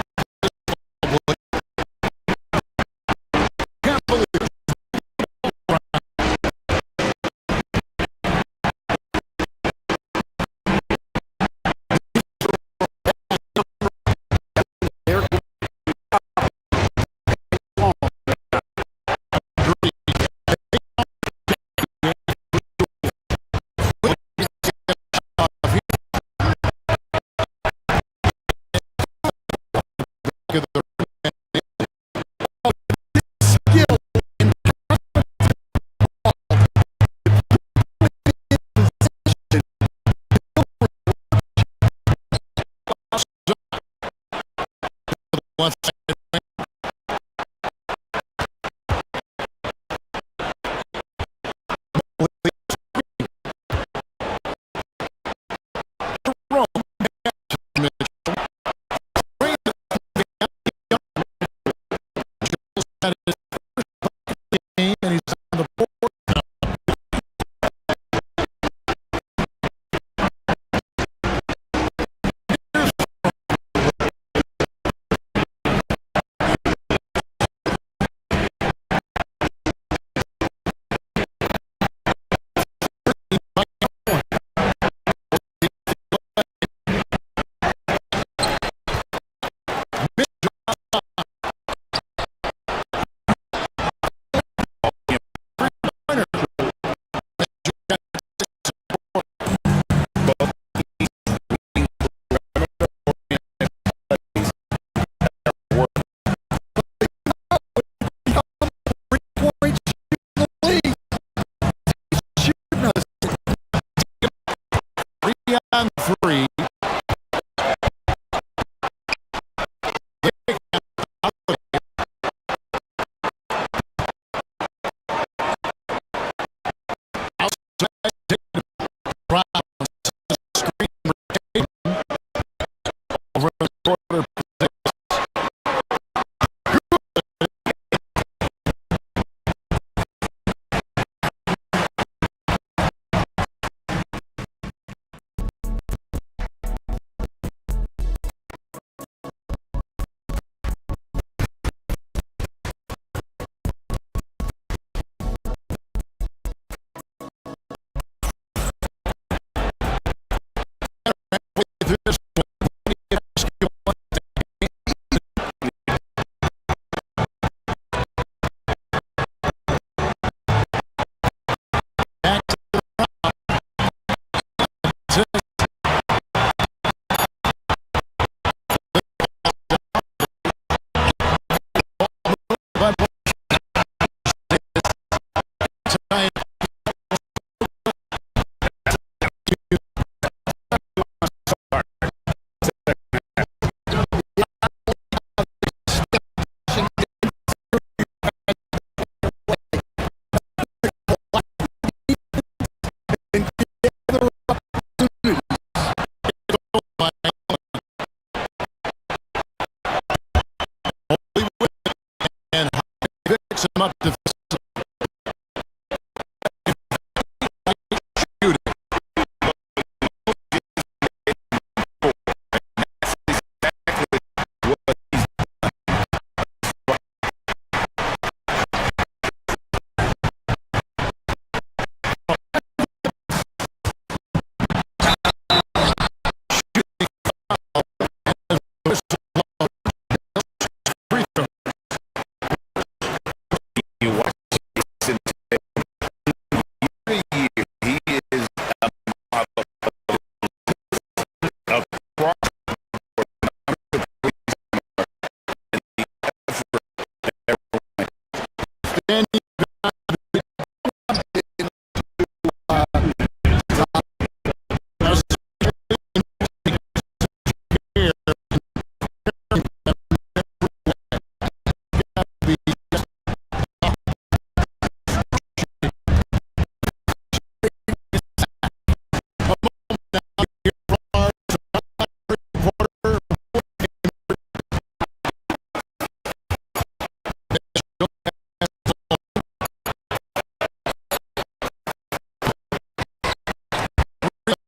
Cavaliers. On three.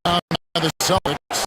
Up to the Celtics.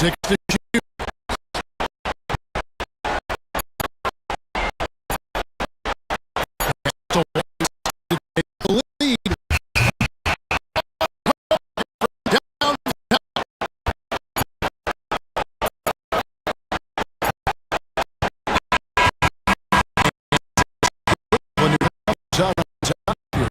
6 to shoot. So to take the lead. Down. When he comes out on top here.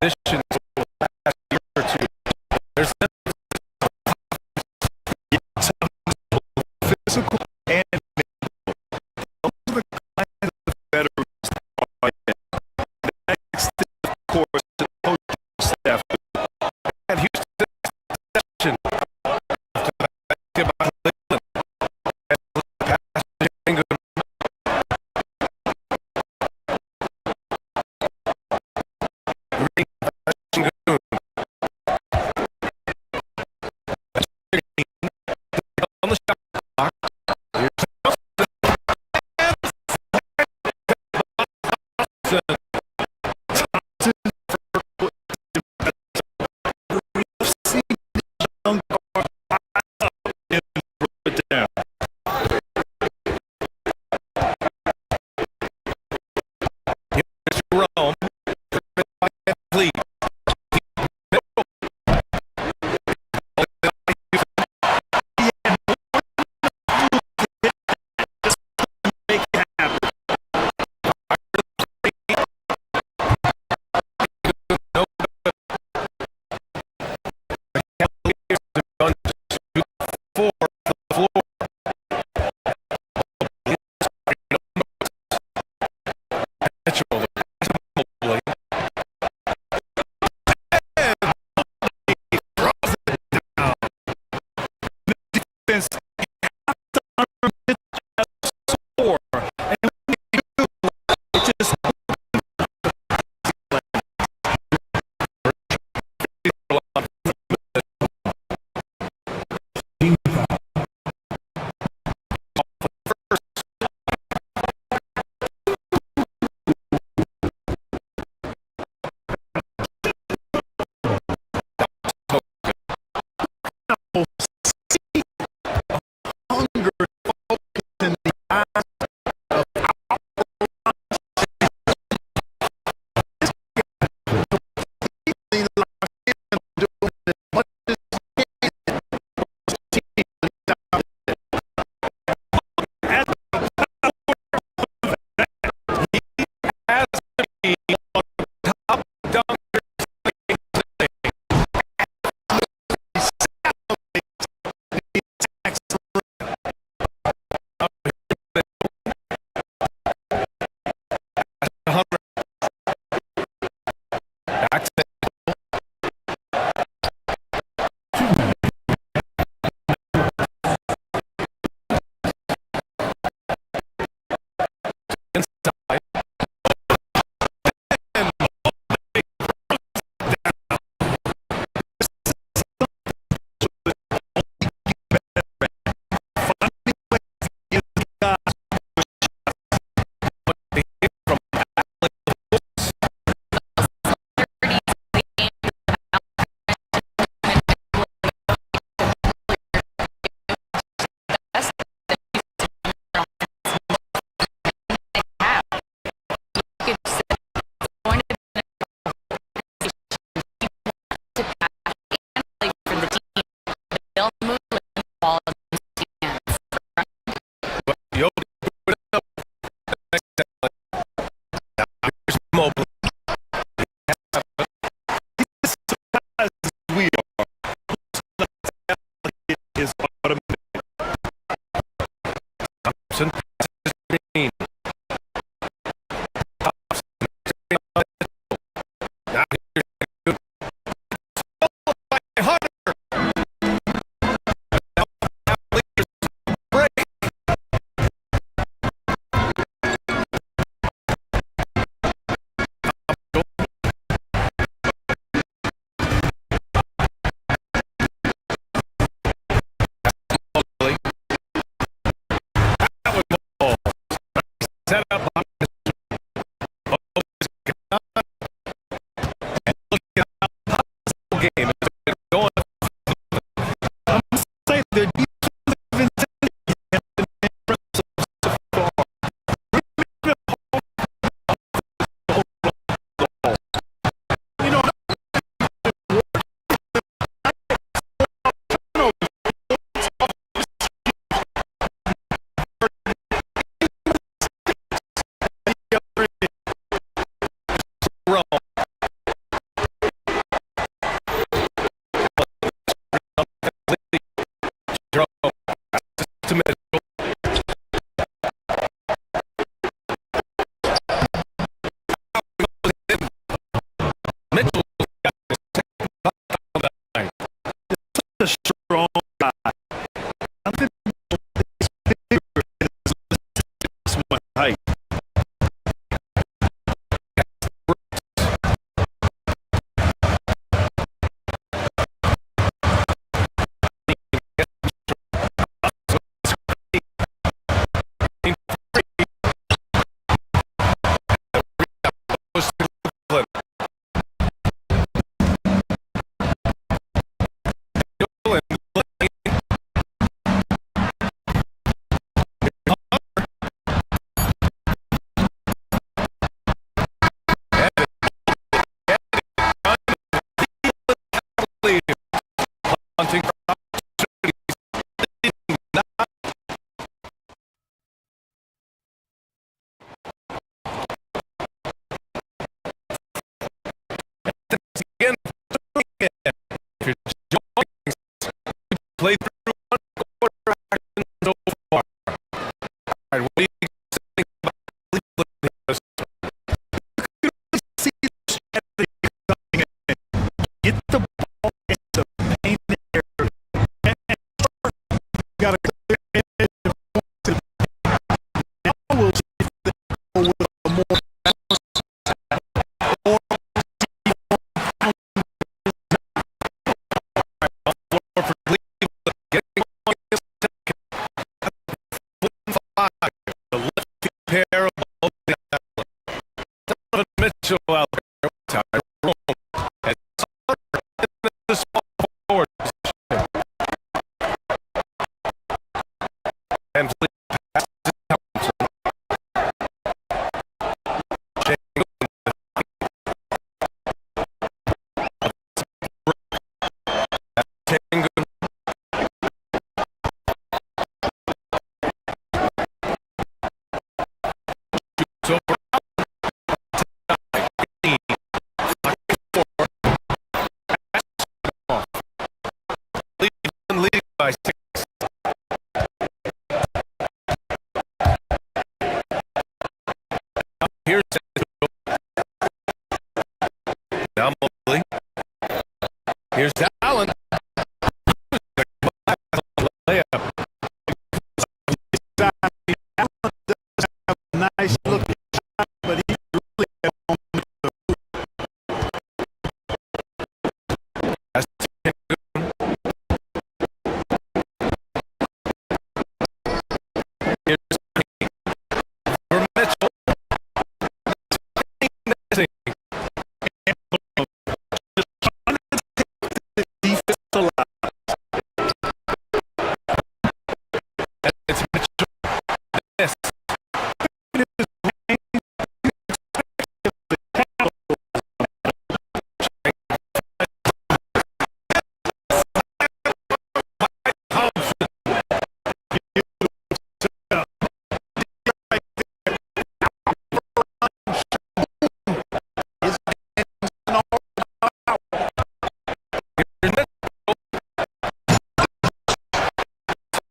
conditions over the last year or two. There's physical and mental. Those are the kinds of veterans that are in. Next, of course, the coaching staff. and Houston exception after that about Cleveland. On the shot clock. Jerome, lead. goes to Cleveland. Hunting for opportunities. Again, if you're played through one quarter action so far. All right, what do you think about Cleveland? See the strategy coming in. Get the ball in the paint area. And got to clear it. Now we'll see if they go with a more For Cleveland, getting on his second. 4-5. The lefty pair of both the island. Donovan Mitchell out there. Tyrone. And Sutter in the small forward position. And passes to Thompson. Tango. So Cleveland leading by 6. Here's now Mobley. Here's Allen. Layup. nice looking shot, but he really had on the That's here's for Mitchell. defense allowed. It's Mitchell. Yes.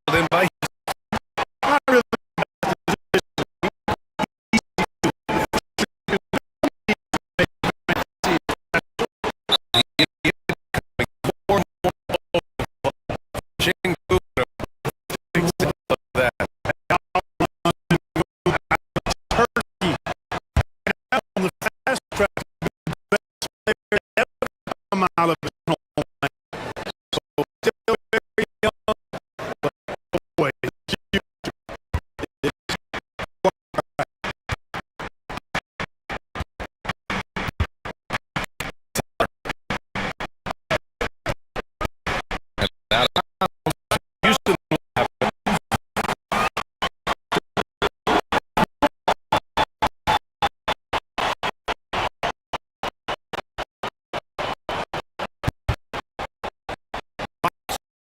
Then by on the fast track, the best player ever come out of his homeland. So still very young, but boy, Houston will have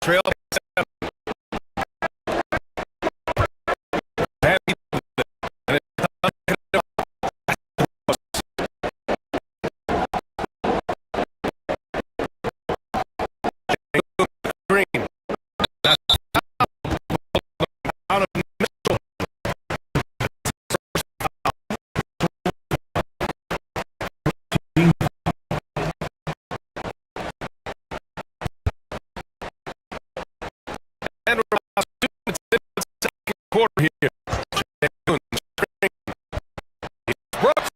trail. Green. That's out of Mitchell. And we're about 2 minutes into the second quarter here. Brooks.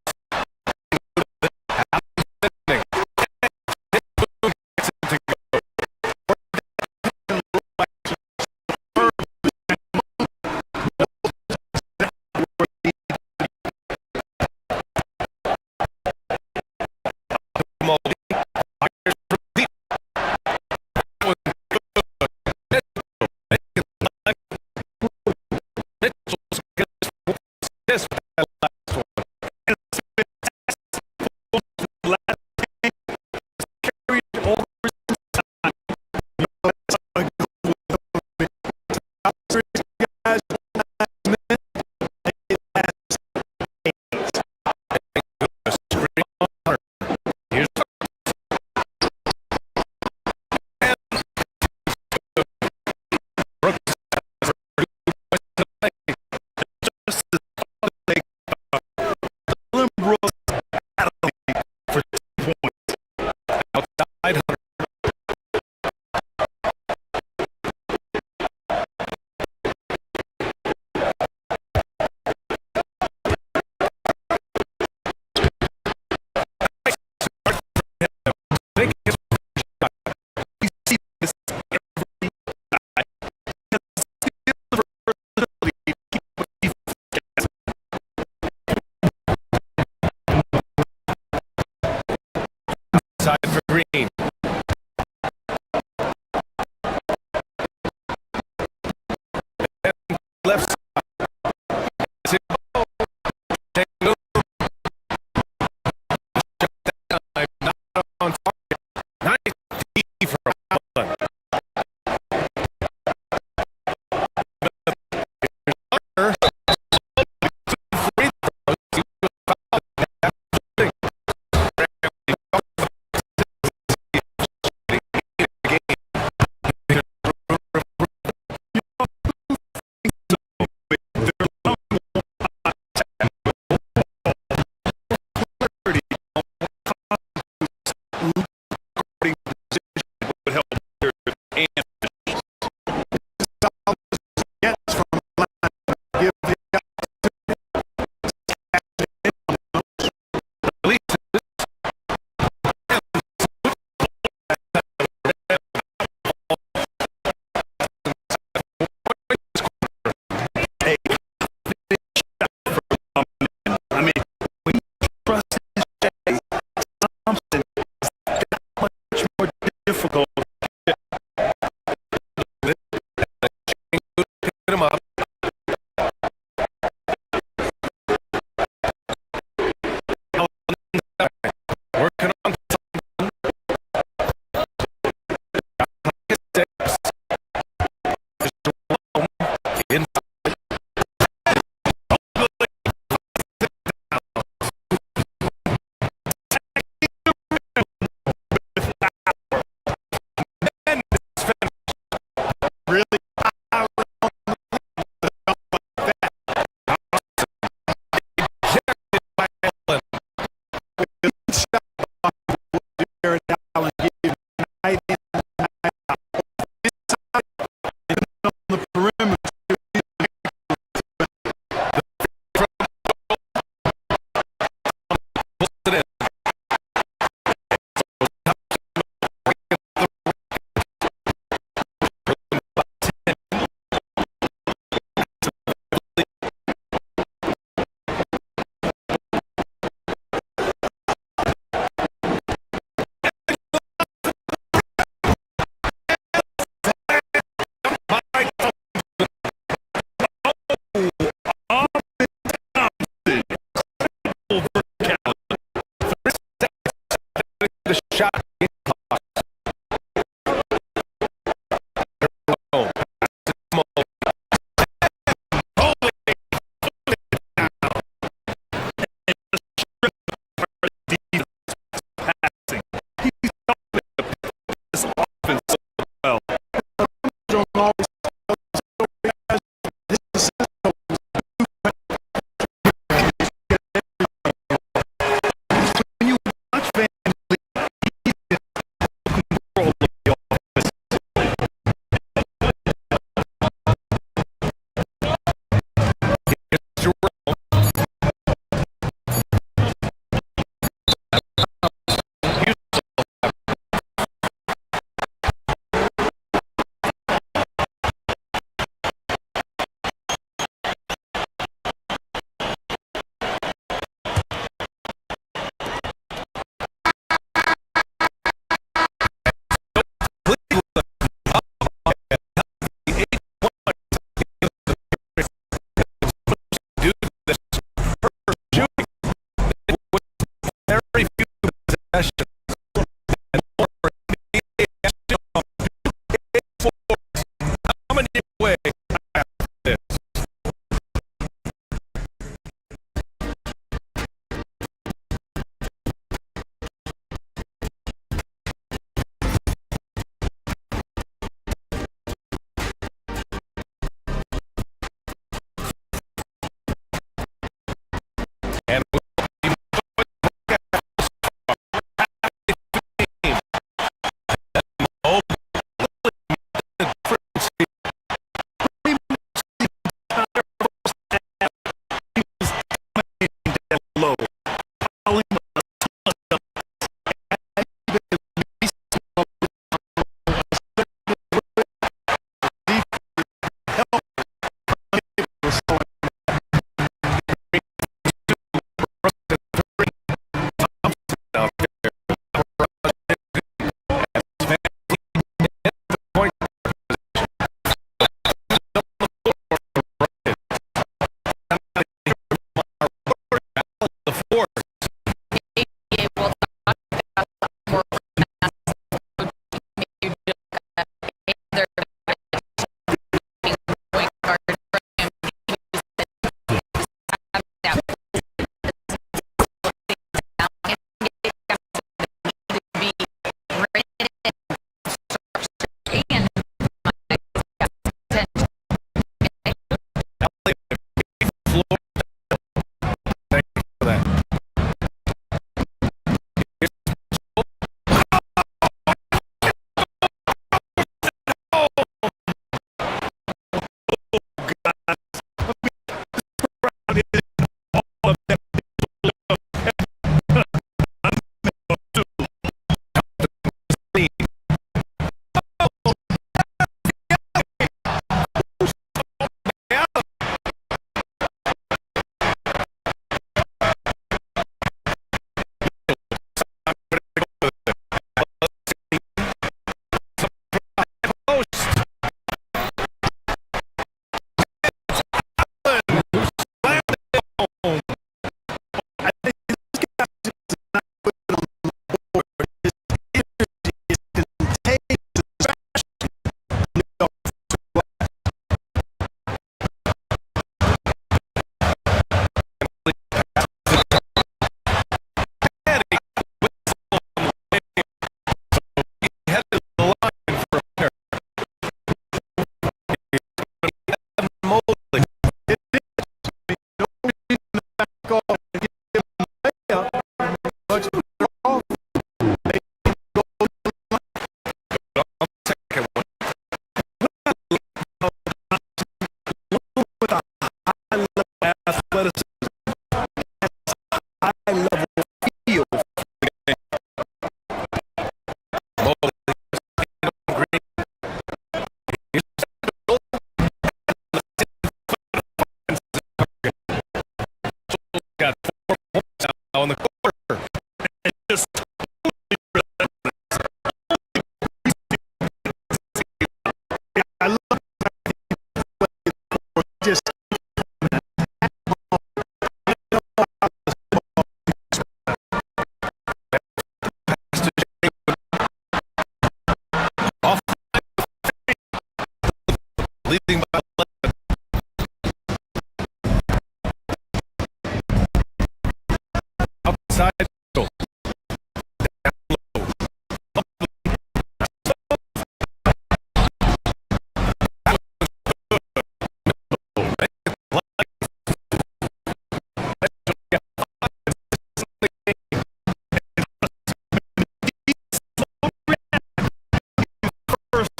outside Hunter. Side for Green. Left side. Not on target. Nice D for Allen. Difficult. Hit him up. Working on the shot.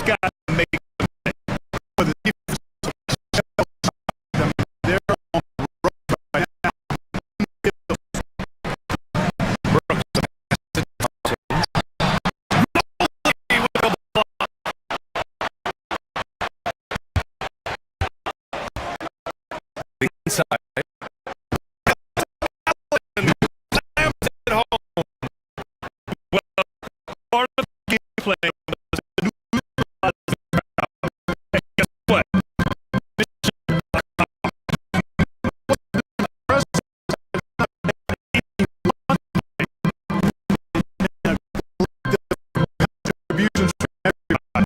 got to make for the defense. They're on the road right now. Inside. Part of the game plan was to neutralize the crowd. And guess what? Contributions from everybody.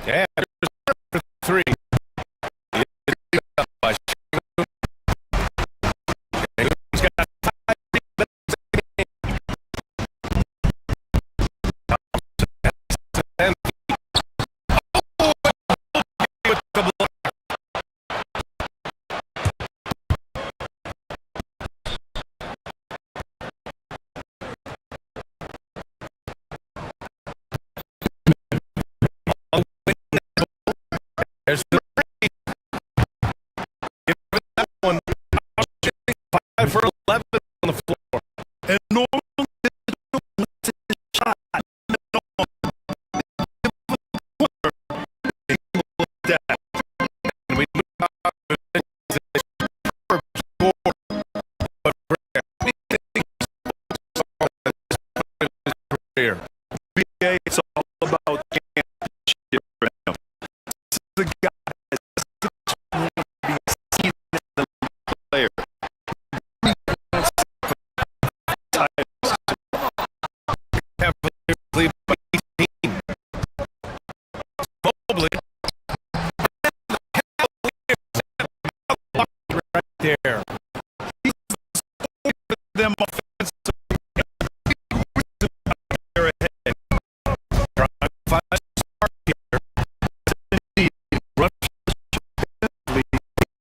Yeah, for 3. He's got 5 minutes with the block. There's the 3. Give that one. 5 for 11 on the floor. And normally it's a shot. And we knew about the score, but career. NBA, it's all about championship for him. This is the guy that's want to be seen as the player. Titles. Cavaliers lead by 18. Mobley. Right there. Them offensively. They're ahead. Trying to find a spark here. Rush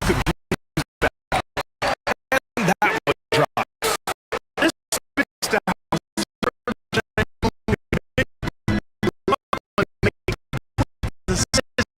could use back. And that would drop. This speaks to how decisions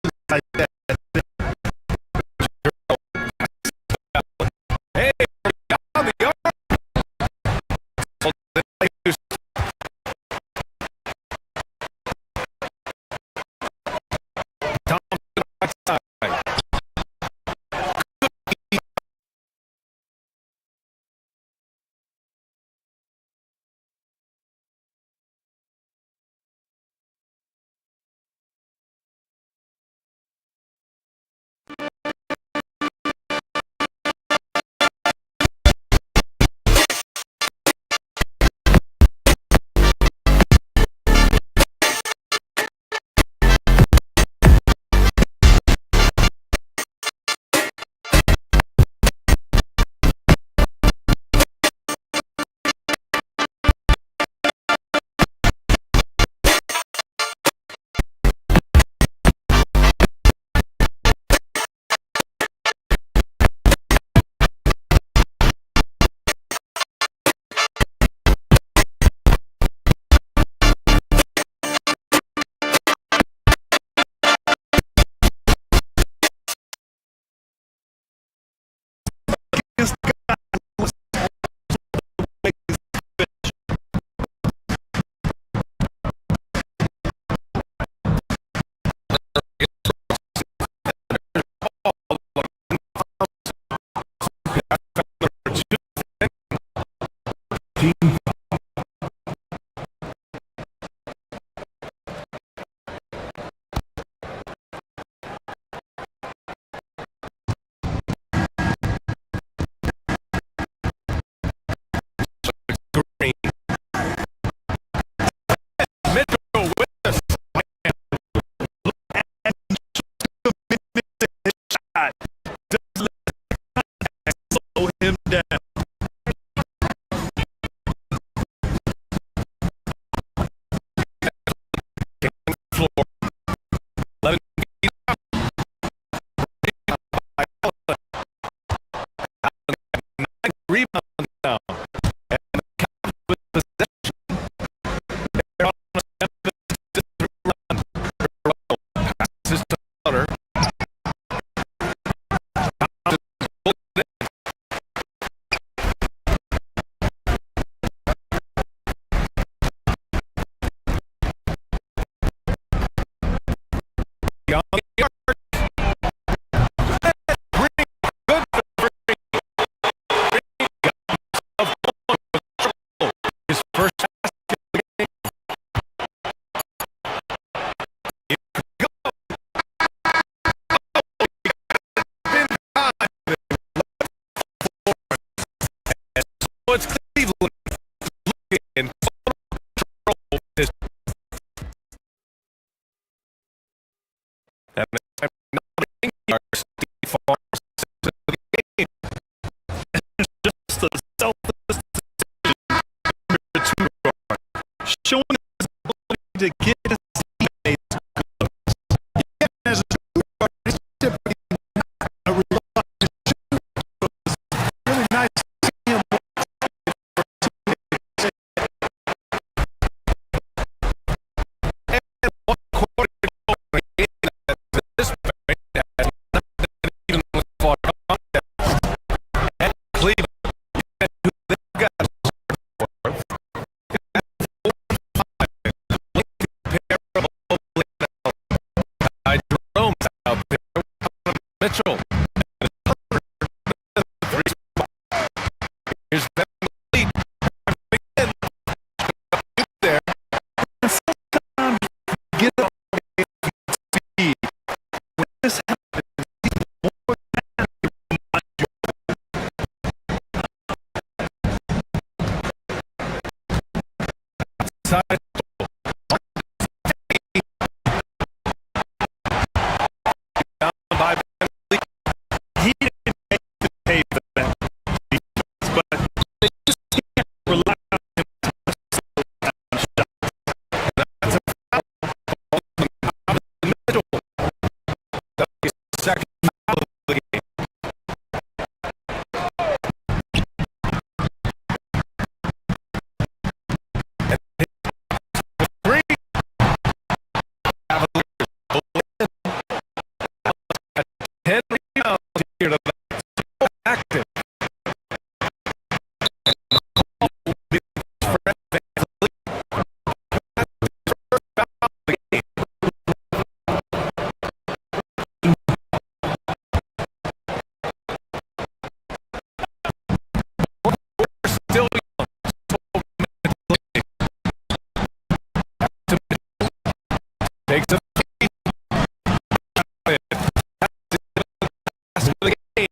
rebound now. And the Cavs with possession. They're on a 7-3 run. Passes to Hunter. His first pass of the game. So it's Cleveland looking in control of this. And I'm not yards far of the game. Just a selfless decision. Showing his ability to get his teammates close. Yeah, as a two-guard, he's typically not a reliable shooter. It's really nice to see him for teammates. And 1 quarter to go in the game at this point, and not even with far contact. And Cleveland, who they've got for. Jerome's out there. Mitchell. Here's Ben Lee. Again. There. Sometimes you get up and speed. When this happens, he's more than Side. Down by Ben Lee. he didn't make the pay for that defense, but they just can't rely on him to slow down shots. That's a foul. Out of the middle. That's his second foul of the game. And three. Cavaliers pull in. 10 rebounds here tonight. So active. Fred VanVleet. That's his first foul of the game. We're still young. So minutes to takes a feed. Pass for the game.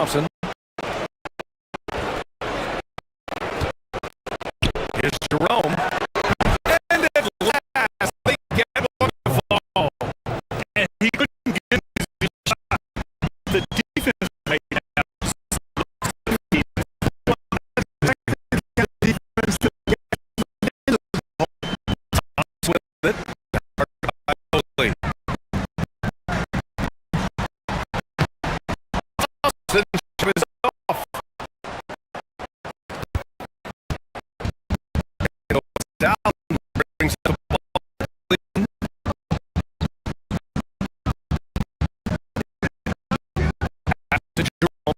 Thompson. Here's Jerome. And at last, they get one to fall. And he couldn't get his shot. The defense right now. With it. Was off. Down, brings the ball in. To Jerome.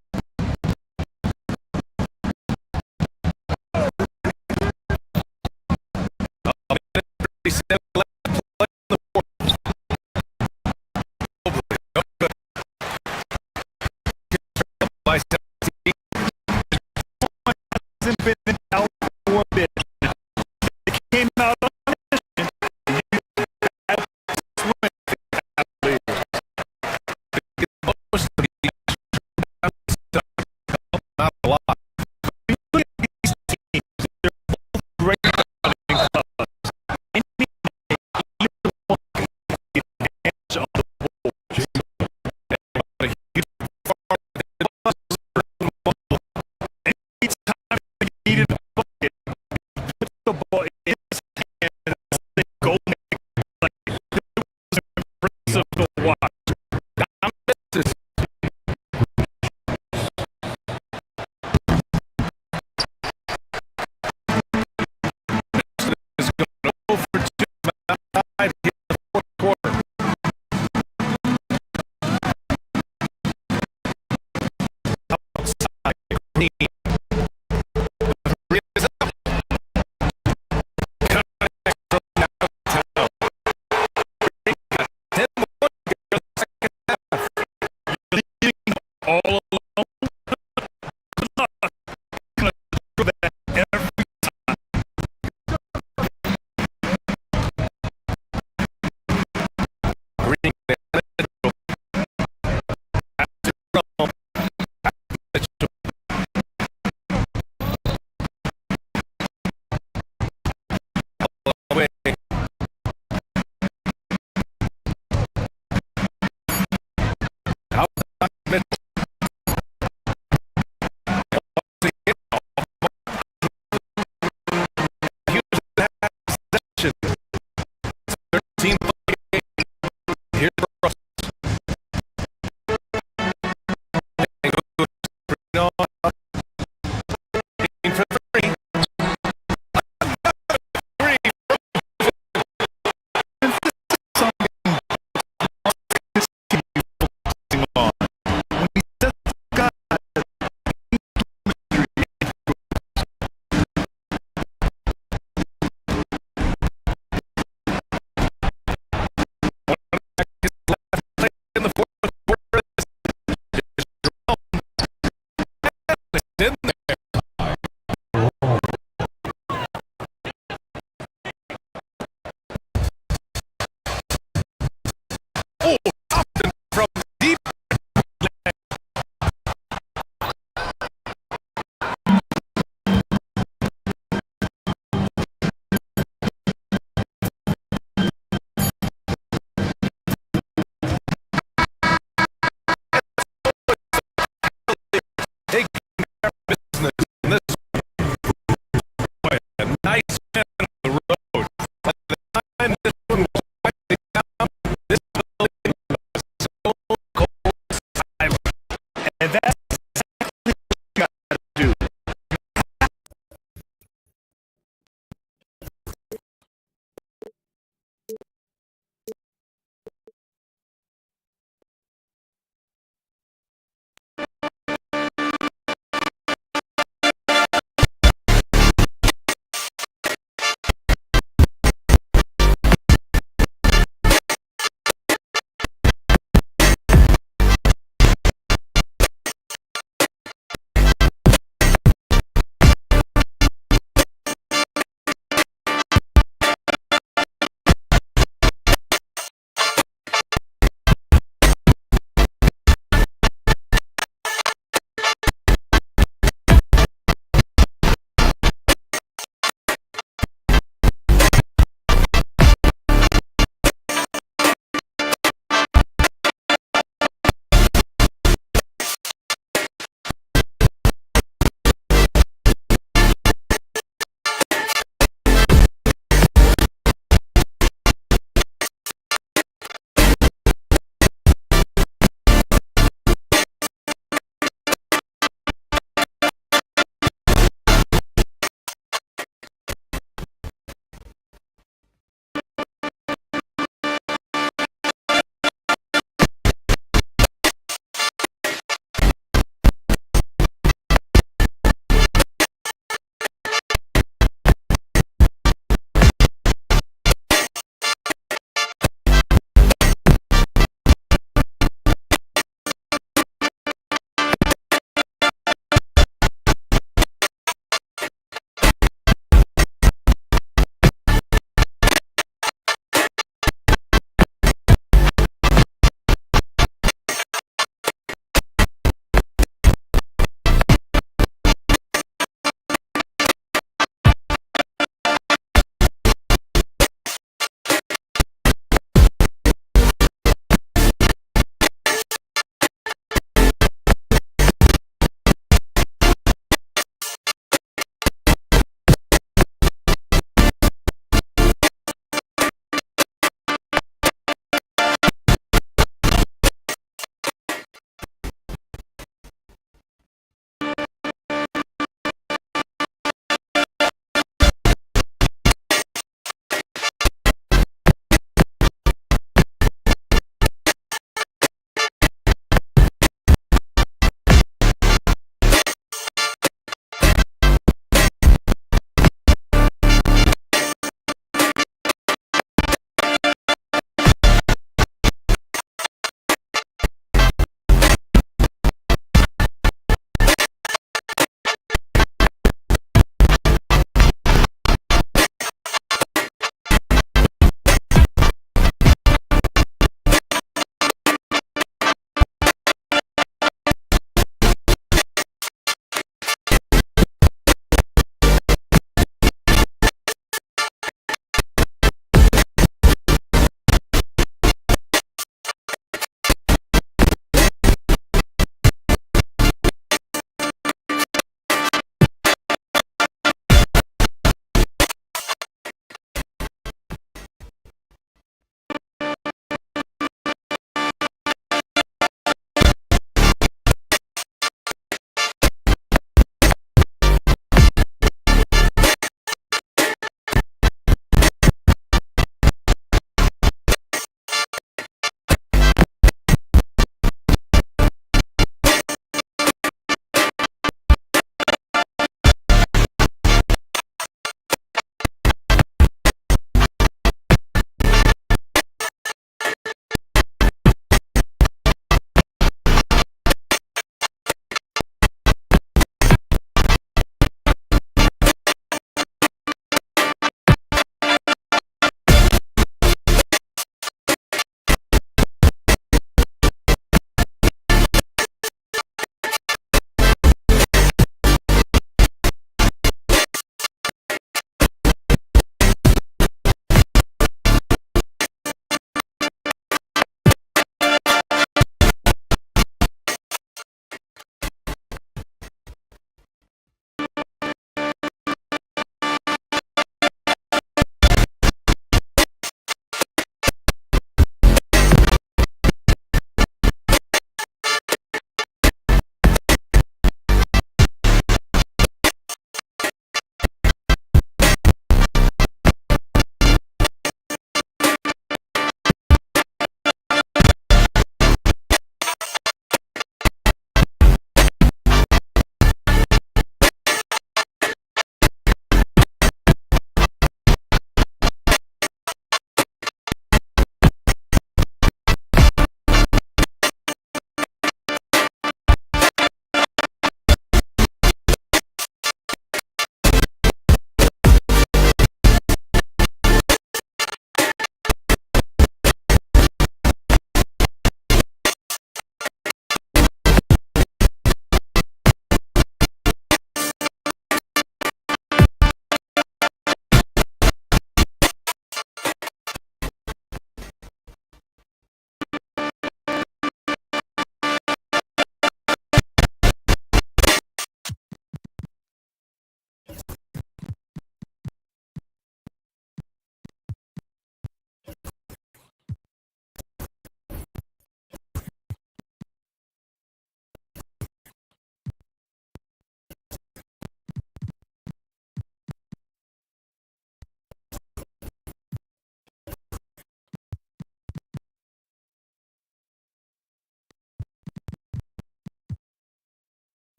A minute 37 left to play in the fourth. By 17. Hasn't been out for a bit. They came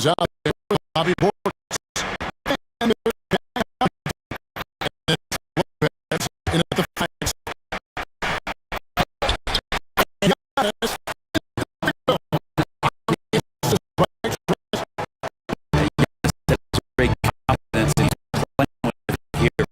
is out there with Bobby Portis. And there's in at the fight. Giannis. Great confidence in playing with here.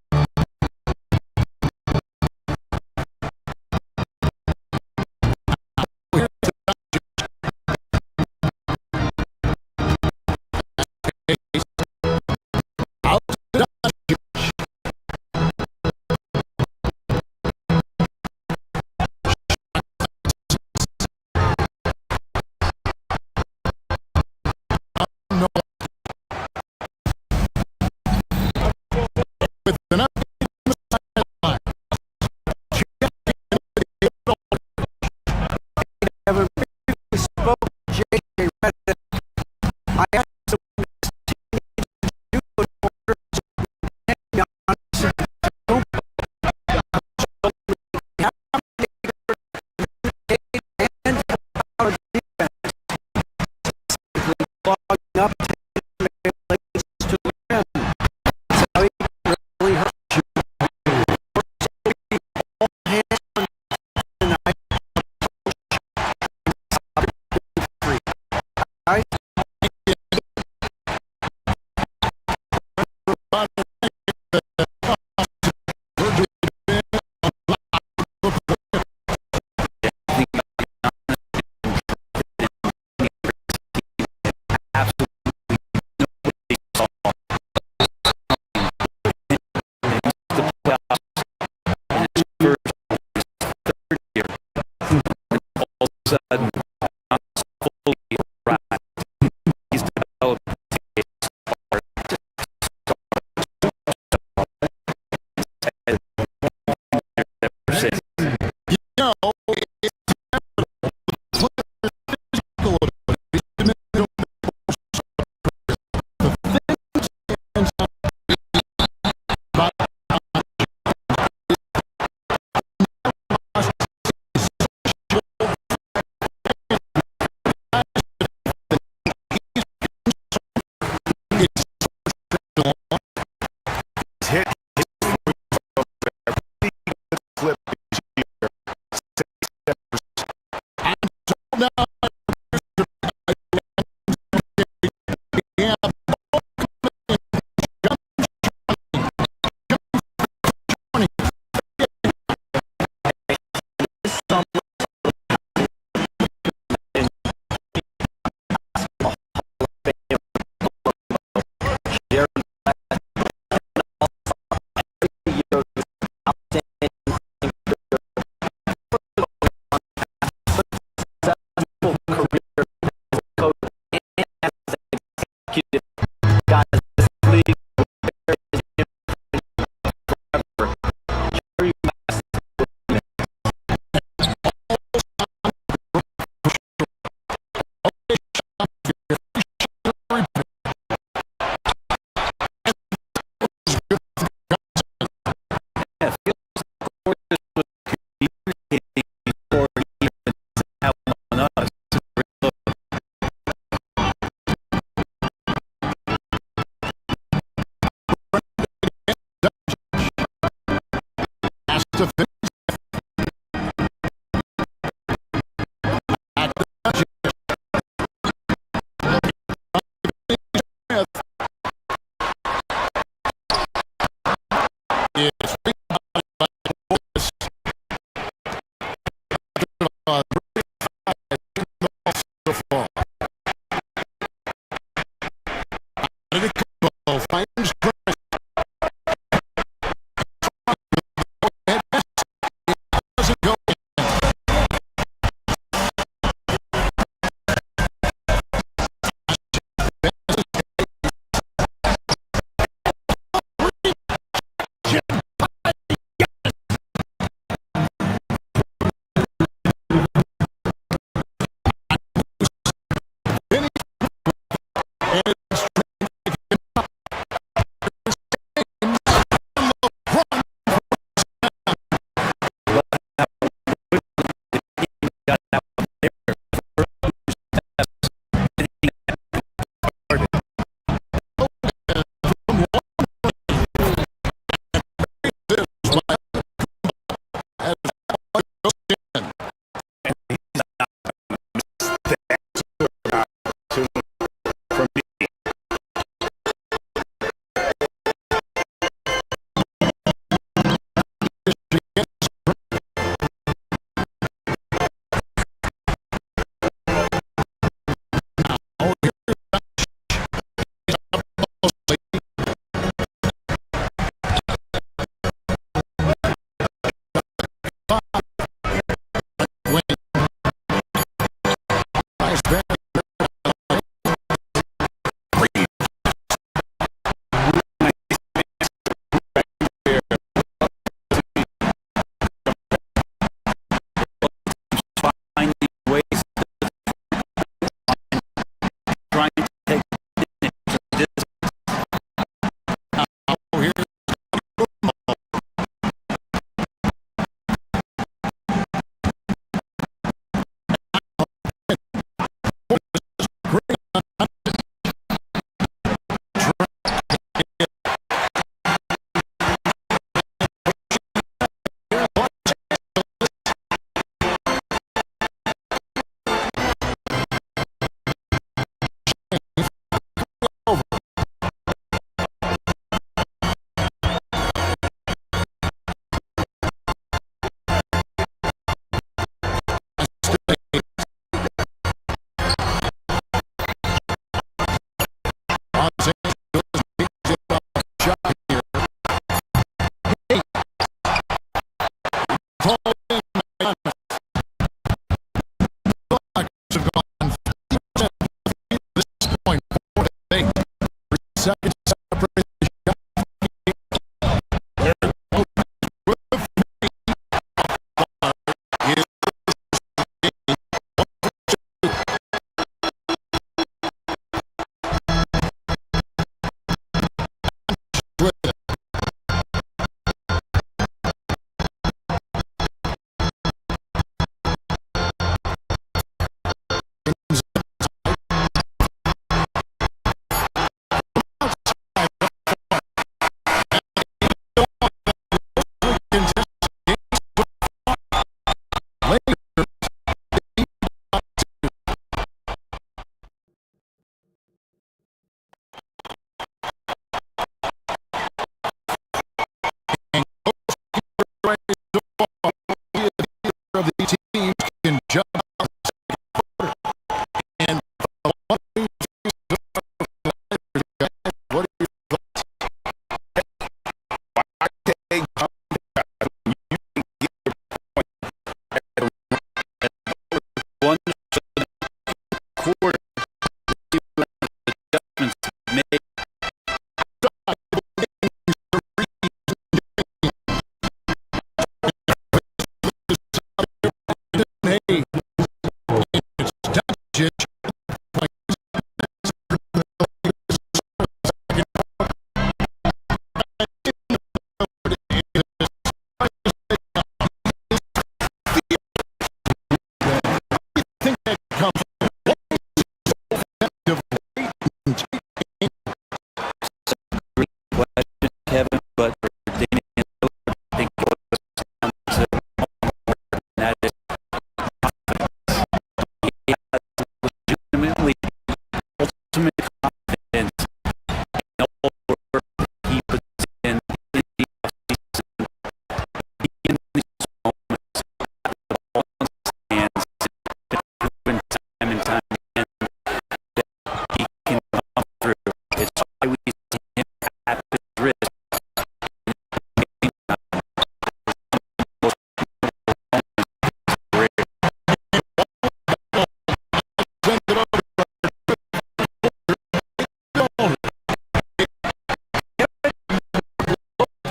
With an update on the sideline. Kevin, we spoke to J.J. Redick. I asked him what his team needs to do in order to maintain Giannis and Antetokounmpo. How many and our defense basically clogging up places to win. That's how he really hurt you. All hands on tonight. Guys,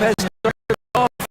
Lopez started off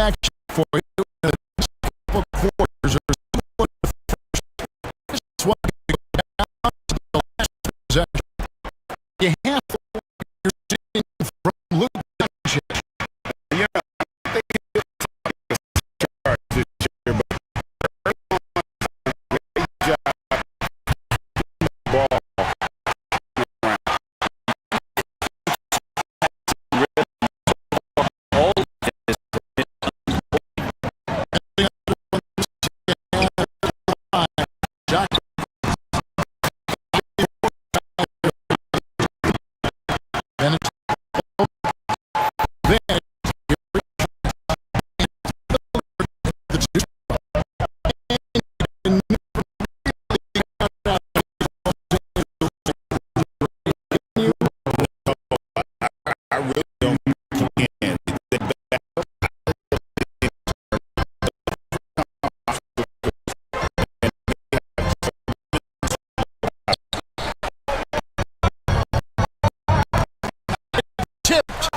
action for you in the next couple of quarters or so. This is what you got to the last possession. You have to you're seeing from Luke Doncic. Yeah, I think it's charge this year, but great job ball All of this And it's then I really don't understand. tipped.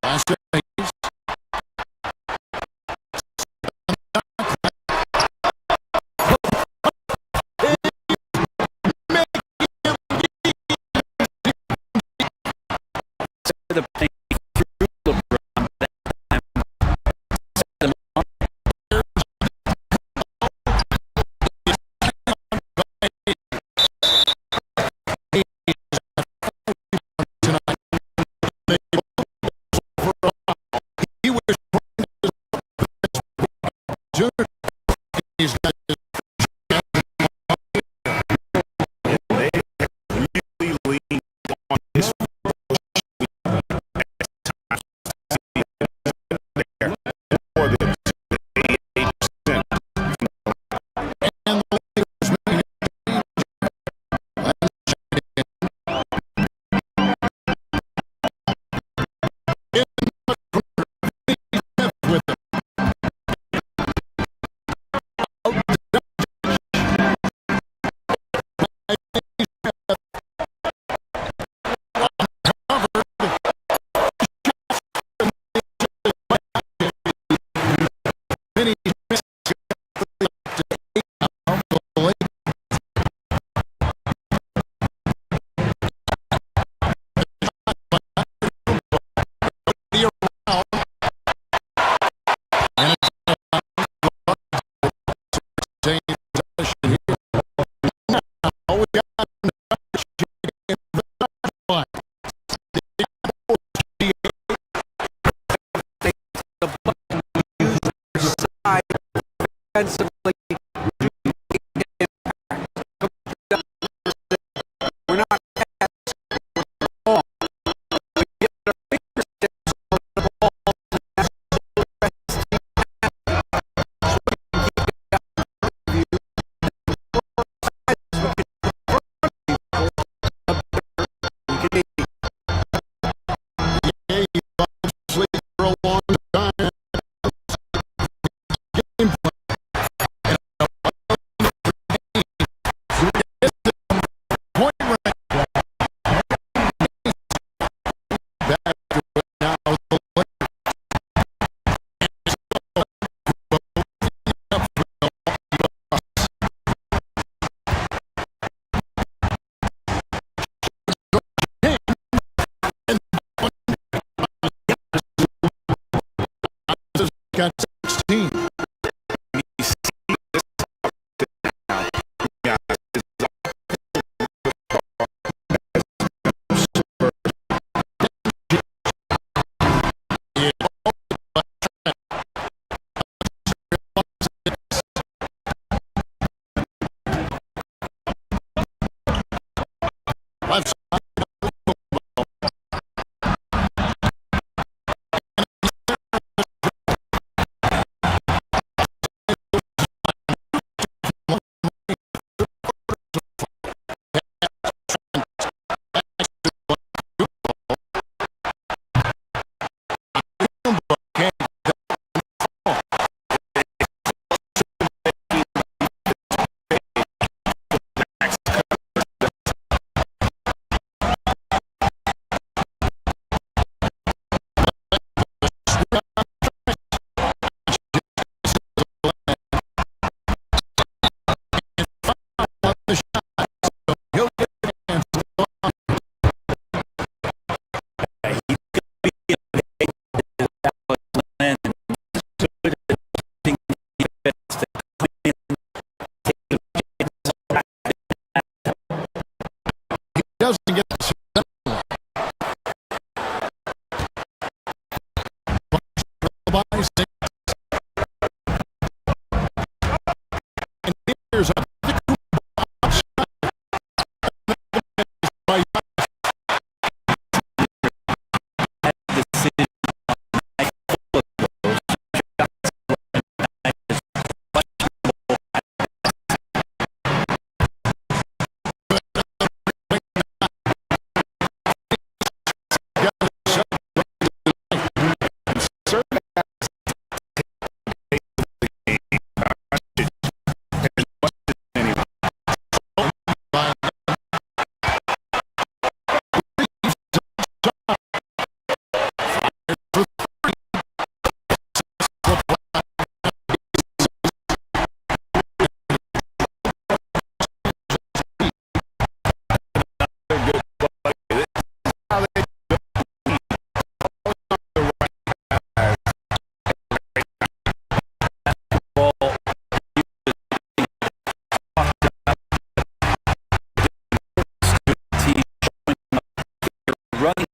Last days. the play through LeBron. He was junior. He's got They really leaned on this for them. 88%. and the Lakers making with them. Many Defensively, we're not long. But yet our fingertips on the ball. Yeah, you obviously for a long time. Game plan. Point rank. Back to it now. The Lakers got 16. Left side. running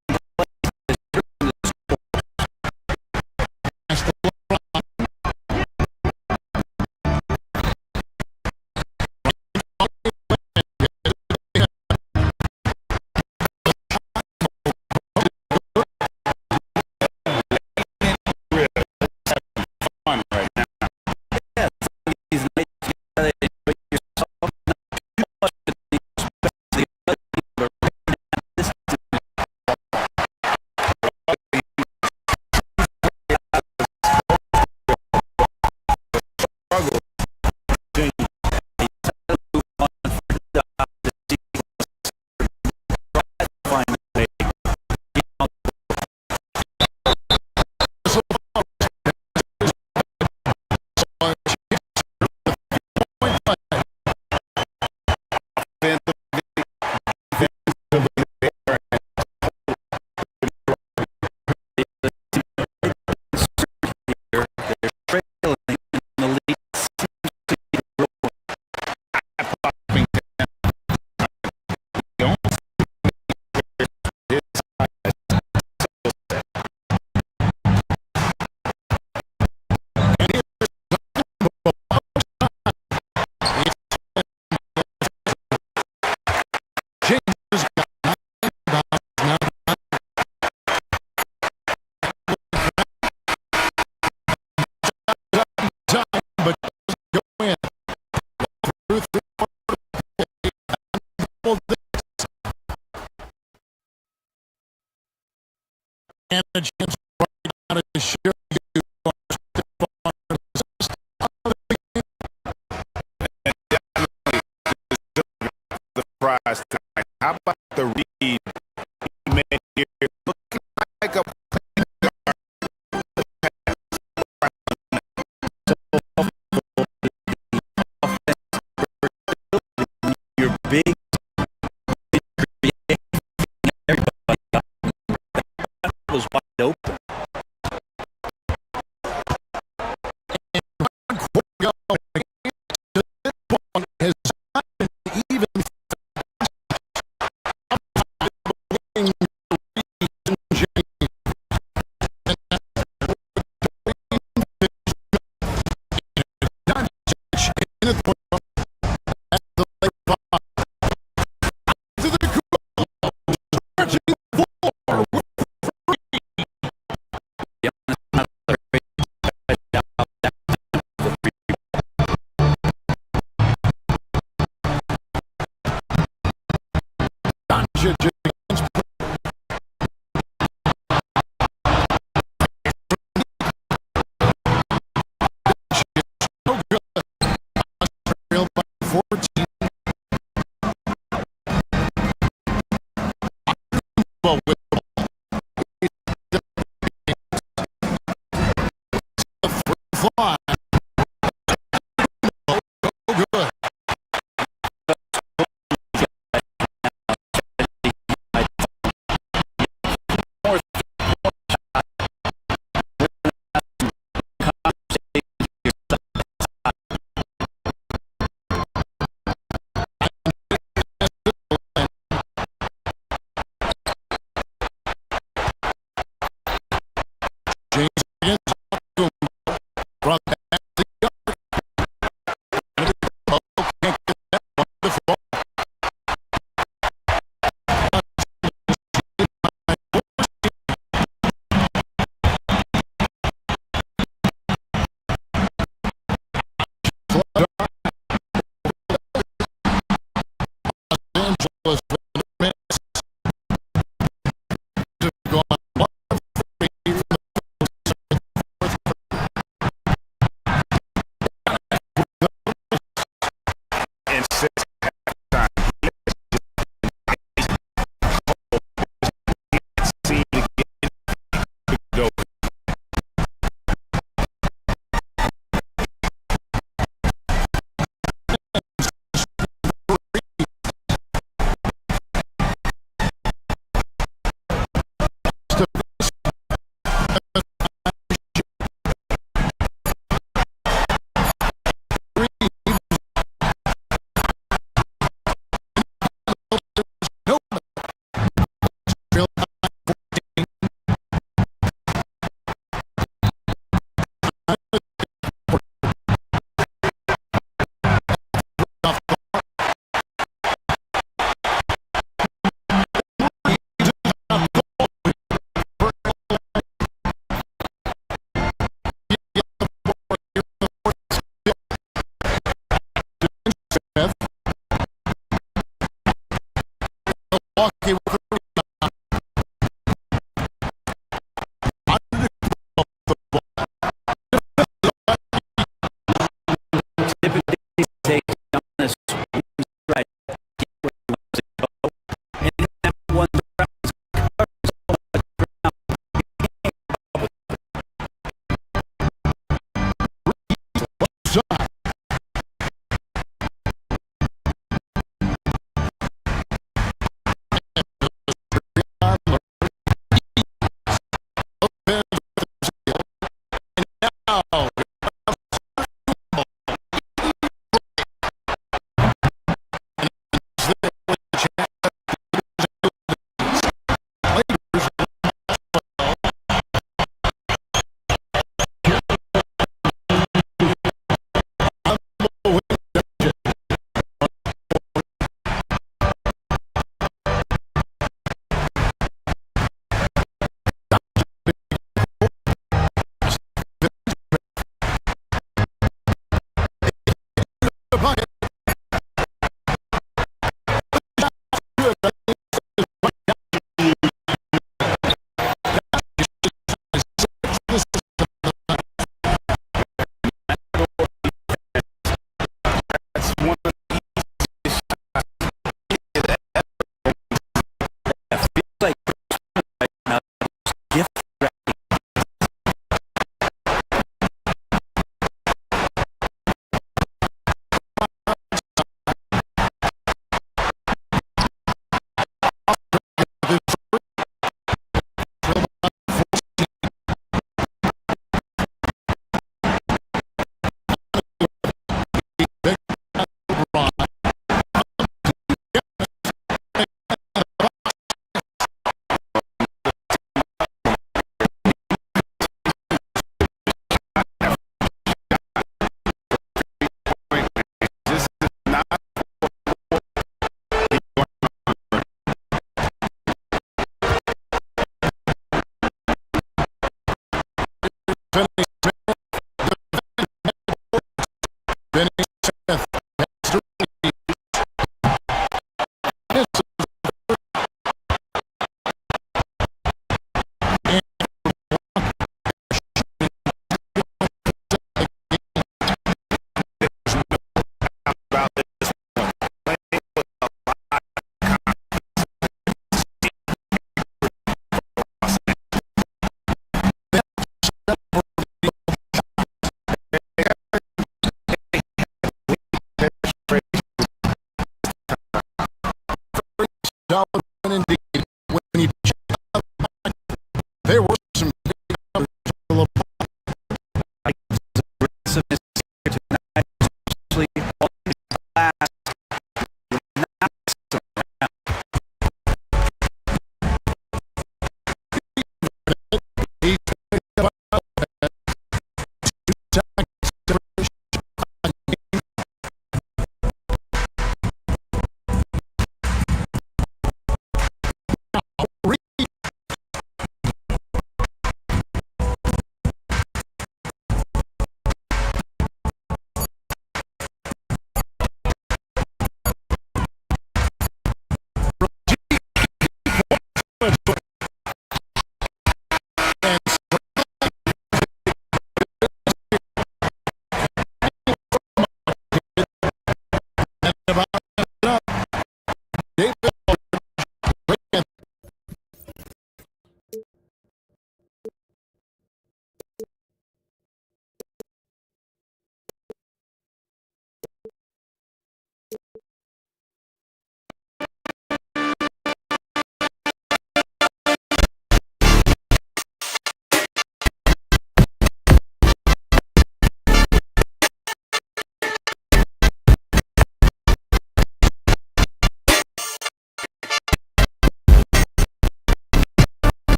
fun right now. Yeah, these nights you gotta enjoy yourself. Not too much to be especially other people, but right now this is struggle. And a chance right now to show you The prize tonight. How about the read he made here? Looking like a your big everybody was wide open. has not been even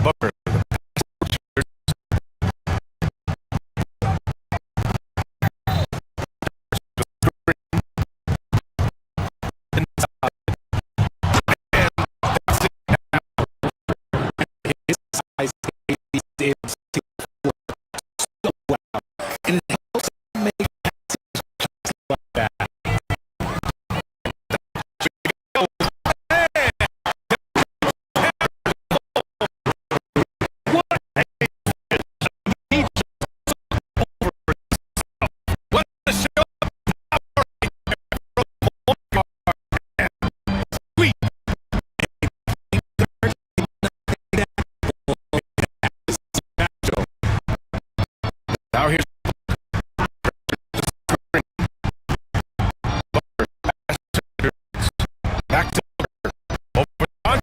Butler. His size, he's able to see the floor so well. And it helps him make passes like that. Now here's back to over on.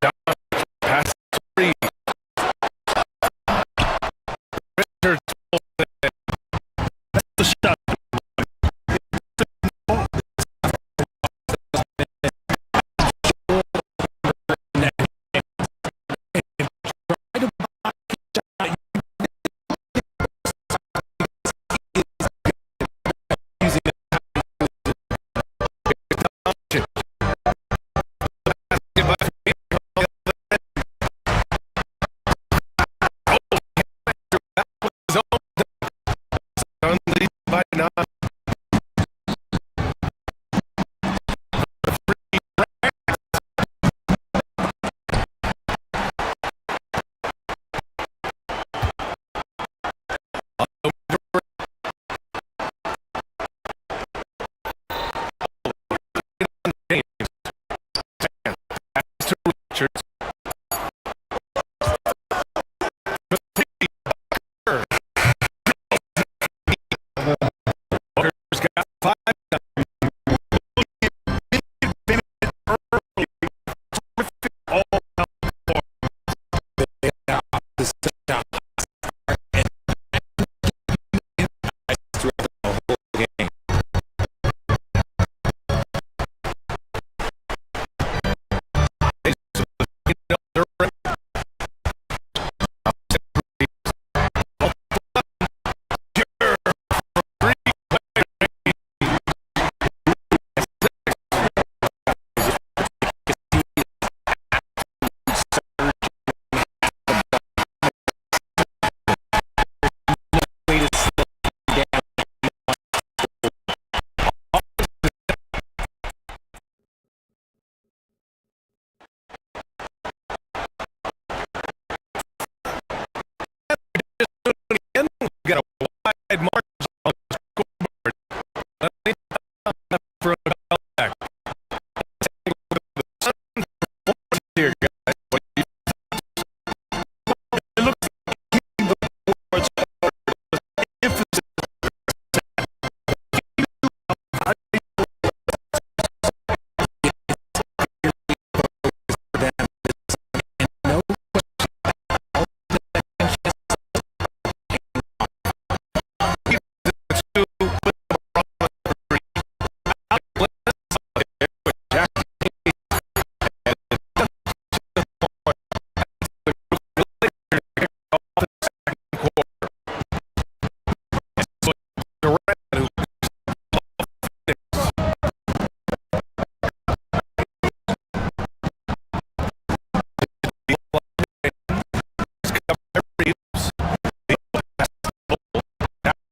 Just pass three. Richards. That's the shot. Zone.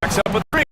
Racks up a three.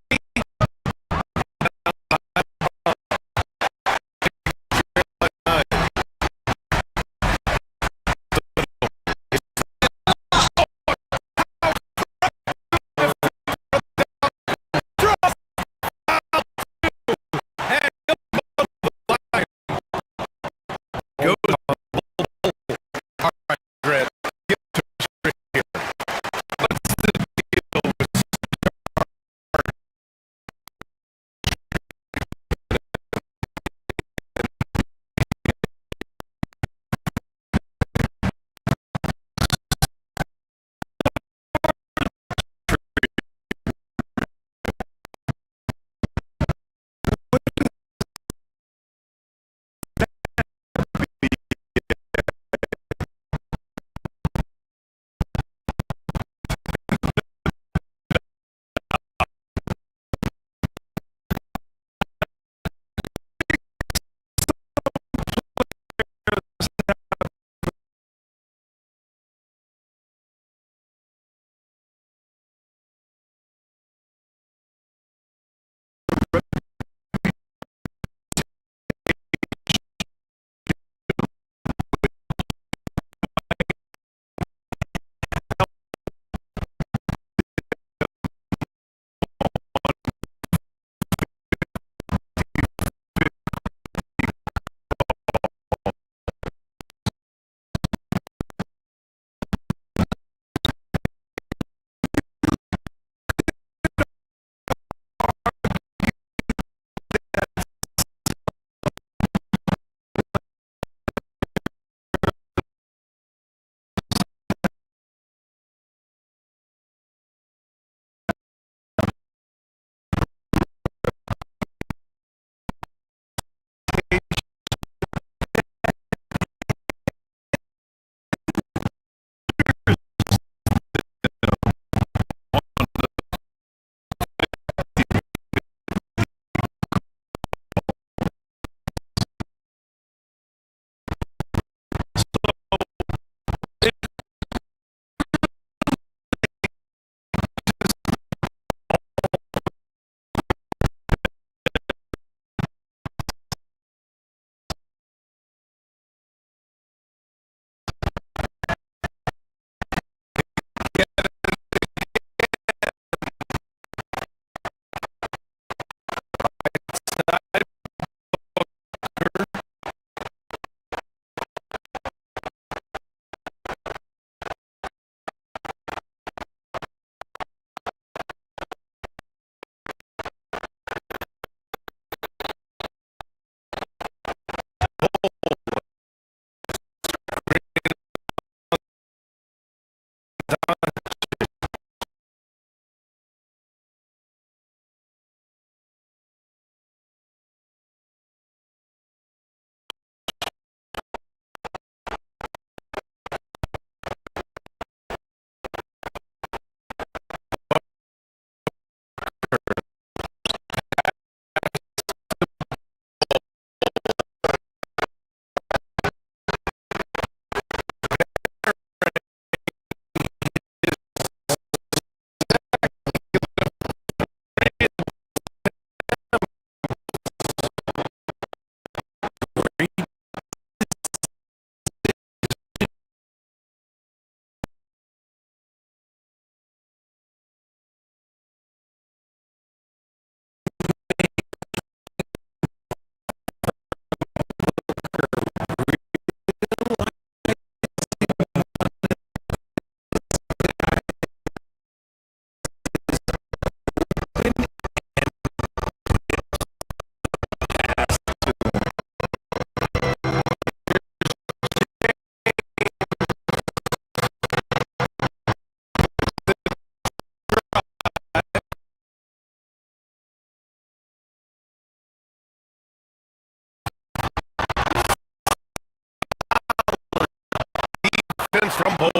From both.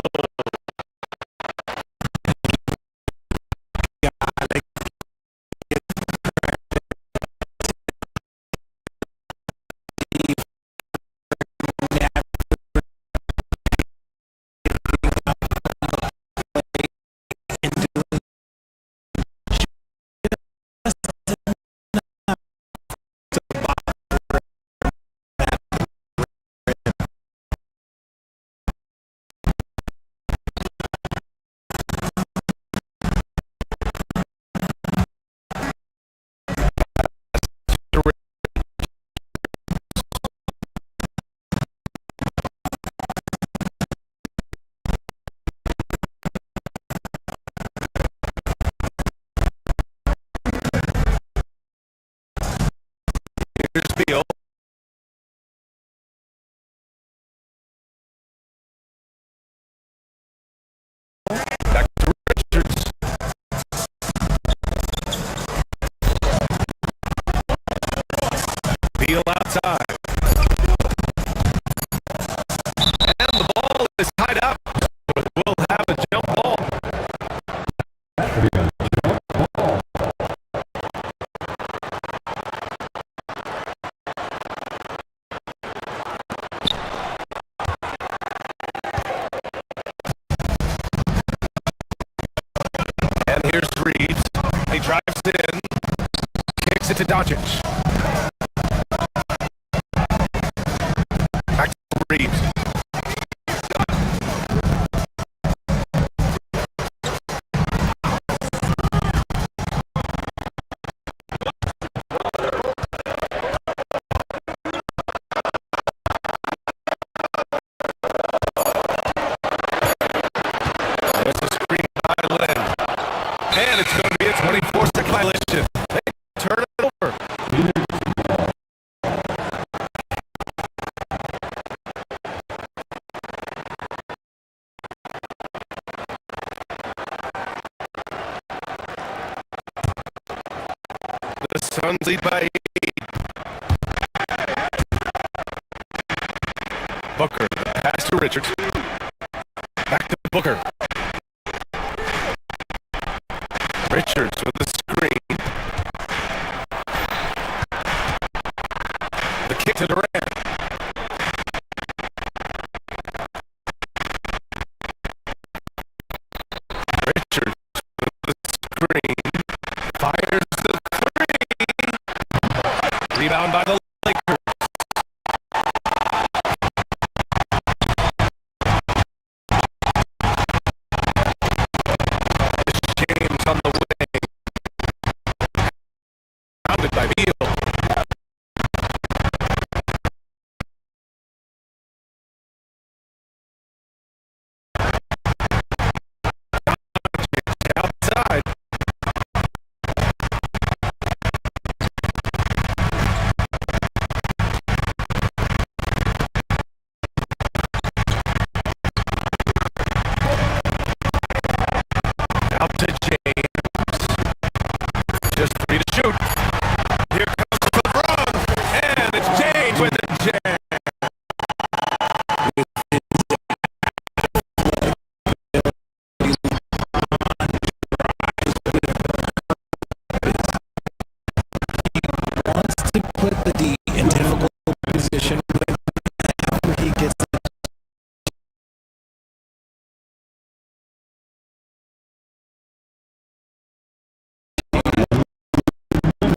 inside. And the ball is tied up. But we'll have a jump ball. And here's Reeves. He drives it in. Kicks it to Doncic. Back to Reeves. There's a screen by Lynn. And it's going to be a 24-second violation. They turn it over. The Suns lead by 8. Booker, pass to Richards. Back to Booker. Richards with the screen. The kick to Durant. Richards with the screen. Fires the three. Rebound by the Lakers. James on the wing. Rounded by Beal. Outside. Out to James. Just 3 to shoot. Here comes LeBron. And it's James with the jam. Wants to put the D in difficult position after he gets the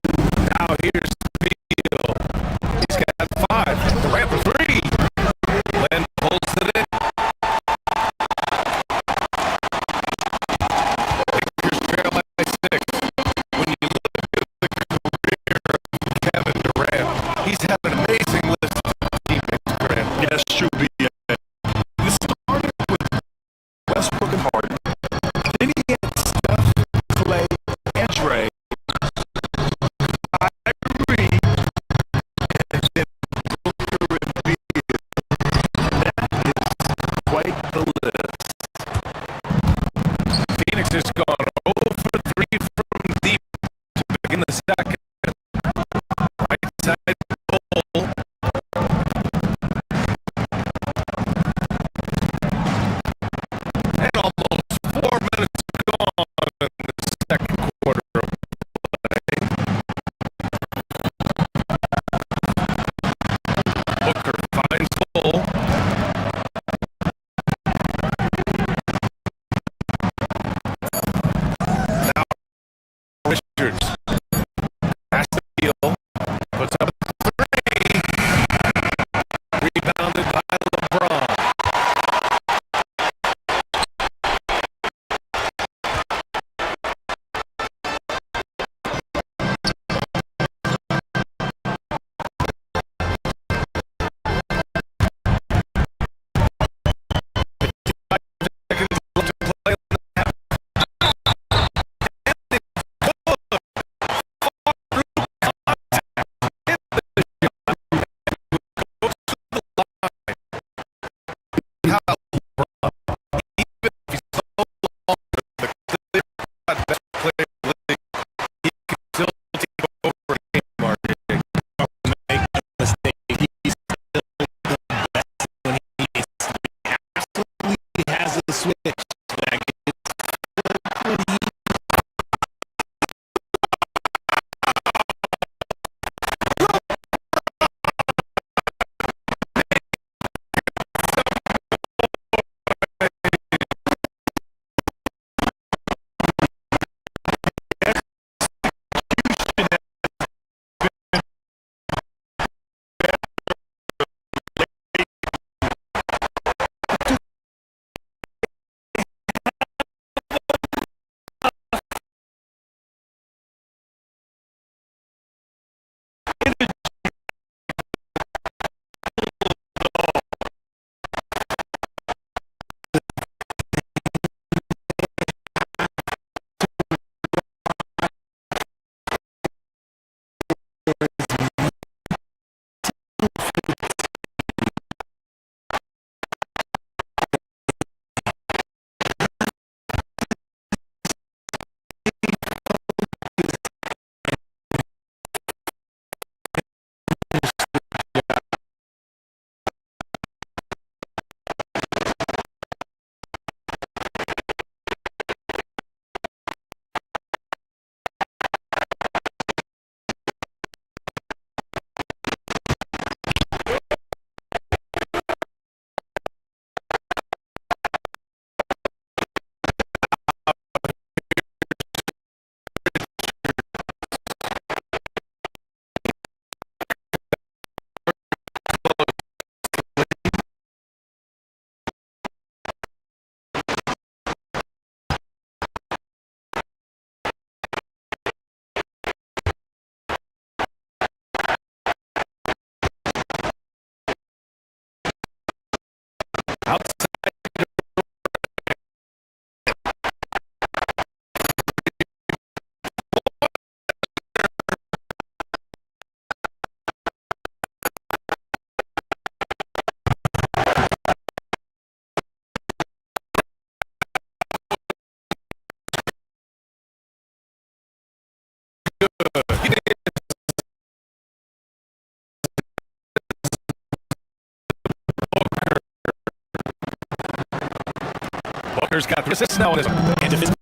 Booker's got the assist now on his own. And defensively,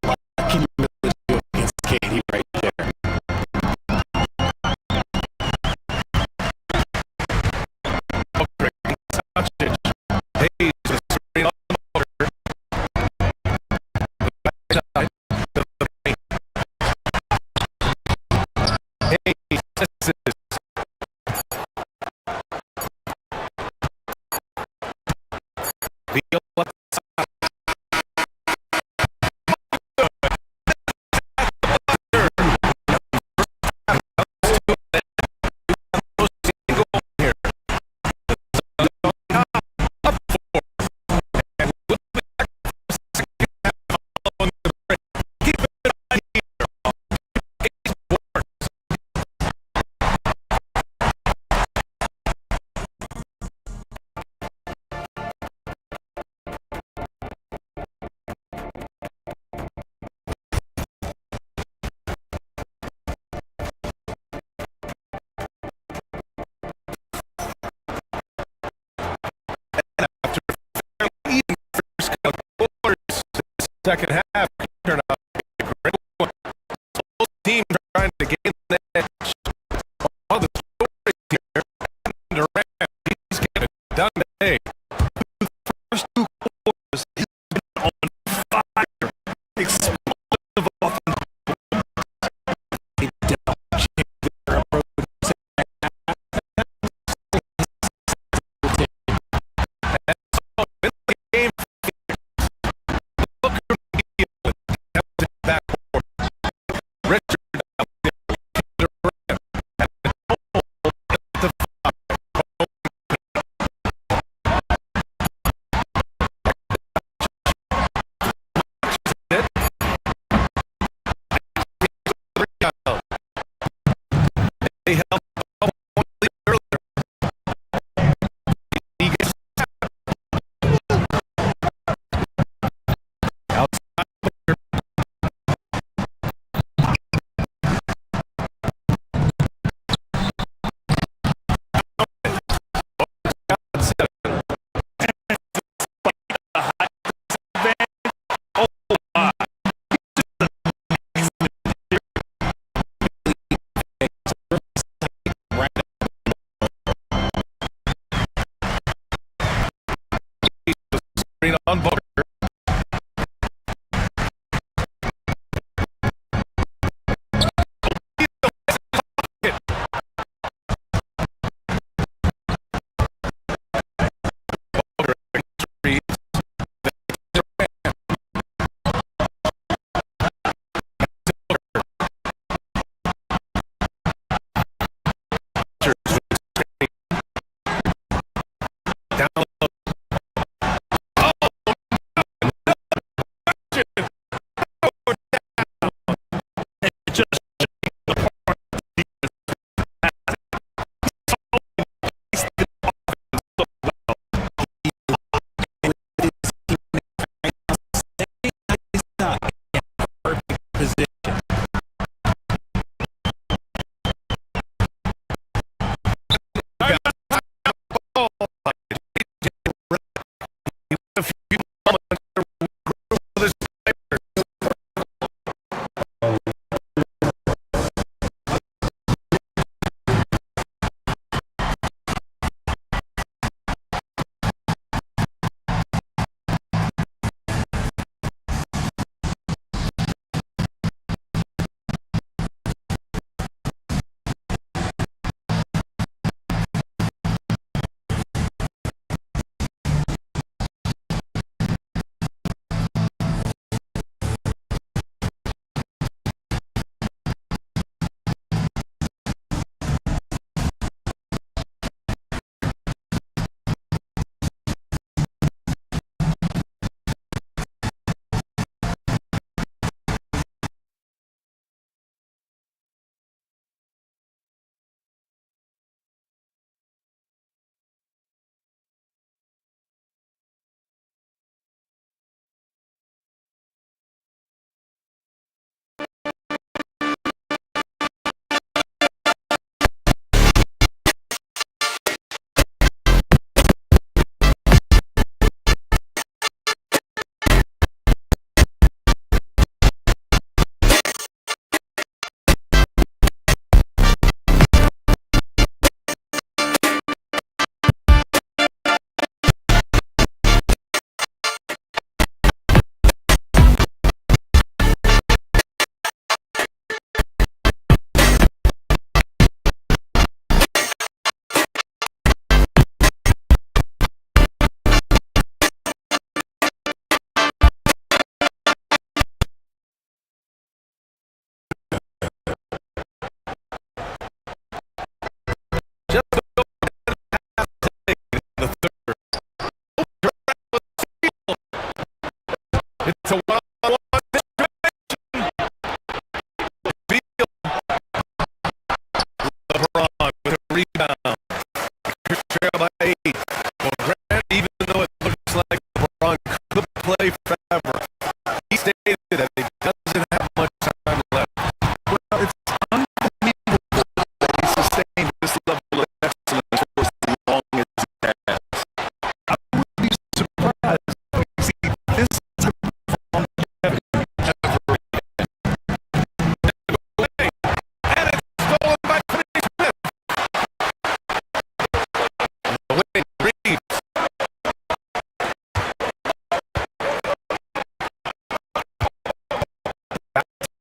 what can you really do against KD right there? Booker, Doncic, Hayes with screen on Booker. The backside to the paint. Hayes misses. Beal left side. Second half, turn out a great one. Both teams trying to gain the edge. All the stories here. Durant, he's getting it done today. The first two quarters, he's been on fire. Explosive offense. They held one lead earlier. He gets outside. Screen on Booker. Down low. Oh,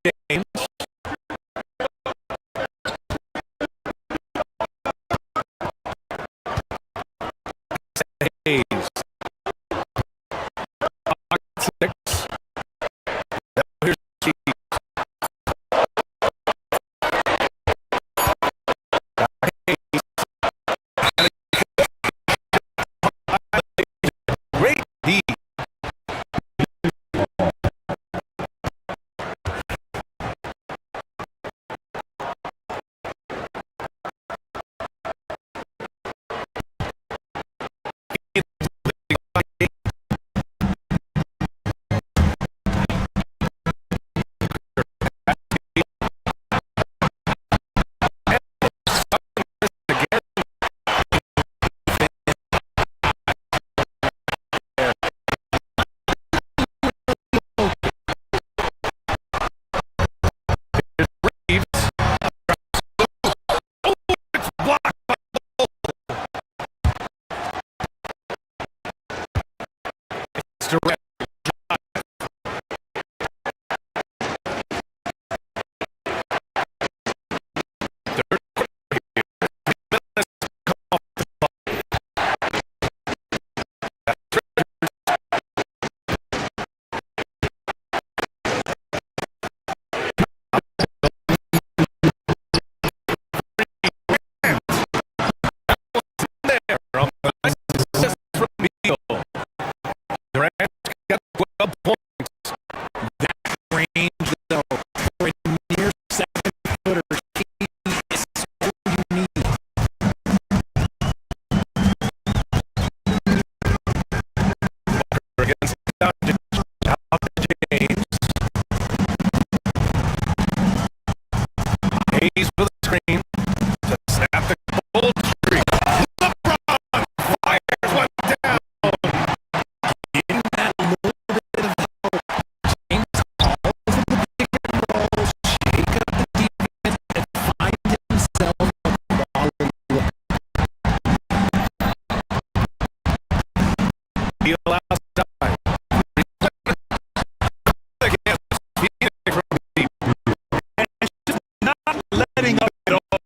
James. Hayes. 6. Here's Chiefs. Great D. Hayes with a screen to snap the cold streak. LeBron fires one down. In that little bit of help, James all over the pick and roll, shake up the defense, and find himself a quality look. He allows time. Again, from deep. Not letting up at all.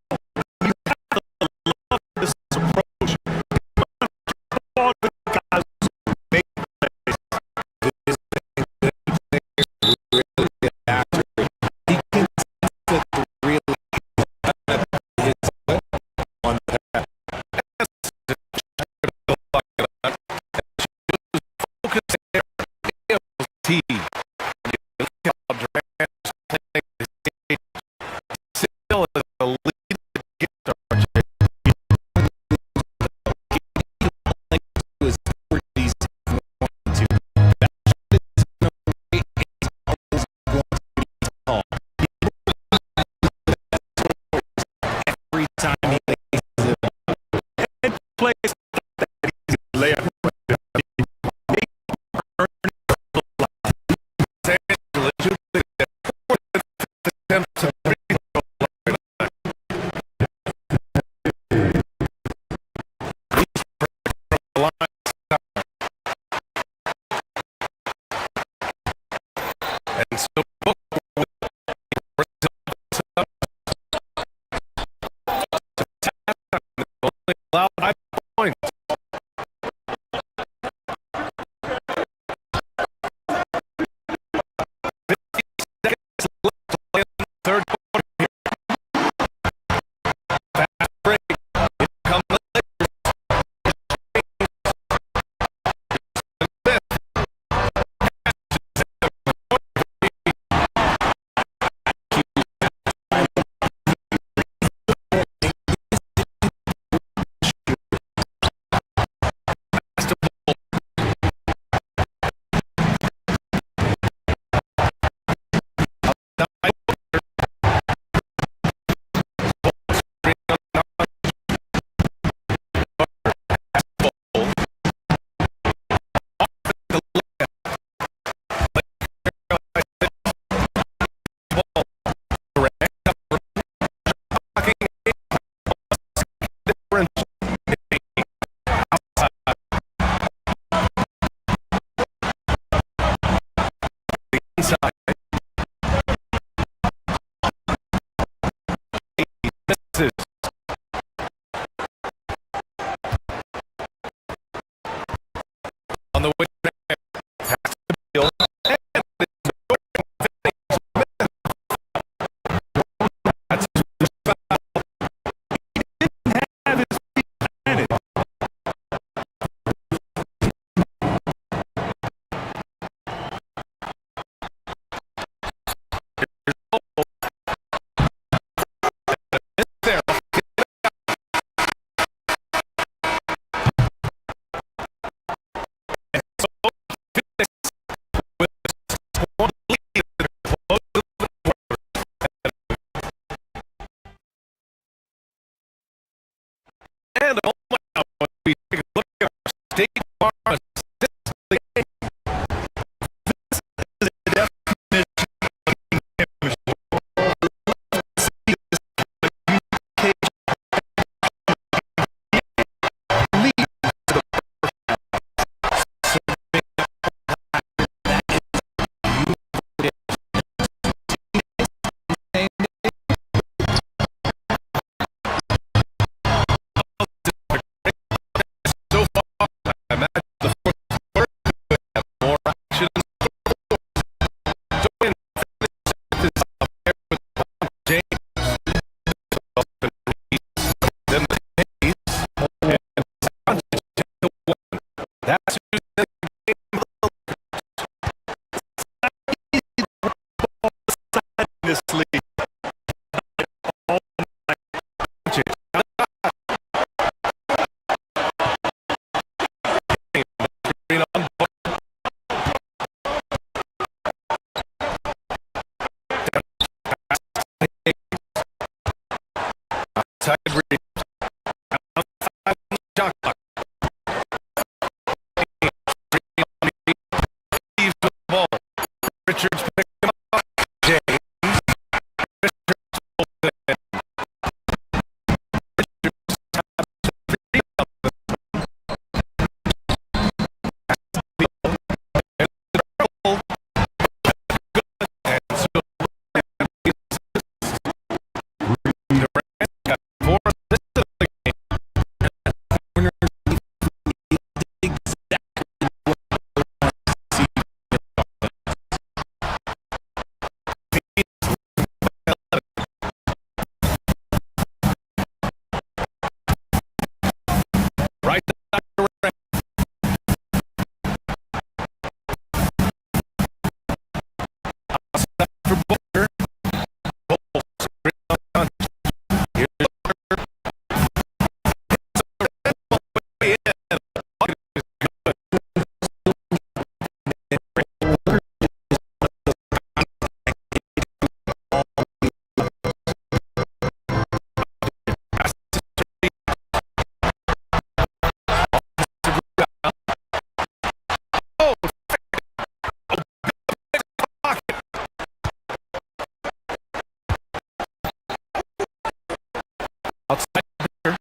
Outside pitcher.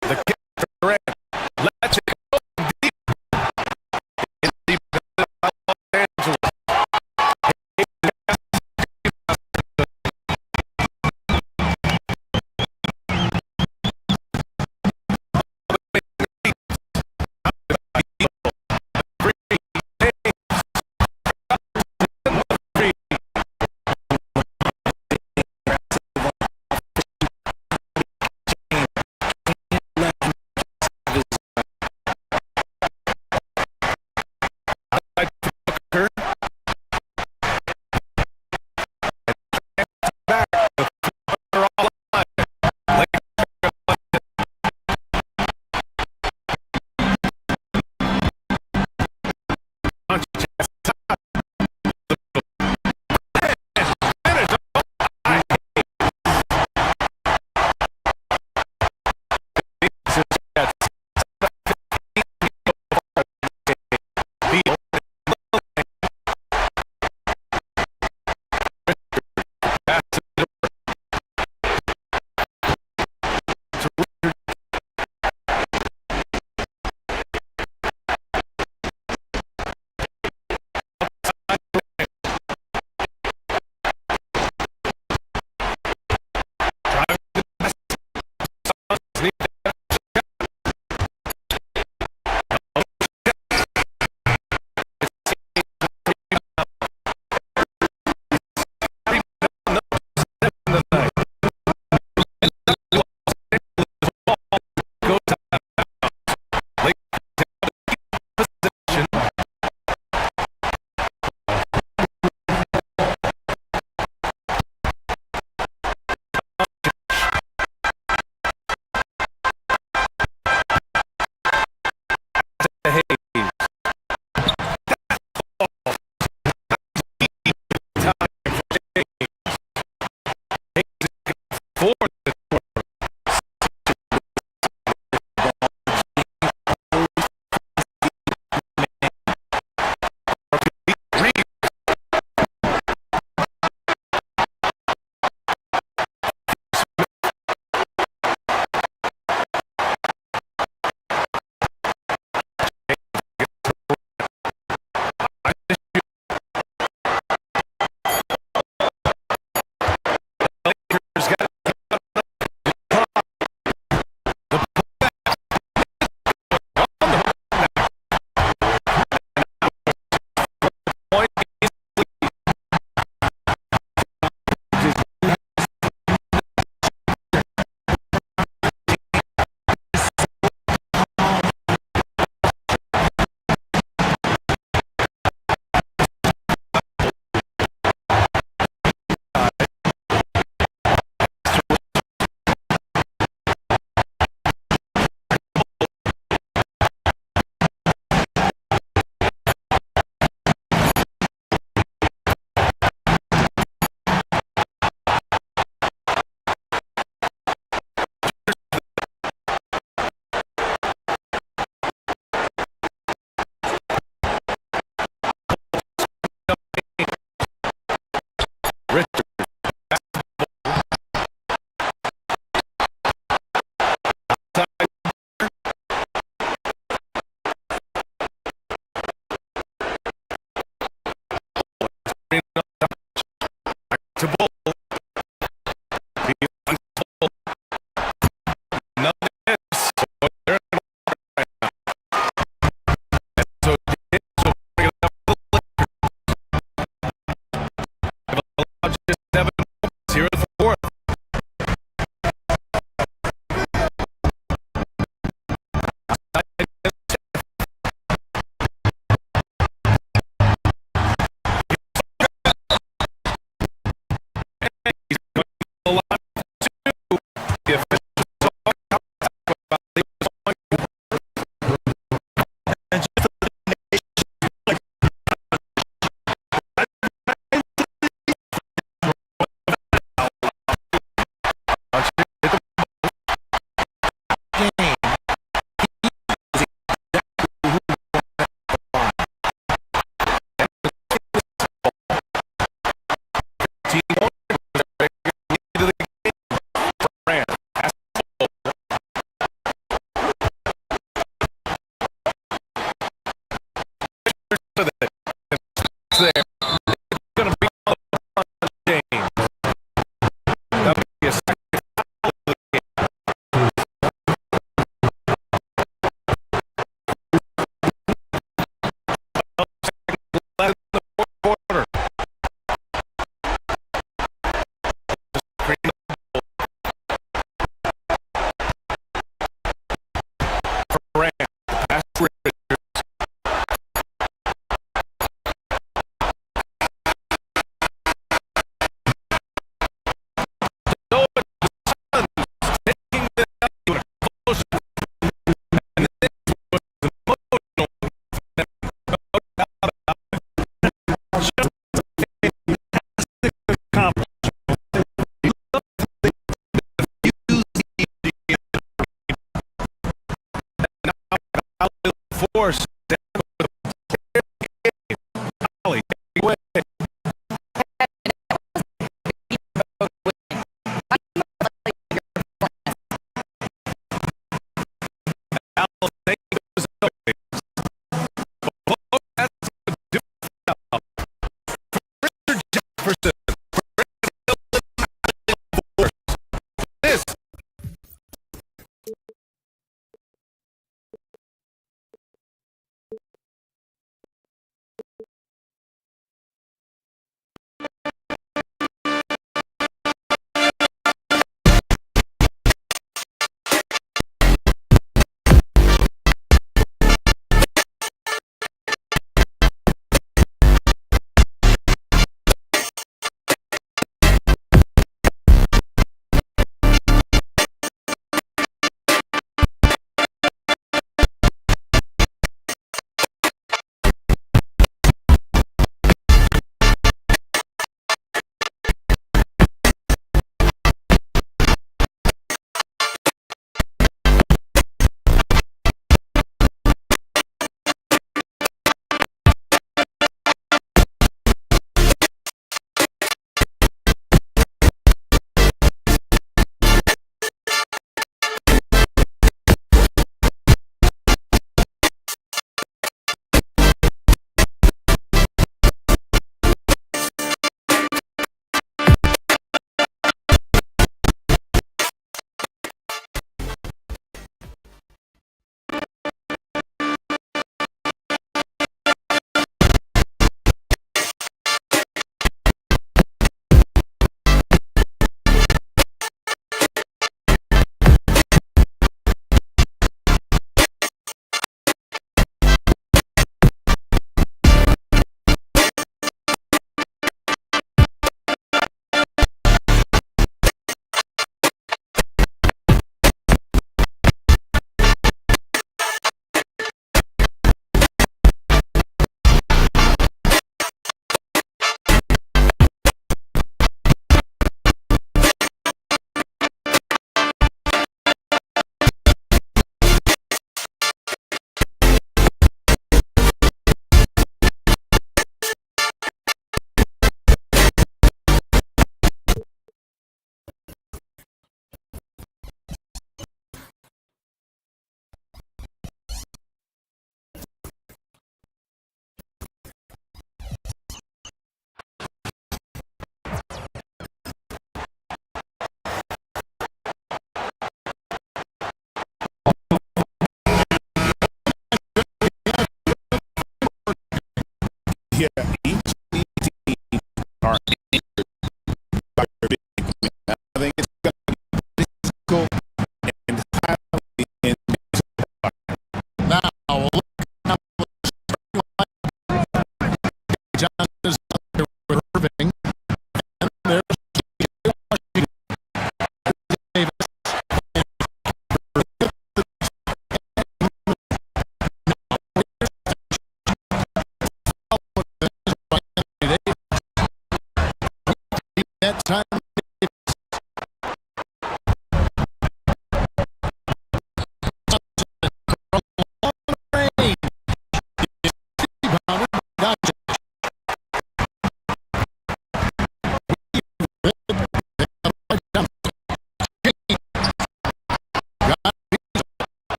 The kick for Durant. Let's go deep. In deep Los Angeles.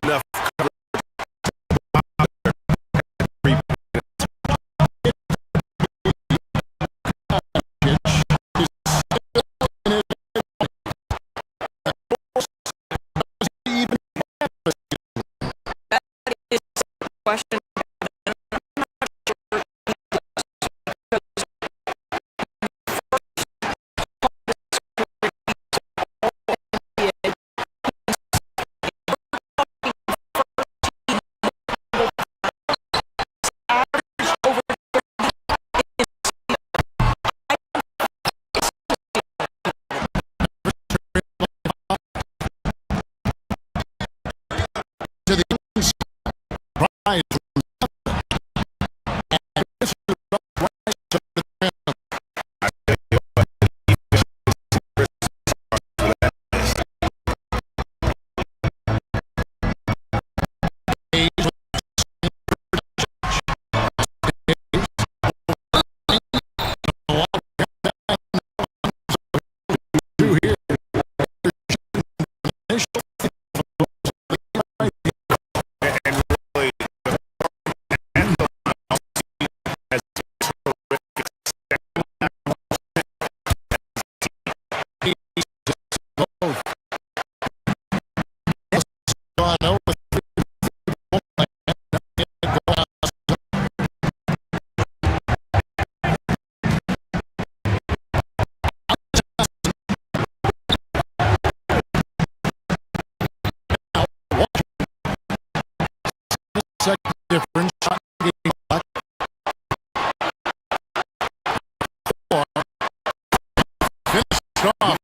enough coverage. Question. To the inside. Second difference. Finished off.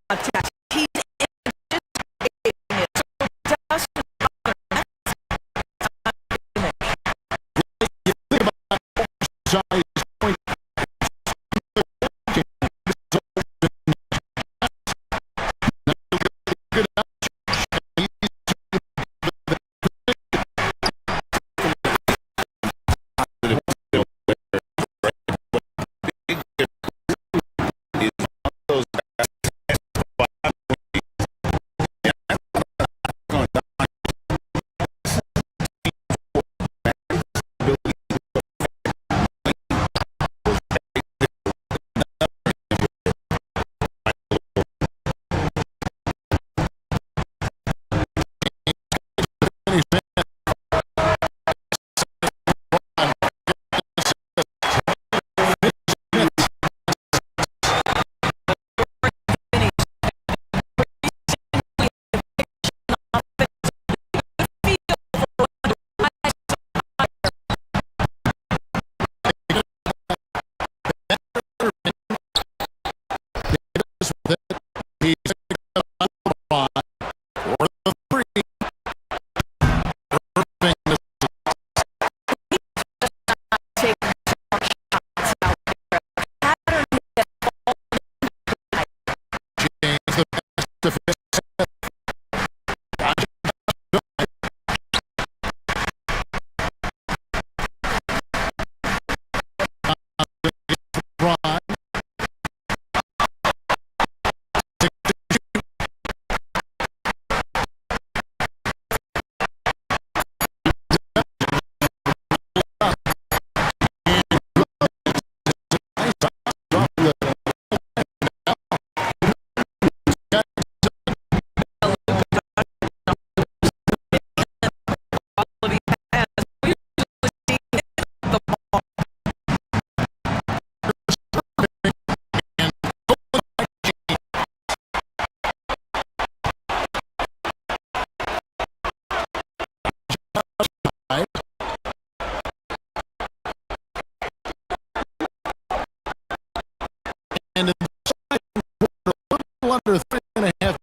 contact. He's anticipating it. So Dustin Butler, Size point. And in the second quarter, a little under 3.5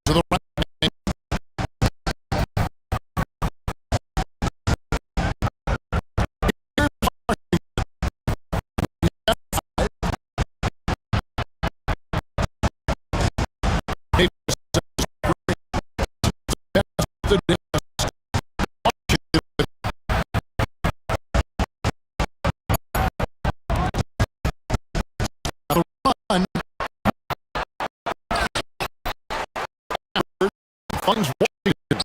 to the right. Funds Washington.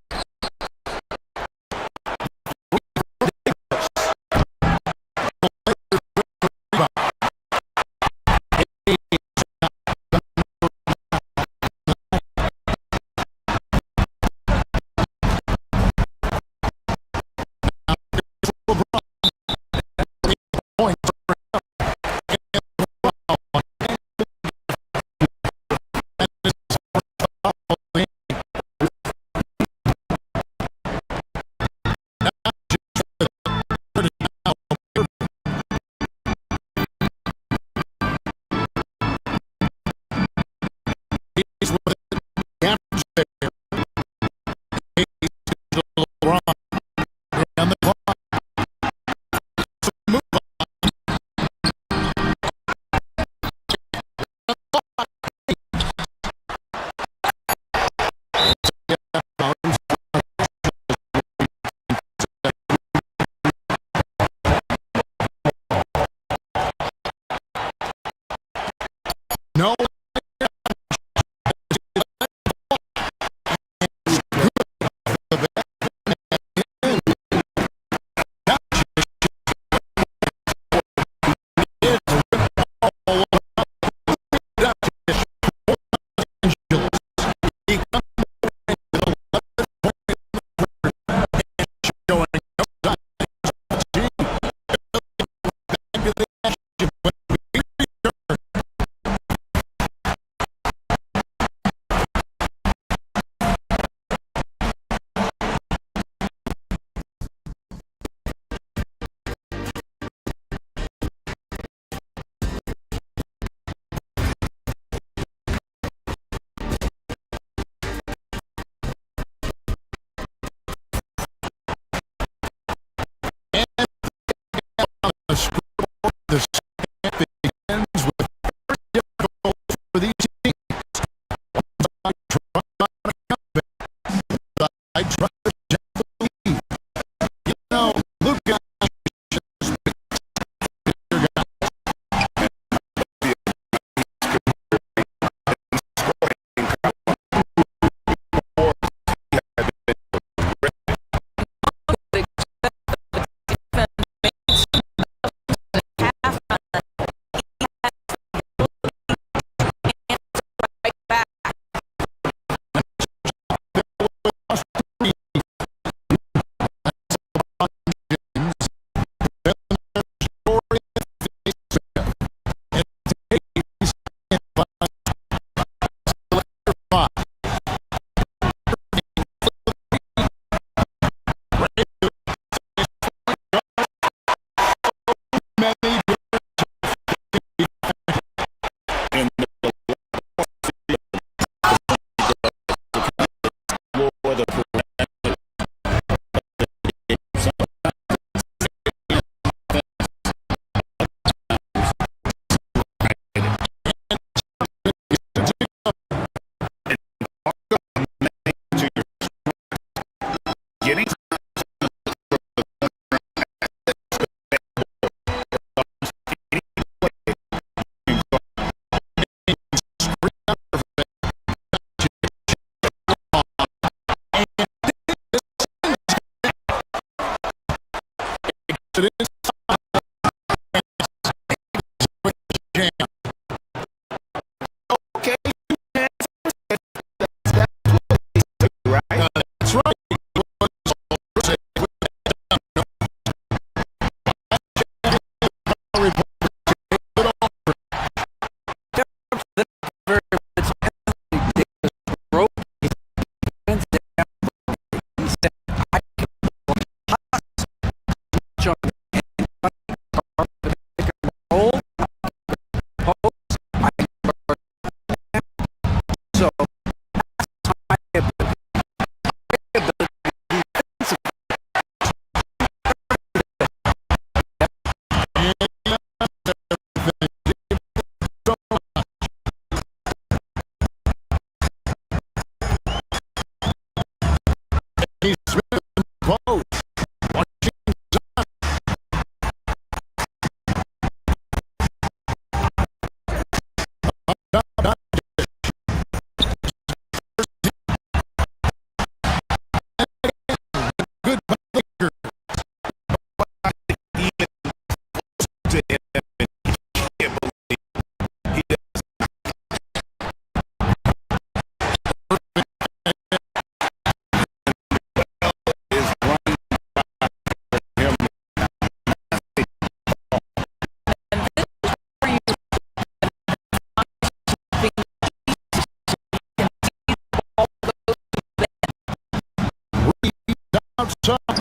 it is. Okay. That's right.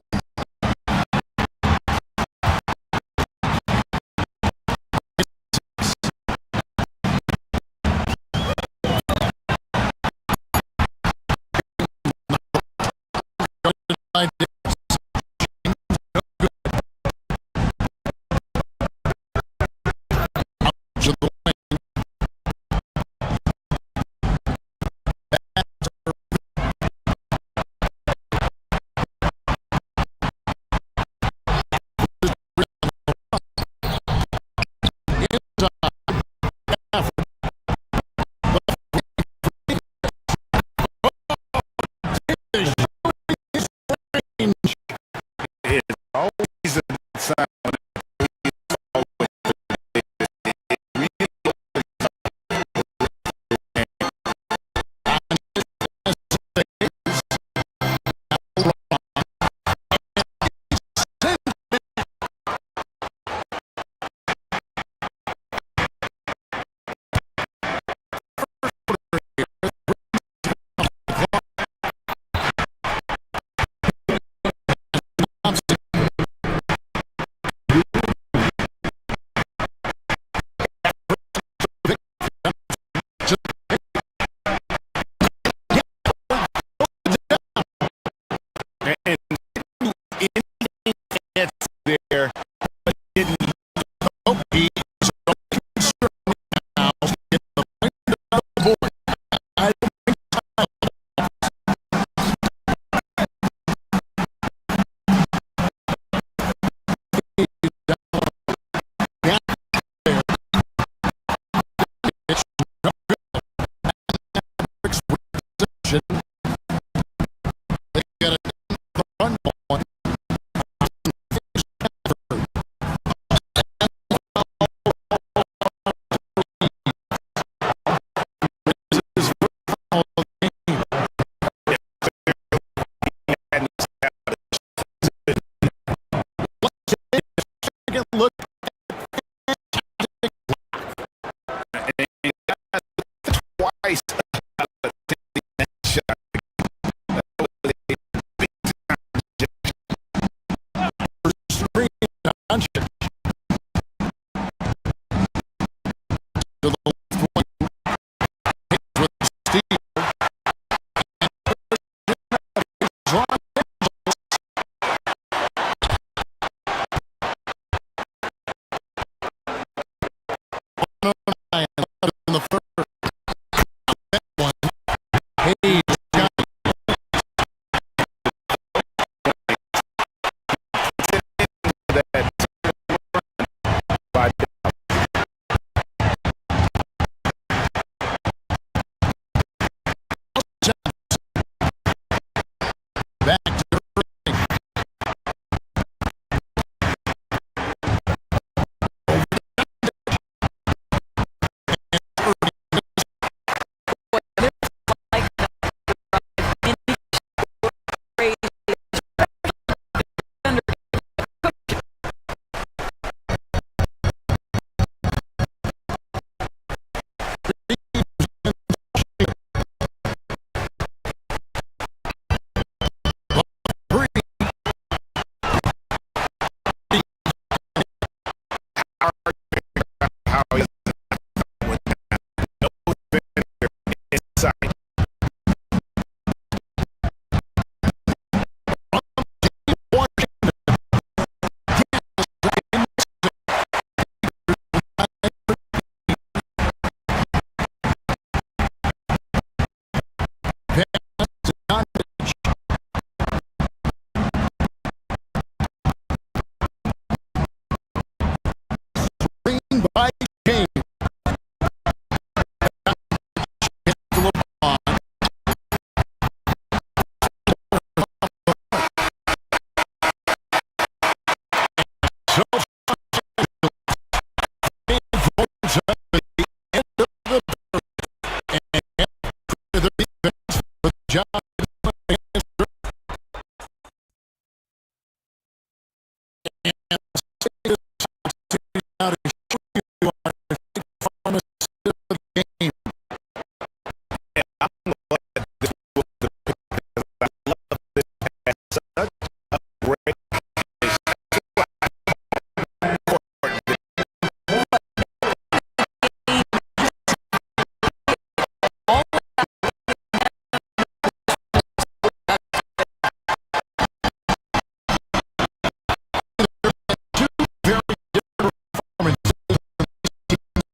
by James.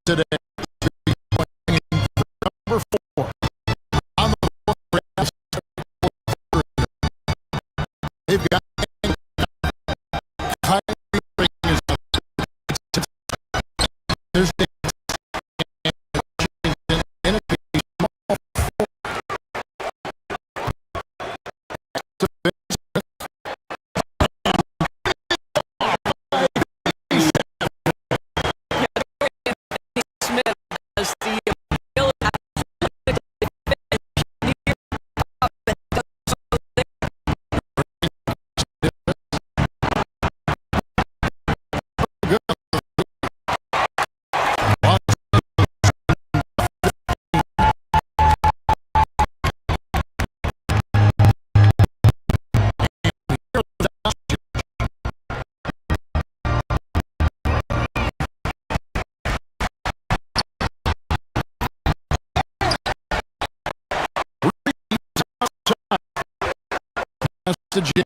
Today, number 4 on the board. They've got there's the Jim.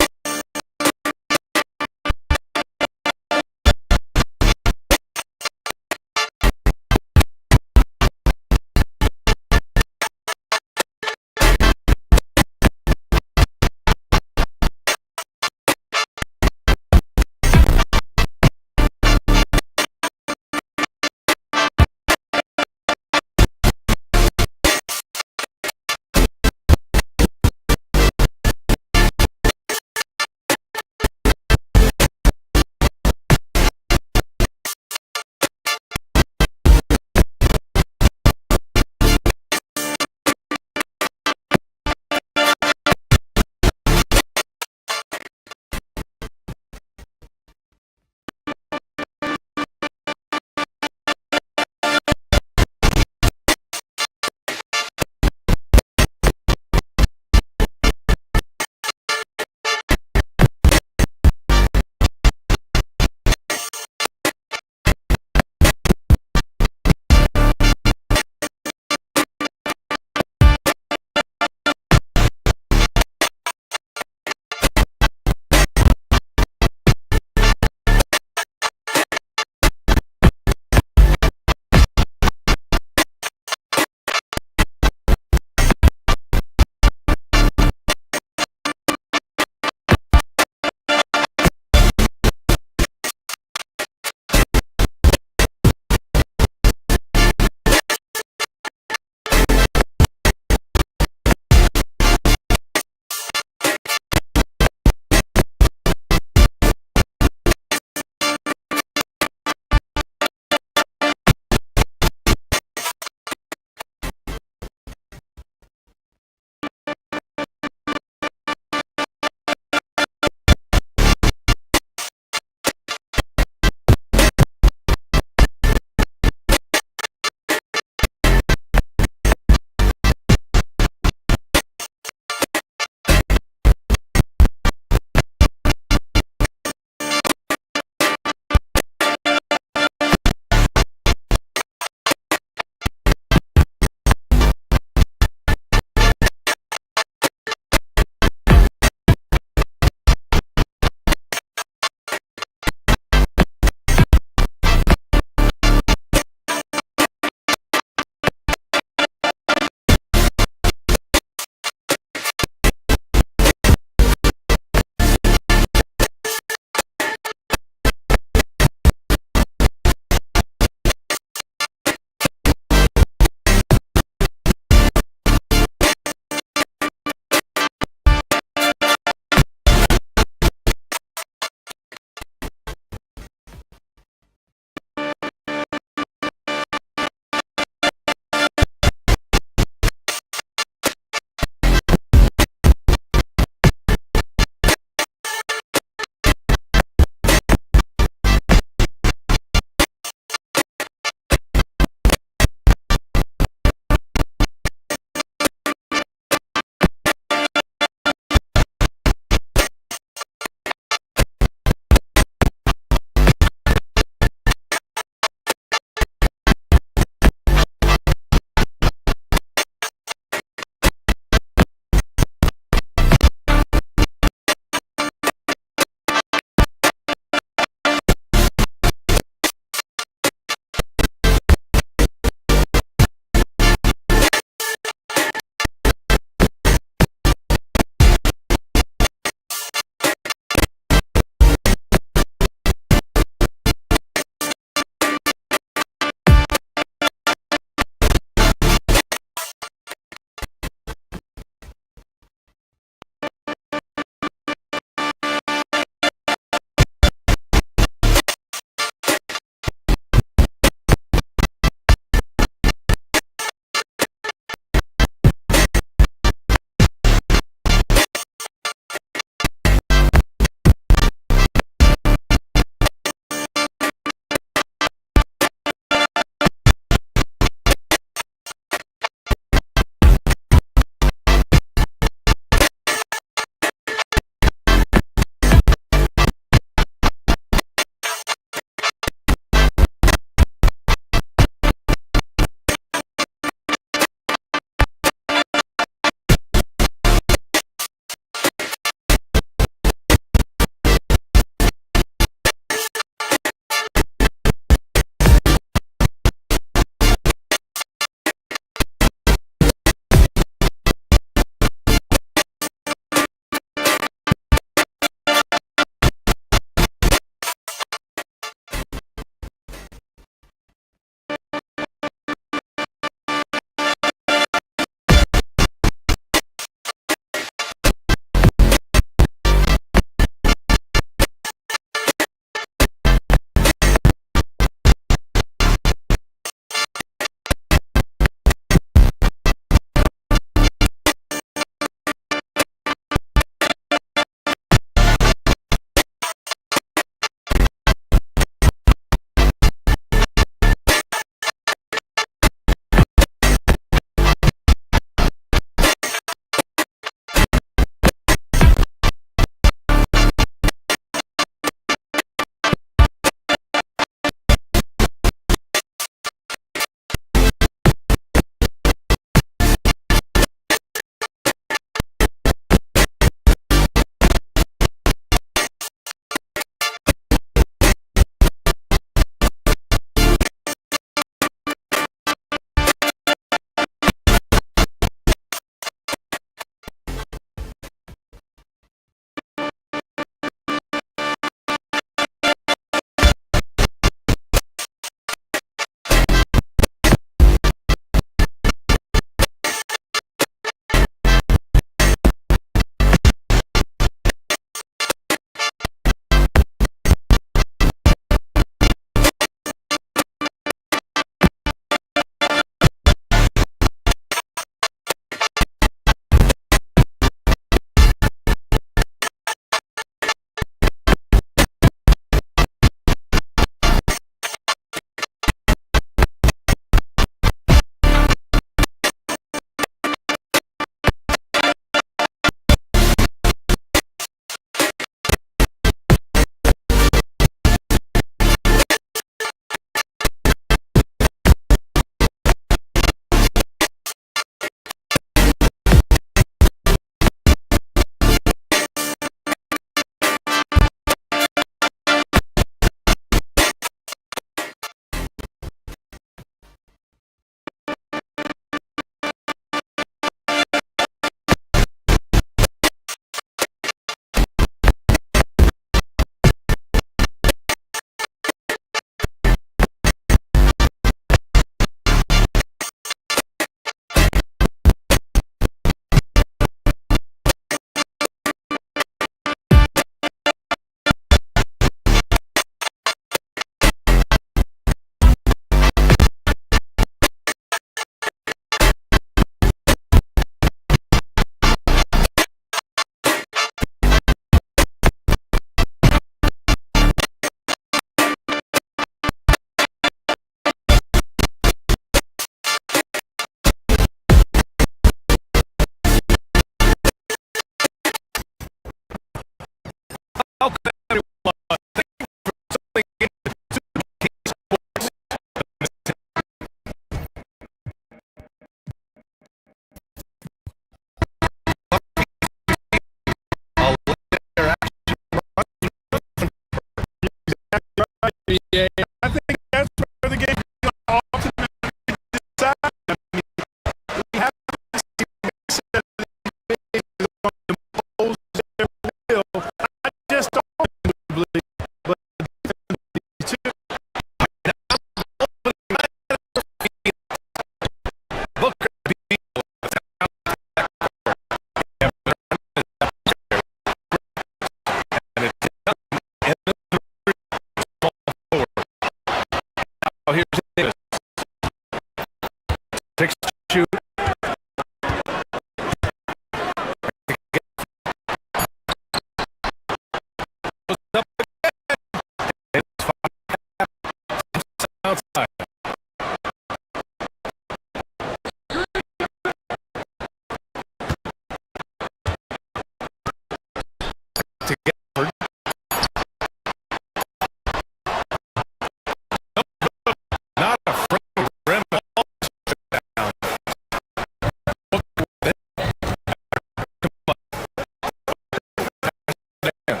Back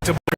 to